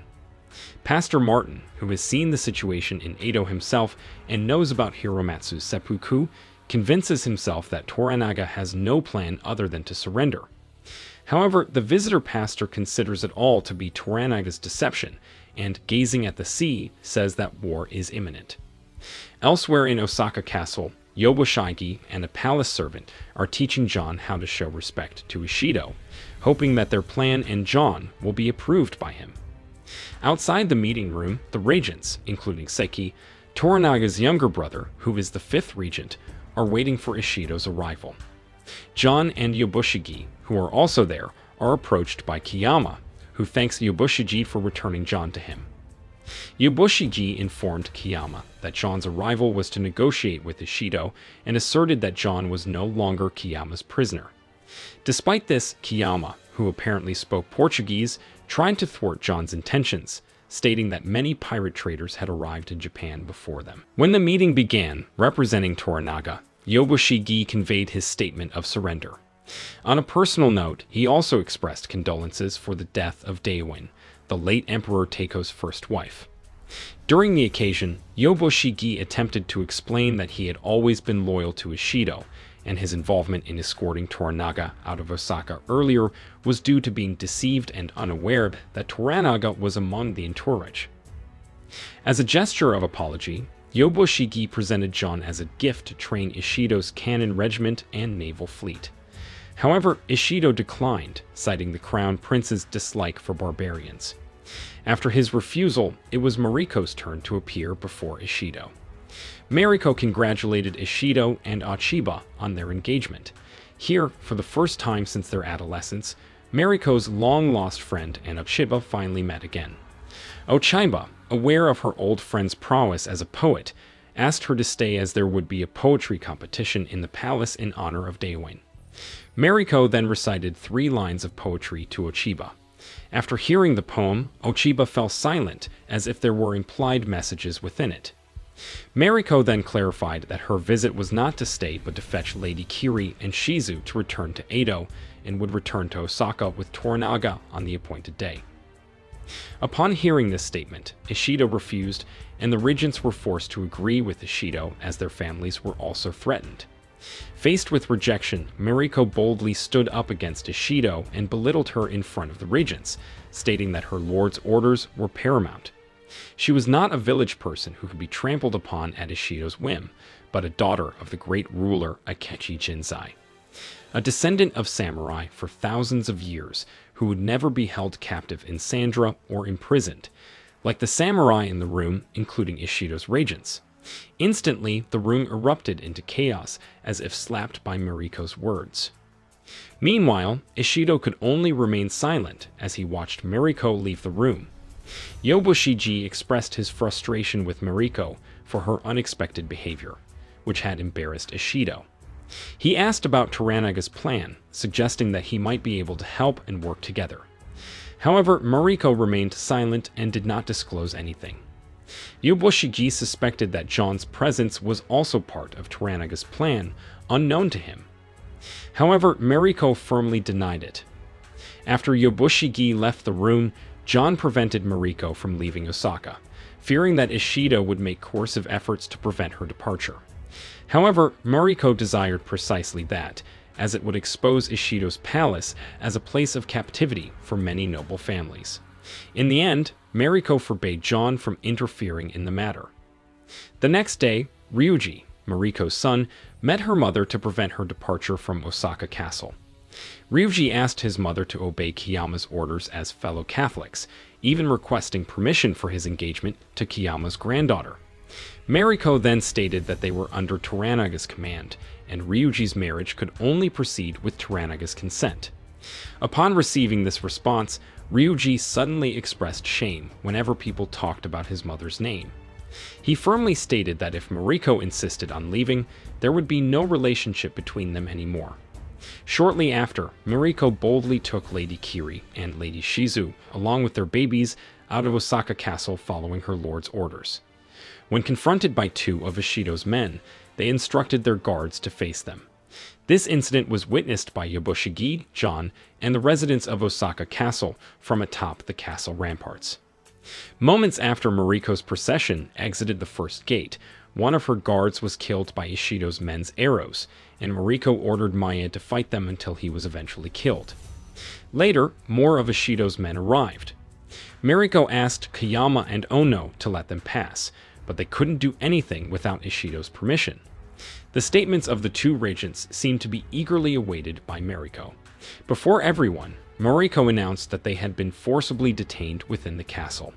Pastor Martin, who has seen the situation in Edo himself and knows about Hiromatsu's seppuku, convinces himself that Toranaga has no plan other than to surrender. However, the visitor pastor considers it all to be Toranaga's deception, and gazing at the sea, says that war is imminent. Elsewhere in Osaka Castle, Yobushige and a palace servant are teaching John how to show respect to Ishido, hoping that their plan and John will be approved by him. Outside the meeting room, the regents, including Seki, Toranaga's younger brother, who is the 5th regent, are waiting for Ishido's arrival. John and Yobushige, who are also there, are approached by Kiyama, who thanks Yobushige for returning John to him. Yobushige informed Kiyama that John's arrival was to negotiate with Ishido and asserted that John was no longer Kiyama's prisoner. Despite this, Kiyama, who apparently spoke Portuguese, tried to thwart John's intentions, stating that many pirate traders had arrived in Japan before them. When the meeting began, representing Toranaga, Yobushige conveyed his statement of surrender. On a personal note, he also expressed condolences for the death of Deiwin, the late Emperor Teiko's first wife. During the occasion, Yobushige attempted to explain that he had always been loyal to Ishido, and his involvement in escorting Toranaga out of Osaka earlier was due to being deceived and unaware that Toranaga was among the entourage. As a gesture of apology, Yobushige presented John as a gift to train Ishido's cannon regiment and naval fleet. However, Ishido declined, citing the crown prince's dislike for barbarians. After his refusal, it was Mariko's turn to appear before Ishido. Mariko congratulated Ishido and Ochiba on their engagement. Here, for the first time since their adolescence, Mariko's long-lost friend and Ochiba finally met again. Ochiba, aware of her old friend's prowess as a poet, asked her to stay as there would be a poetry competition in the palace in honor of Deiwin. Mariko then recited 3 lines of poetry to Ochiba. After hearing the poem, Ochiba fell silent, as if there were implied messages within it. Mariko then clarified that her visit was not to stay but to fetch Lady Kiri and Shizu to return to Edo, and would return to Osaka with Toranaga on the appointed day. Upon hearing this statement, Ishido refused, and the regents were forced to agree with Ishido as their families were also threatened. Faced with rejection, Mariko boldly stood up against Ishido and belittled her in front of the regents, stating that her lord's orders were paramount. She was not a village person who could be trampled upon at Ishido's whim, but a daughter of the great ruler Akechi Jinzai, a descendant of samurai for thousands of years who would never be held captive in Sandra or imprisoned, like the samurai in the room, including Ishido's regents. Instantly, the room erupted into chaos as if slapped by Mariko's words. Meanwhile, Ishido could only remain silent as he watched Mariko leave the room. Yobushige expressed his frustration with Mariko for her unexpected behavior, which had embarrassed Ishido. He asked about Toranaga's plan, suggesting that he might be able to help and work together. However, Mariko remained silent and did not disclose anything. Yobushige suspected that John's presence was also part of Toranaga's plan, unknown to him. However, Mariko firmly denied it. After Yobushige left the room, John prevented Mariko from leaving Osaka, fearing that Ishido would make coercive efforts to prevent her departure. However, Mariko desired precisely that, as it would expose Ishido's palace as a place of captivity for many noble families. In the end, Mariko forbade John from interfering in the matter. The next day, Ryuji, Mariko's son, met her mother to prevent her departure from Osaka Castle. Ryuji asked his mother to obey Kiyama's orders as fellow Catholics, even requesting permission for his engagement to Kiyama's granddaughter. Mariko then stated that they were under Toranaga's command, and Ryuji's marriage could only proceed with Toranaga's consent. Upon receiving this response, Ryuji suddenly expressed shame whenever people talked about his mother's name. He firmly stated that if Mariko insisted on leaving, there would be no relationship between them anymore. Shortly after, Mariko boldly took Lady Kiri and Lady Shizu, along with their babies, out of Osaka Castle following her lord's orders. When confronted by two of Ishido's men, they instructed their guards to face them. This incident was witnessed by Yabushigi, John, and the residents of Osaka Castle from atop the castle ramparts. Moments after Mariko's procession exited the first gate, one of her guards was killed by Ishido's men's arrows, and Mariko ordered Maya to fight them until he was eventually killed. Later, more of Ishido's men arrived. Mariko asked Kayama and Ono to let them pass, but they couldn't do anything without Ishido's permission. The statements of the two regents seemed to be eagerly awaited by Mariko. Before everyone, Mariko announced that they had been forcibly detained within the castle.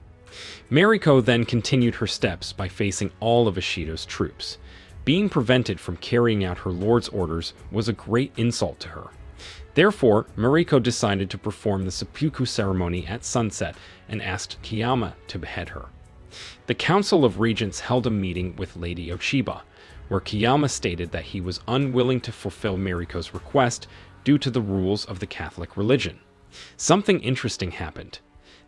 Mariko then continued her steps by facing all of Ishido's troops. Being prevented from carrying out her lord's orders was a great insult to her. Therefore, Mariko decided to perform the seppuku ceremony at sunset and asked Kayama to behead her. The Council of Regents held a meeting with Lady Ochiba, where Kayama stated that he was unwilling to fulfill Mariko's request due to the rules of the Catholic religion. Something interesting happened.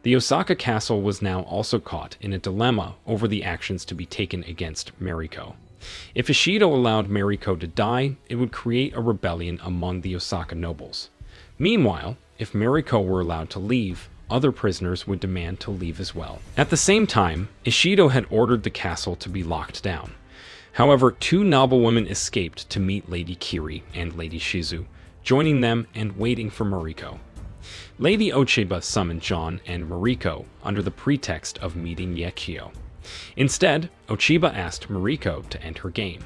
The Osaka Castle was now also caught in a dilemma over the actions to be taken against Mariko. If Ishido allowed Mariko to die, it would create a rebellion among the Osaka nobles. Meanwhile, if Mariko were allowed to leave, other prisoners would demand to leave as well. At the same time, Ishido had ordered the castle to be locked down. However, two noblewomen escaped to meet Lady Kiri and Lady Shizu, joining them and waiting for Mariko. Lady Ochiba summoned John and Mariko under the pretext of meeting Yekio. Instead, Ochiba asked Mariko to end her game.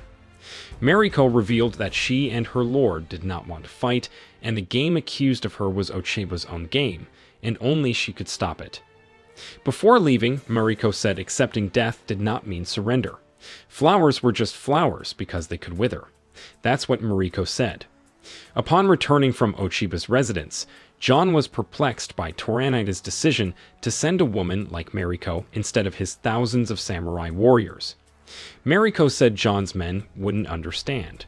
Mariko revealed that she and her lord did not want to fight, and the game accused of her was Ochiba's own game, and only she could stop it. Before leaving, Mariko said accepting death did not mean surrender. Flowers were just flowers because they could wither. That's what Mariko said. Upon returning from Ochiba's residence, John was perplexed by Toranaita's decision to send a woman like Mariko instead of his thousands of samurai warriors. Mariko said John's men wouldn't understand.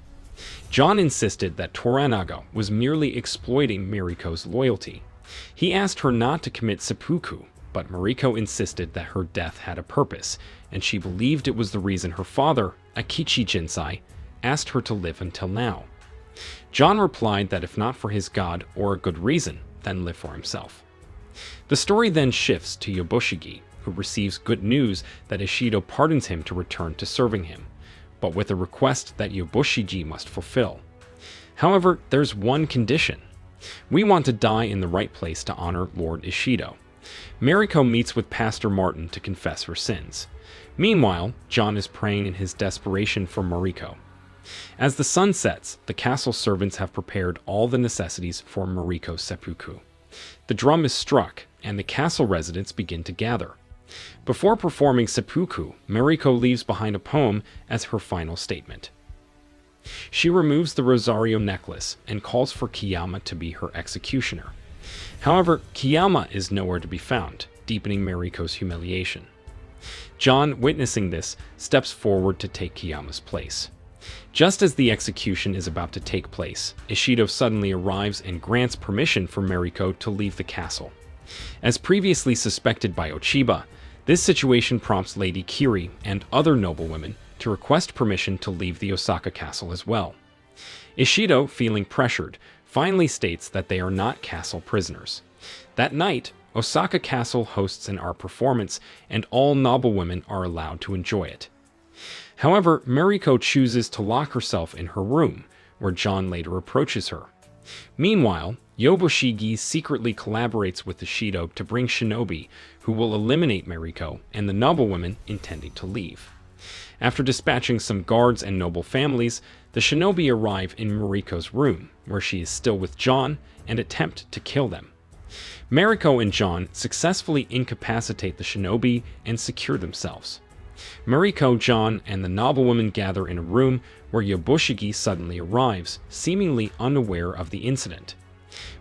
John insisted that Toranaga was merely exploiting Mariko's loyalty. He asked her not to commit seppuku, but Mariko insisted that her death had a purpose, and she believed it was the reason her father, Akichi Jinsai, asked her to live until now. John replied that if not for his god or a good reason, then live for himself. The story then shifts to Yabushigi, who receives good news that Ishido pardons him to return to serving him, but with a request that Yabushigi must fulfill. However, there's one condition. We want to die in the right place to honor Lord Ishido. Mariko meets with Pastor Martin to confess her sins. Meanwhile, John is praying in his desperation for Mariko. As the sun sets, the castle servants have prepared all the necessities for Mariko's seppuku. The drum is struck, and the castle residents begin to gather. Before performing seppuku, Mariko leaves behind a poem as her final statement. She removes the Rosario necklace and calls for Kayama to be her executioner. However, Kayama is nowhere to be found, deepening Mariko's humiliation. John, witnessing this, steps forward to take Kayama's place. Just as the execution is about to take place, Ishido suddenly arrives and grants permission for Mariko to leave the castle. As previously suspected by Ochiba, this situation prompts Lady Kiri and other noblewomen to request permission to leave the Osaka castle as well. Ishido, feeling pressured, finally states that they are not castle prisoners. That night, Osaka Castle hosts an art performance, and all noblewomen are allowed to enjoy it. However, Mariko chooses to lock herself in her room, where John later approaches her. Meanwhile, Yabushigi secretly collaborates with Ishido to bring shinobi, who will eliminate Mariko and the noblewomen intending to leave. After dispatching some guards and noble families, the shinobi arrive in Mariko's room, where she is still with John, and attempt to kill them. Mariko and John successfully incapacitate the shinobi and secure themselves. Mariko, John, and the noblewoman gather in a room where Yabushigi suddenly arrives, seemingly unaware of the incident.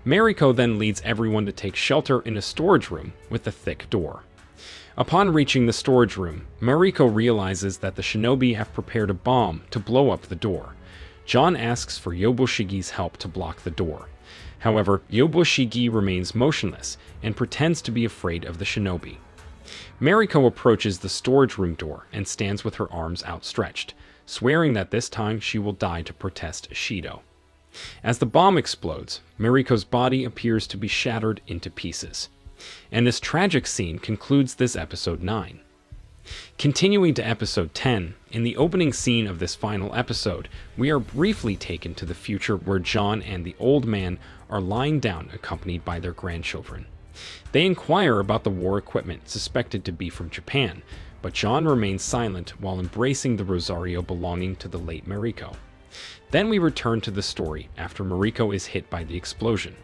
Mariko then leads everyone to take shelter in a storage room with a thick door. Upon reaching the storage room, Mariko realizes that the shinobi have prepared a bomb to blow up the door. John asks for Yobushigi's help to block the door. However, Yobushigi remains motionless and pretends to be afraid of the shinobi. Mariko approaches the storage room door and stands with her arms outstretched, swearing that this time she will die to protest Ishido. As the bomb explodes, Mariko's body appears to be shattered into pieces. And this tragic scene concludes this episode 9. Continuing to episode 10, in the opening scene of this final episode, we are briefly taken to the future where John and the old man are lying down accompanied by their grandchildren. They inquire about the war equipment suspected to be from Japan, but John remains silent while embracing the rosario belonging to the late Mariko. Then we return to the story after Mariko is hit by the explosion.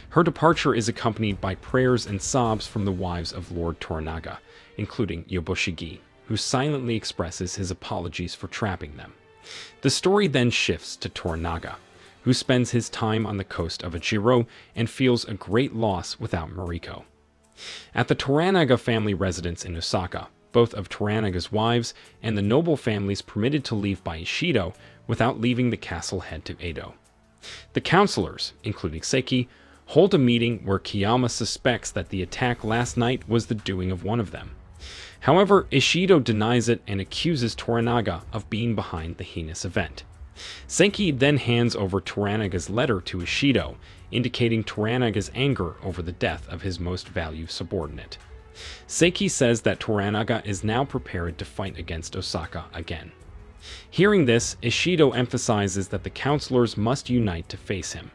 Her departure is accompanied by prayers and sobs from the wives of Lord Toranaga, including Yobushigi, who silently expresses his apologies for trapping them. The story then shifts to Toranaga, who spends his time on the coast of Ejiro and feels a great loss without Mariko. At the Toranaga family residence in Osaka, both of Toranaga's wives and the noble families permitted to leave by Ishido without leaving the castle head to Edo. The counselors, including Seki, hold a meeting where Kiyama suspects that the attack last night was the doing of one of them. However, Ishido denies it and accuses Toranaga of being behind the heinous event. Seki then hands over Toranaga's letter to Ishido, indicating Toranaga's anger over the death of his most valued subordinate. Seki says that Toranaga is now prepared to fight against Osaka again. Hearing this, Ishido emphasizes that the counselors must unite to face him.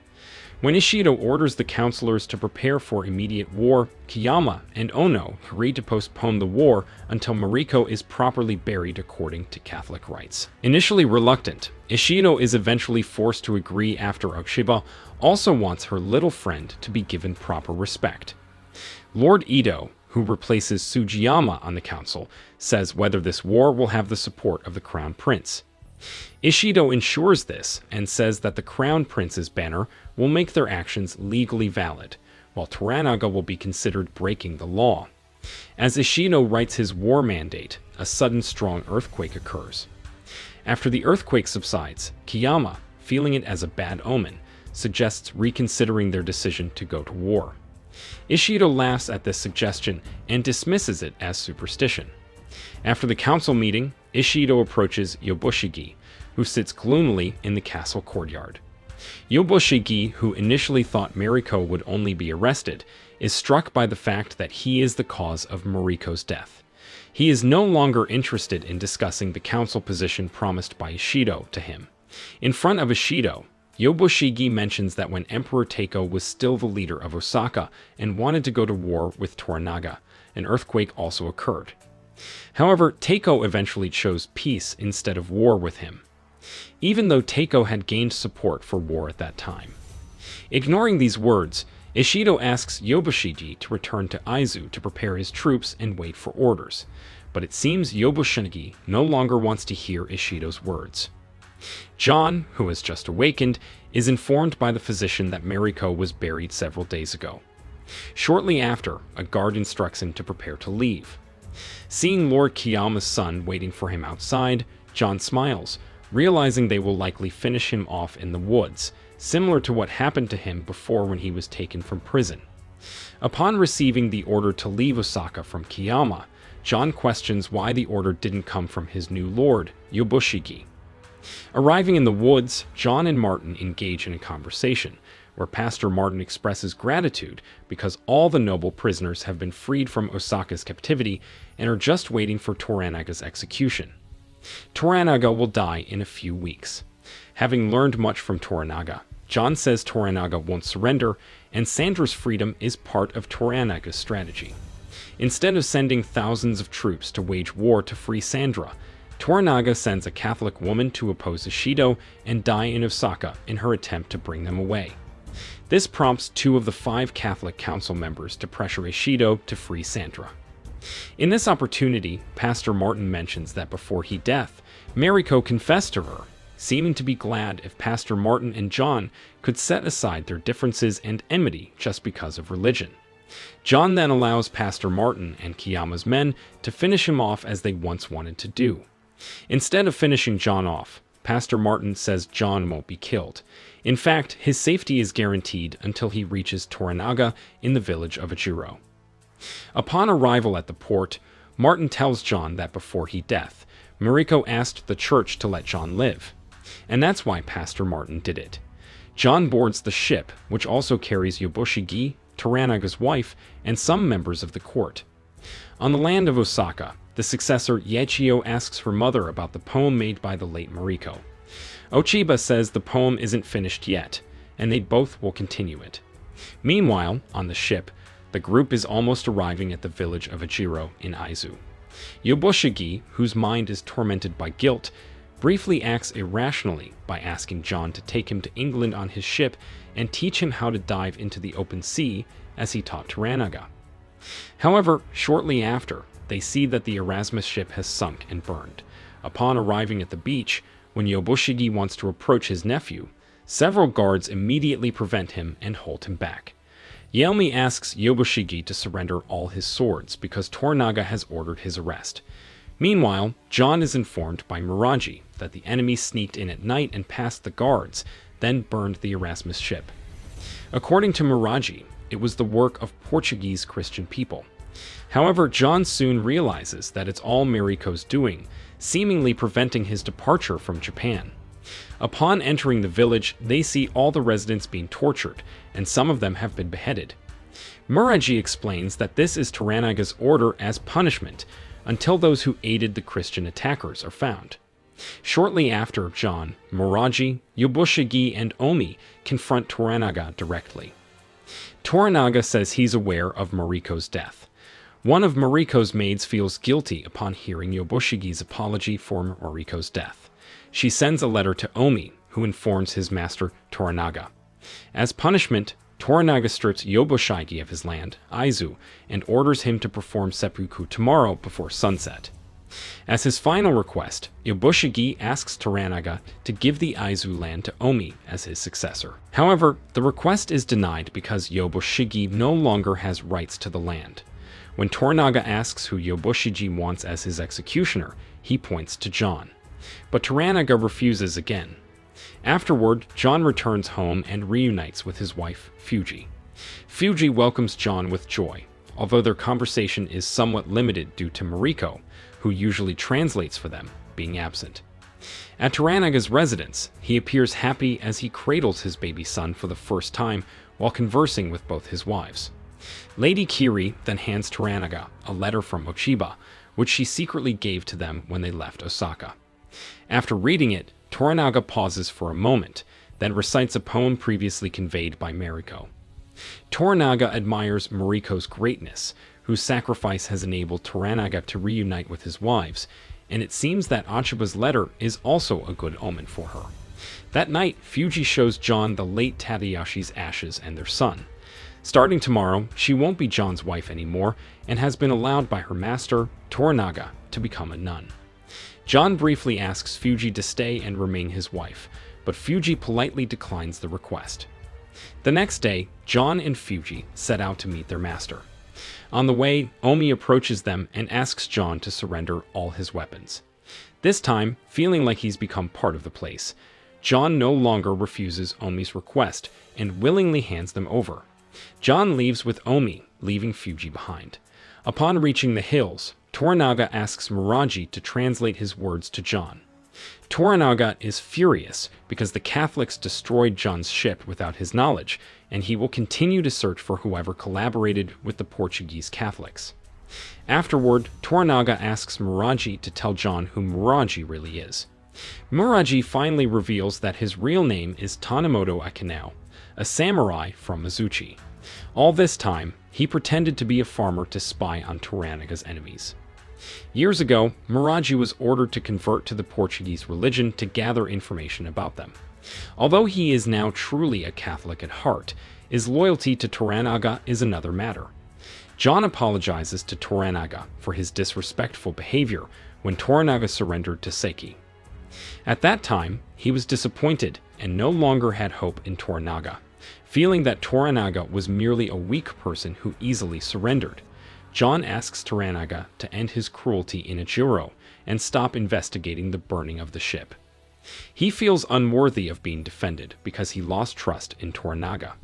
When Ishido orders the counselors to prepare for immediate war, Kiyama and Ono agree to postpone the war until Mariko is properly buried according to Catholic rites. Initially reluctant, Ishido is eventually forced to agree after Okushiba also wants her little friend to be given proper respect. Lord Ido, who replaces Sugiyama on the council, says whether this war will have the support of the Crown Prince. Ishido ensures this and says that the Crown Prince's banner will make their actions legally valid, while Toranaga will be considered breaking the law. As Ishido writes his war mandate, a sudden strong earthquake occurs. After the earthquake subsides, Kiyama, feeling it as a bad omen, suggests reconsidering their decision to go to war. Ishido laughs at this suggestion and dismisses it as superstition. After the council meeting, Ishido approaches Yobushigi, who sits gloomily in the castle courtyard. Yobushigi, who initially thought Mariko would only be arrested, is struck by the fact that he is the cause of Mariko's death. He is no longer interested in discussing the council position promised by Ishido to him. In front of Ishido, Yobushigi mentions that when Emperor Teiko was still the leader of Osaka and wanted to go to war with Toranaga, an earthquake also occurred. However, Teiko eventually chose peace instead of war with him, even though Teiko had gained support for war at that time. Ignoring these words, Ishido asks Yobushigi to return to Aizu to prepare his troops and wait for orders, but it seems Yobushigi no longer wants to hear Ishido's words. John, who has just awakened, is informed by the physician that Mariko was buried several days ago. Shortly after, a guard instructs him to prepare to leave. Seeing Lord Kiyama's son waiting for him outside, John smiles, realizing they will likely finish him off in the woods, similar to what happened to him before when he was taken from prison. Upon receiving the order to leave Osaka from Kiyama, John questions why the order didn't come from his new lord, Yobushigi. Arriving in the woods, John and Martin engage in a conversation, where Pastor Martin expresses gratitude because all the noble prisoners have been freed from Osaka's captivity and are just waiting for Toranaga's execution. Toranaga will die in a few weeks. Having learned much from Toranaga, John says Toranaga won't surrender, and Sandra's freedom is part of Toranaga's strategy. Instead of sending thousands of troops to wage war to free Sandra, Toranaga sends a Catholic woman to oppose Ishido and die in Osaka in her attempt to bring them away. This prompts 2 of the 5 Catholic council members to pressure Ishido to free Sandra. In this opportunity, Pastor Martin mentions that before he death, Mariko confessed to her, seeming to be glad if Pastor Martin and John could set aside their differences and enmity just because of religion. John then allows Pastor Martin and Kiyama's men to finish him off as they once wanted to do. Instead of finishing John off, Pastor Martin says John won't be killed. In fact, his safety is guaranteed until he reaches Toranaga in the village of Ejiro. Upon arrival at the port, Martin tells John that before he death, Mariko asked the church to let John live. And that's why Pastor Martin did it. John boards the ship, which also carries Yobushigi, Toranaga's wife, and some members of the court. On the land of Osaka, the successor Yachiyo asks her mother about the poem made by the late Mariko. Ochiba says the poem isn't finished yet, and they both will continue it. Meanwhile, on the ship, the group is almost arriving at the village of Ejiro in Aizu. Yobushigi, whose mind is tormented by guilt, briefly acts irrationally by asking John to take him to England on his ship and teach him how to dive into the open sea as he taught Toranaga. However, shortly after, they see that the Erasmus ship has sunk and burned. Upon arriving at the beach, when Yobushigi wants to approach his nephew, several guards immediately prevent him and hold him back. Yaomi asks Yobushigi to surrender all his swords because Toranaga has ordered his arrest. Meanwhile, John is informed by Muraji that the enemy sneaked in at night and passed the guards, then burned the Erasmus ship. According to Muraji, it was the work of Portuguese Christian people. However, John soon realizes that it's all Mariko's doing, seemingly preventing his departure from Japan. Upon entering the village, they see all the residents being tortured, and some of them have been beheaded. Muraji explains that this is Toranaga's order as punishment, until those who aided the Christian attackers are found. Shortly after John, Muraji, Yobushigi, and Omi confront Toranaga directly. Toranaga says he's aware of Mariko's death. One of Mariko's maids feels guilty upon hearing Yobushigi's apology for Mariko's death. She sends a letter to Omi, who informs his master Toranaga. As punishment, Toranaga strips Yobushigi of his land, Aizu, and orders him to perform seppuku tomorrow before sunset. As his final request, Yobushigi asks Toranaga to give the Aizu land to Omi as his successor. However, the request is denied because Yobushigi no longer has rights to the land. When Toranaga asks who Yobushigi wants as his executioner, he points to John. But Toranaga refuses again. Afterward, John returns home and reunites with his wife, Fuji. Fuji welcomes John with joy, although their conversation is somewhat limited due to Mariko, who usually translates for them, being absent. At Toranaga's residence, he appears happy as he cradles his baby son for the first time while conversing with both his wives. Lady Kiri then hands Toranaga a letter from Ochiba, which she secretly gave to them when they left Osaka. After reading it, Toranaga pauses for a moment, then recites a poem previously conveyed by Mariko. Toranaga admires Mariko's greatness, whose sacrifice has enabled Toranaga to reunite with his wives, and it seems that Ochiba's letter is also a good omen for her. That night, Fuji shows John the late Tadayashi's ashes and their son. Starting tomorrow, she won't be John's wife anymore, and has been allowed by her master, Toranaga, to become a nun. John briefly asks Fuji to stay and remain his wife, but Fuji politely declines the request. The next day, John and Fuji set out to meet their master. On the way, Omi approaches them and asks John to surrender all his weapons. This time, feeling like he's become part of the place, John no longer refuses Omi's request and willingly hands them over. John leaves with Omi, leaving Fuji behind. Upon reaching the hills, Toranaga asks Muraji to translate his words to John. Toranaga is furious because the Catholics destroyed John's ship without his knowledge, and he will continue to search for whoever collaborated with the Portuguese Catholics. Afterward, Toranaga asks Muraji to tell John who Muraji really is. Muraji finally reveals that his real name is Tanemoto Akinao, a samurai from Mizuchi. All this time, he pretended to be a farmer to spy on Toranaga's enemies. Years ago, Muraji was ordered to convert to the Portuguese religion to gather information about them. Although he is now truly a Catholic at heart, his loyalty to Toranaga is another matter. John apologizes to Toranaga for his disrespectful behavior when Toranaga surrendered to Seiki. At that time, he was disappointed and no longer had hope in Toranaga. Feeling that Toranaga was merely a weak person who easily surrendered, John asks Toranaga to end his cruelty in Ejiro and stop investigating the burning of the ship. He feels unworthy of being defended because he lost trust in Toranaga.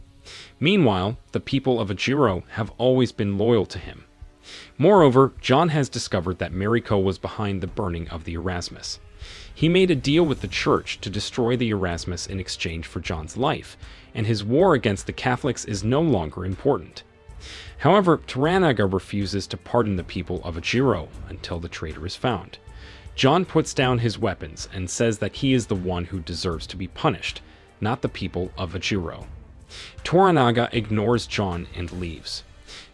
Meanwhile, the people of Ejiro have always been loyal to him. Moreover, John has discovered that Mariko was behind the burning of the Erasmus. He made a deal with the church to destroy the Erasmus in exchange for John's life, and his war against the Catholics is no longer important. However, Toranaga refuses to pardon the people of Ejiro until the traitor is found. John puts down his weapons and says that he is the one who deserves to be punished, not the people of Ejiro. Toranaga ignores John and leaves.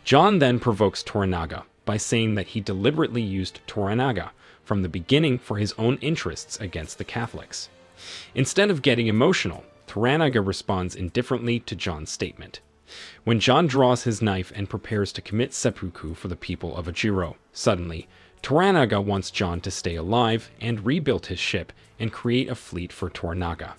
John then provokes Toranaga by saying that he deliberately used Toranaga from the beginning for his own interests against the Catholics. Instead of getting emotional, Toranaga responds indifferently to John's statement. When John draws his knife and prepares to commit seppuku for the people of Ejiro, suddenly, Toranaga wants John to stay alive and rebuild his ship and create a fleet for Toranaga.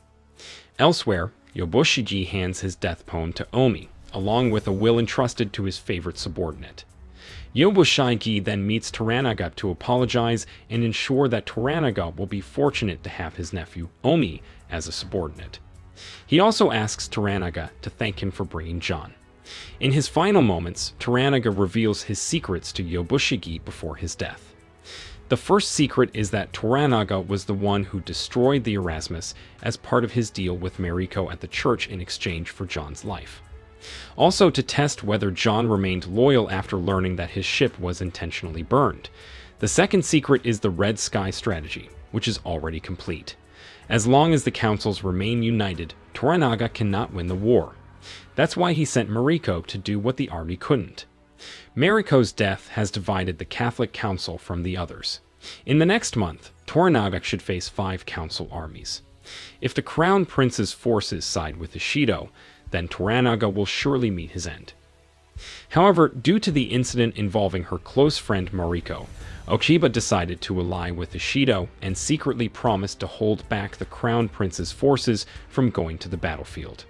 Elsewhere, Yobushiji hands his death poem to Omi, along with a will entrusted to his favorite subordinate. Yobushiji then meets Toranaga to apologize and ensure that Toranaga will be fortunate to have his nephew, Omi, as a subordinate. He also asks Toranaga to thank him for bringing John. In his final moments, Toranaga reveals his secrets to Yobushiji before his death. The first secret is that Toranaga was the one who destroyed the Erasmus as part of his deal with Mariko at the church in exchange for John's life. Also, to test whether John remained loyal after learning that his ship was intentionally burned. The second secret is the Red Sky strategy, which is already complete. As long as the councils remain united, Toranaga cannot win the war. That's why he sent Mariko to do what the army couldn't. Mariko's death has divided the Catholic Council from the others. In the next month, Toranaga should face 5 council armies. If the Crown Prince's forces side with Ishido, then Toranaga will surely meet his end. However, due to the incident involving her close friend Mariko, Ochiba decided to ally with Ishido and secretly promised to hold back the Crown Prince's forces from going to the battlefield.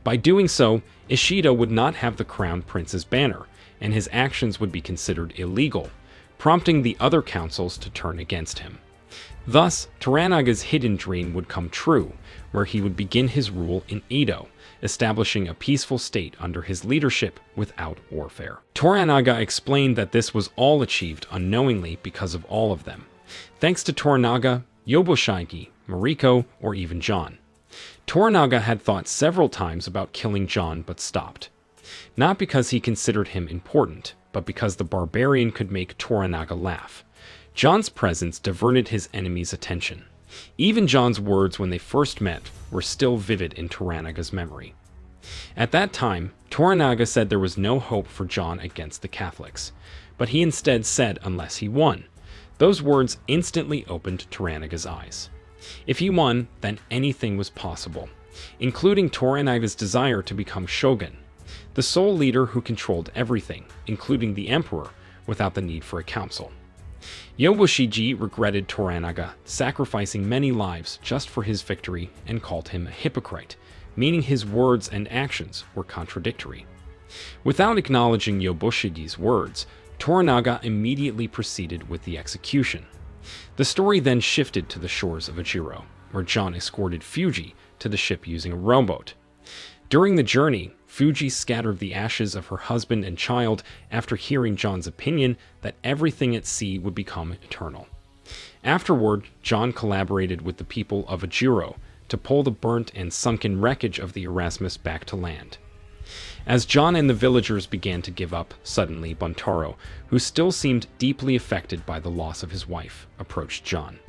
By doing so, Ishido would not have the Crown Prince's banner, and his actions would be considered illegal, prompting the other councils to turn against him. Thus, Toranaga's hidden dream would come true, where he would begin his rule in Edo, establishing a peaceful state under his leadership without warfare. Toranaga explained that this was all achieved unknowingly because of all of them, thanks to Toranaga, Yobushiji, Mariko, or even John. Toranaga had thought several times about killing John but stopped. Not because he considered him important, but because the barbarian could make Toranaga laugh. John's presence diverted his enemy's attention. Even John's words when they first met were still vivid in Toranaga's memory. At that time, Toranaga said there was no hope for John against the Catholics, but he instead said unless he won. Those words instantly opened Toranaga's eyes. If he won, then anything was possible, including Toranaga's desire to become shogun, the sole leader who controlled everything, including the emperor, without the need for a council. Yobushiji regretted Toranaga sacrificing many lives just for his victory and called him a hypocrite, meaning his words and actions were contradictory. Without acknowledging Yobushiji's words, Toranaga immediately proceeded with the execution. The story then shifted to the shores of Ejiro, where John escorted Fuji to the ship using a rowboat. During the journey, Fuji scattered the ashes of her husband and child after hearing John's opinion that everything at sea would become eternal. Afterward, John collaborated with the people of Ejiro to pull the burnt and sunken wreckage of the Erasmus back to land. As John and the villagers began to give up, suddenly Buntaro, who still seemed deeply affected by the loss of his wife, approached John.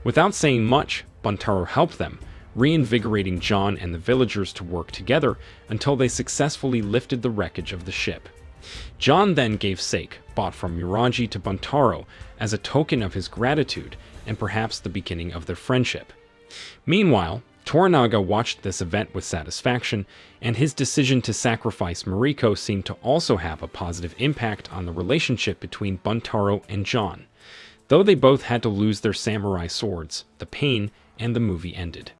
Without saying much, Buntaro helped them, reinvigorating John and the villagers to work together until they successfully lifted the wreckage of the ship. John then gave sake, bought from Muraji to Buntaro, as a token of his gratitude and perhaps the beginning of their friendship. Meanwhile, Toranaga watched this event with satisfaction, and his decision to sacrifice Mariko seemed to also have a positive impact on the relationship between Buntaro and John. Though they both had to lose their samurai swords, the pain and the movie ended.